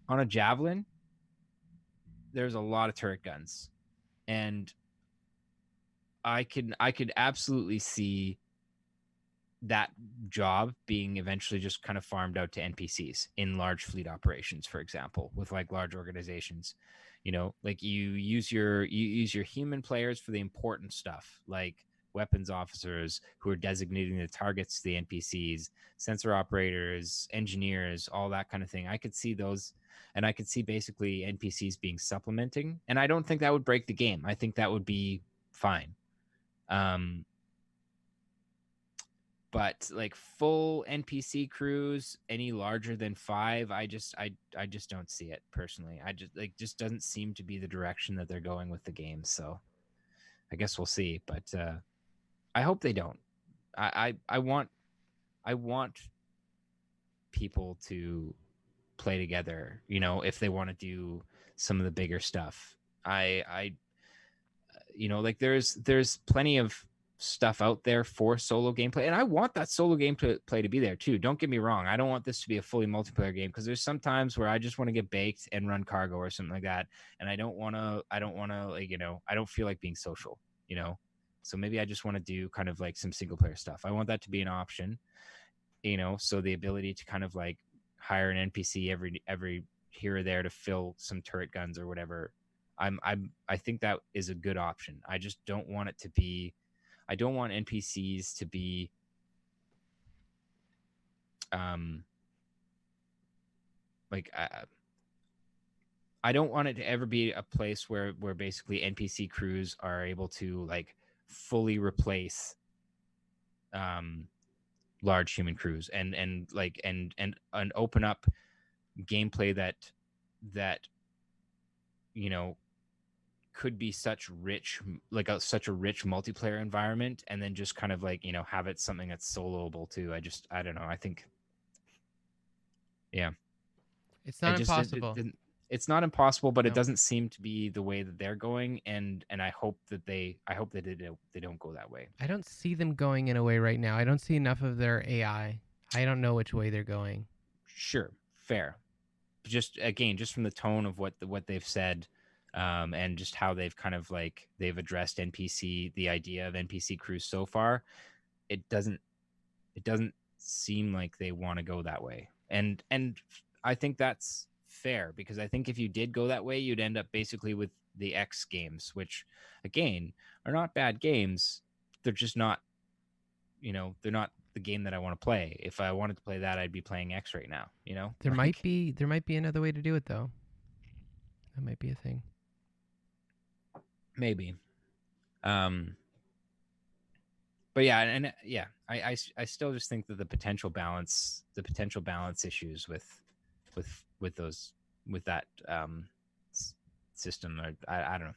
S2: on a Javelin there's a lot of turret guns, and I could absolutely see that job being eventually just kind of farmed out to NPCs in large fleet operations, for example, with like large organizations. Like you use your human players for the important stuff, like weapons officers who are designating the targets to the NPCs, sensor operators, engineers, all that kind of thing. I could see those, and I could see basically NPCs being supplementing, and I don't think that would break the game. I think that would be fine. But like full NPC crews any larger than 5, I just don't see it personally. I just doesn't seem to be the direction that they're going with the game. So I guess we'll see. But I hope they don't. I want people to play together. If they want to do some of the bigger stuff. Like there's plenty of stuff out there for solo gameplay, and I want that solo gameplay to be there too. Don't get me wrong, I don't want this to be a fully multiplayer game, because there's some times where I just want to get baked and run cargo or something like that, and I don't want to like, I don't feel like being social, so maybe I just want to do kind of like some single player stuff. I want that to be an option, so the ability to kind of like hire an NPC every here or there to fill some turret guns or whatever. I think that is a good option. I just don't want it to be. I don't want NPCs to be like I don't want it to ever be a place where basically NPC crews are able to like fully replace large human crews, and like and open up gameplay that could be such a rich multiplayer environment, and then just kind of like have it something that's soloable too. I don't know. I think, yeah,
S1: It's
S2: I
S1: not
S2: just
S1: impossible.
S2: it's not impossible, but it
S1: No.
S2: doesn't seem to be the way that they're going, and I hope that they don't go that way.
S1: I don't see them going in a way right now. I don't see enough of their AI. I don't know which way they're going.
S2: Sure, fair. Just again, just from the tone of what they've said, and just how they've kind of like they've addressed the idea of NPC crews so far. It doesn't it doesn't seem like they want to go that way, and I think that's fair, because I think if you did go that way, you'd end up basically with the X games, which again are not bad games. They're just not, they're not the game that I want to play. If I wanted to play that, I'd be playing X right now,
S1: There might
S2: like
S1: be another way to do it though. That might be a thing.
S2: maybe. um but yeah, and yeah, I still just think that the potential balance issues with those with that system, I don't know.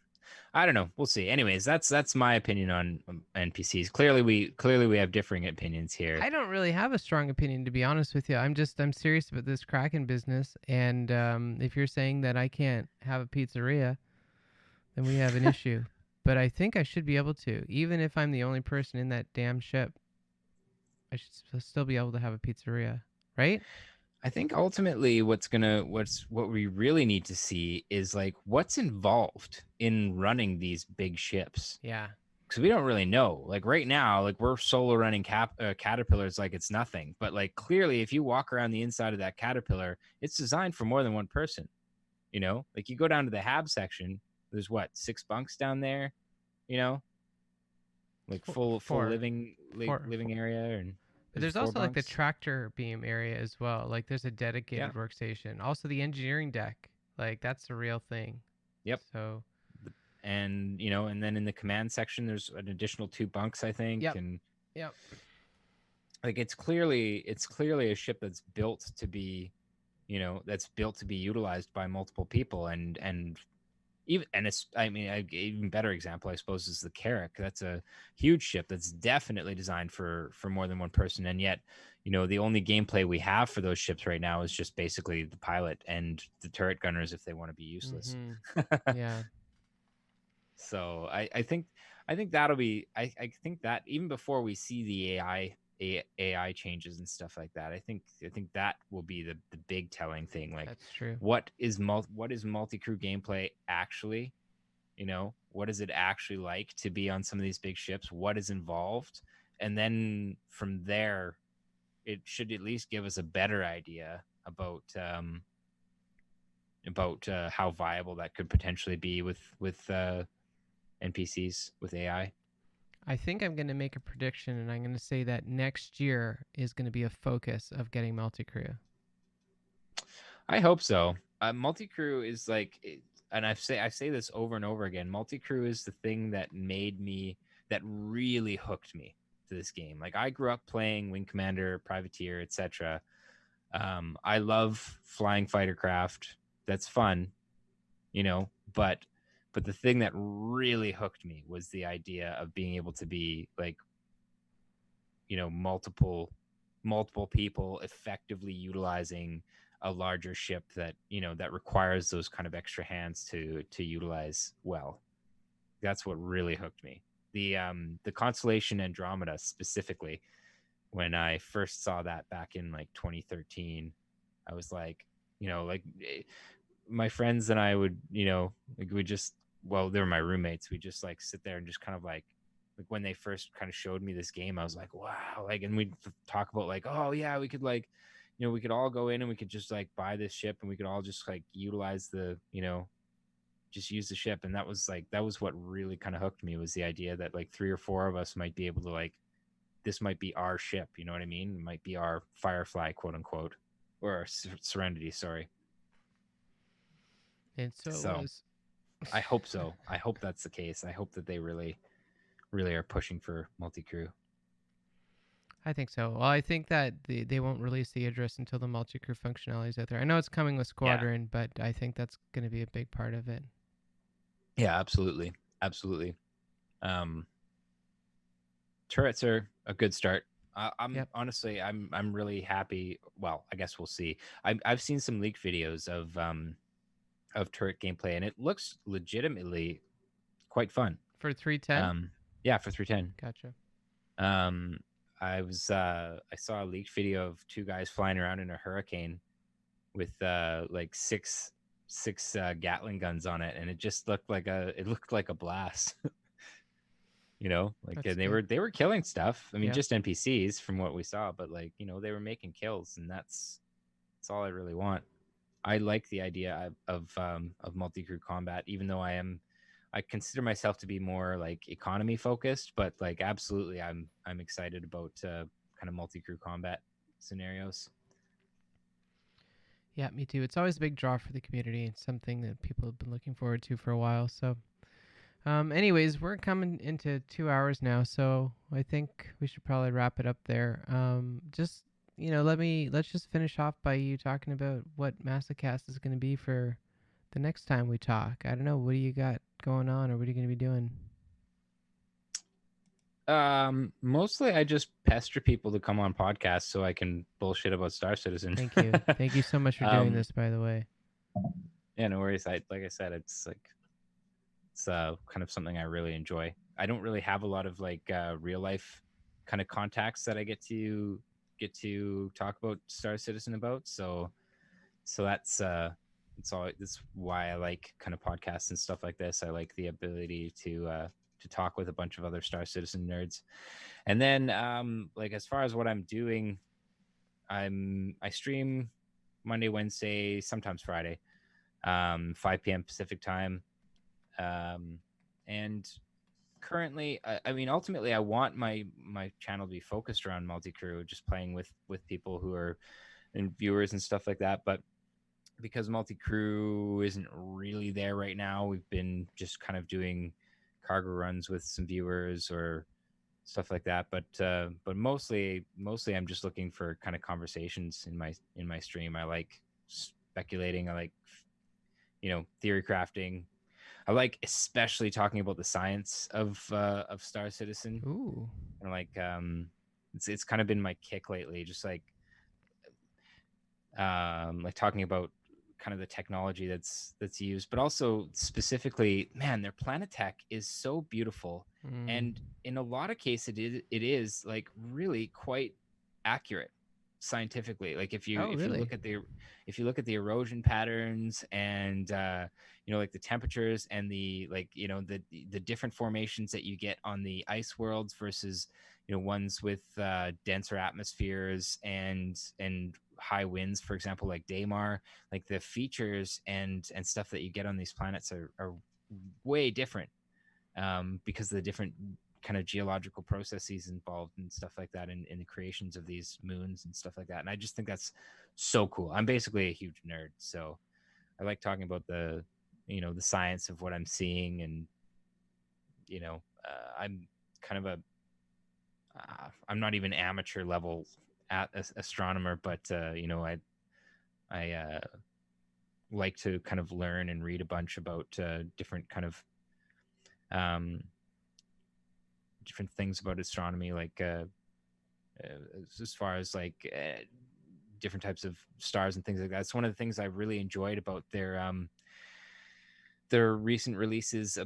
S2: I don't know. We'll see. Anyways, that's my opinion on NPCs. Clearly we have differing opinions here.
S1: I don't really have a strong opinion, to be honest with you. I'm serious about this Kraken business, and if you're saying that I can't have a pizzeria, then we have an issue. But I think I should be able to, even if I'm the only person in that damn ship. I should still be able to have a pizzeria, right?
S2: I think ultimately what we really need to see is like what's involved in running these big ships,
S1: Yeah.
S2: because we don't really know. Like right now, like we're solo running caterpillars like it's nothing, but like clearly, if you walk around the inside of that caterpillar, it's designed for more than one person. Like you go down to the hab section, there's what, 6 bunks down there, you know, like full
S1: Four.
S2: living area, and
S1: But
S2: there's
S1: there's
S2: four
S1: also like the
S2: bunks.
S1: tractor beam area as well. Like there's a
S2: Yeah.
S1: dedicated workstation. Also the engineering deck. Like that's a real thing.
S2: Yep.
S1: So
S2: And then in the command section, there's an additional 2 bunks, I think,
S1: yep.
S2: and
S1: Yep.
S2: like it's clearly a ship that's built to be, utilized by multiple people, and it's, I mean, even better example, I suppose, is the Carrack. That's a huge ship that's definitely designed for more than one person, and yet, the only gameplay we have for those ships right now is just basically the pilot and the turret gunners if they want to be useless.
S1: Yeah.
S2: So I think that'll be, I think that even before we see the AI changes and stuff like that, I think that will be the big telling thing. Like,
S1: That's true.
S2: what is multi-crew gameplay actually? What is it actually like to be on some of these big ships? What is involved? And then from there, it should at least give us a better idea about how viable that could potentially be with NPCs, with AI.
S1: I think I'm going to make a prediction, and I'm going to say that next year is going to be a focus of getting multi-crew.
S2: I hope so. Multi-crew is like, and I say this over and over again. Multi-crew is the thing that really hooked me to this game. Like I grew up playing Wing Commander, Privateer, etc. I love flying fighter craft. That's fun, but the thing that really hooked me was the idea of being able to be like, multiple people effectively utilizing a larger ship that requires those kind of extra hands to utilize well. That's what really hooked me. The Constellation Andromeda specifically, when I first saw that back in like 2013, I was like, my friends and I would, like we just, well, they were my roommates. We just like sit there and just kind of like when they first kind of showed me this game, I was like, wow, like, and we'd talk about like, oh yeah, we could like, we could all go in and we could just like buy this ship and we could all just like utilize just use the ship. And that was what really kind of hooked me, was the idea that like 3 or 4 of us might be able to like, this might be our ship. You know what I mean? It might be our Firefly, quote unquote, or our Serenity. Sorry.
S1: And so it
S2: So
S1: was.
S2: I hope so. I hope that's the case. I hope that they really, really are pushing for multi-crew.
S1: I think so. Well, I think that they won't release the address until the multi-crew functionality is out there. I know it's coming with
S2: Yeah.
S1: Squadron, but I think that's going to be a big part of it.
S2: Yeah, absolutely. Absolutely. Um, Turrets are a good start. I'm
S1: Yep.
S2: honestly, I'm really happy. Well, I guess we'll see. I've seen some leak videos of turret gameplay, and it looks legitimately quite fun.
S1: For 310?
S2: Yeah, for 310.
S1: Gotcha.
S2: Um, I saw a leaked video of 2 guys flying around in a hurricane with like 6 Gatling guns on it, and it just looked like a blast. Like
S1: That's
S2: they
S1: good.
S2: were killing stuff. I mean,
S1: Yeah.
S2: just NPCs from what we saw, but like they were making kills, and that's all I really want. I like the idea of multi crew combat, even though I consider myself to be more like economy focused, but like absolutely, I'm excited about kind of multi crew combat scenarios.
S1: Yeah, me too. It's always a big draw for the community. It's something that people have been looking forward to for a while. So, anyways, we're coming into 2 hours now, so I think we should probably wrap it up there. Just let's just finish off by you talking about what Masokast is going to be for the next time we talk. I don't know. What do you got going on, or what are you going to be doing?
S2: Mostly I just pester people to come on podcasts so I can bullshit about Star Citizen.
S1: Thank you. Thank you so much for doing
S2: um,
S1: this, by the way.
S2: yeah, no worries. Like I said, it's kind of something I really enjoy. I don't really have a lot of like real life kind of contacts that I get to talk about Star Citizen about. So that's why I like kind of podcasts and stuff like this. I like the ability to talk with a bunch of other Star Citizen nerds. And then like as far as what I'm doing, I stream Monday, Wednesday, sometimes Friday, 5 p.m. Pacific time. And currently, I mean, ultimately, I want my channel to be focused around multi crew, just playing with people who are and viewers and stuff like that. But because multi crew isn't really there right now, we've been just kind of doing cargo runs with some viewers or stuff like that. But mostly I'm just looking for kind of conversations in my stream. I like speculating. I like theory crafting. I like especially talking about the science of Star Citizen.
S1: Ooh.
S2: And like it's kind of been my kick lately, just like talking about kind of the technology that's used, but also specifically, man, their planet tech is so beautiful,
S1: Mm.
S2: and in a lot of cases, it is like really quite accurate scientifically. Like if you
S1: Oh,
S2: if you
S1: really?
S2: look at the erosion patterns and like the temperatures and the like the different formations that you get on the ice worlds versus ones with denser atmospheres and high winds, for example, like Daymar, like the features and stuff that you get on these planets are way different, because of the different kind of geological processes involved and stuff like that in the creations of these moons and stuff like that. And I just think that's so cool. I'm basically a huge nerd, so I like talking about the science of what I'm seeing, and I'm kind of I'm not even amateur level astronomer, but I like to kind of learn and read a bunch about different kind of um, different things about astronomy, like as far as like different types of stars and things like that. It's one of the things I really enjoyed about their recent releases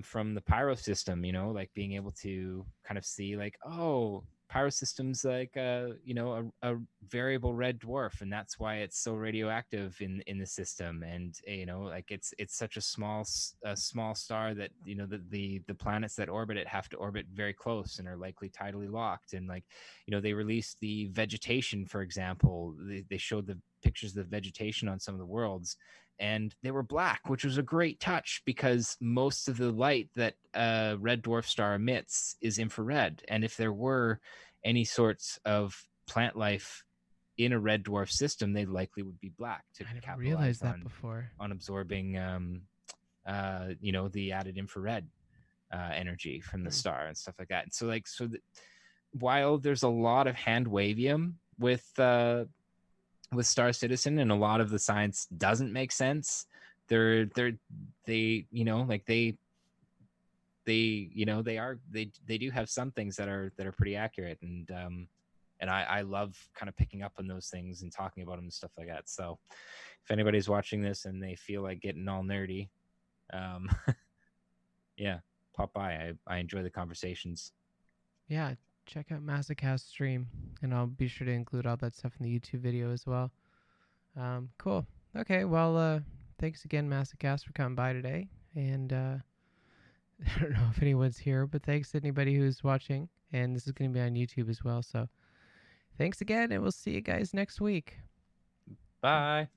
S2: from the Pyro system, like being able to kind of see like, oh, Pyro system's like a variable red dwarf, and that's why it's so radioactive in the system. And like it's such a small star that the planets that orbit it have to orbit very close and are likely tidally locked. And like they released the vegetation, for example. They showed the pictures of the vegetation on some of the worlds, and they were black, which was a great touch because most of the light that a red dwarf star emits is infrared. And if there were any sorts of plant life in a red dwarf system, they likely would be black to
S1: I never
S2: capitalize
S1: realized that
S2: on
S1: before.
S2: absorbing the added infrared energy from the
S1: Hmm.
S2: star and stuff like that. And while there's a lot of hand wavium with Star Citizen, and a lot of the science doesn't make sense. They like they do have some things that are pretty accurate, and I love kind of picking up on those things and talking about them and stuff like that. So if anybody's watching this and they feel like getting all nerdy, um, yeah, pop by. I enjoy the conversations.
S1: Yeah, check out Masokast stream, and I'll be sure to include all that stuff in the YouTube video as well. Cool. Okay, well, thanks again, Masokast, for coming by today. And I don't know if anyone's here, but thanks to anybody who's watching. And this is going to be on YouTube as well. So thanks again, and we'll see you guys next week.
S2: Bye.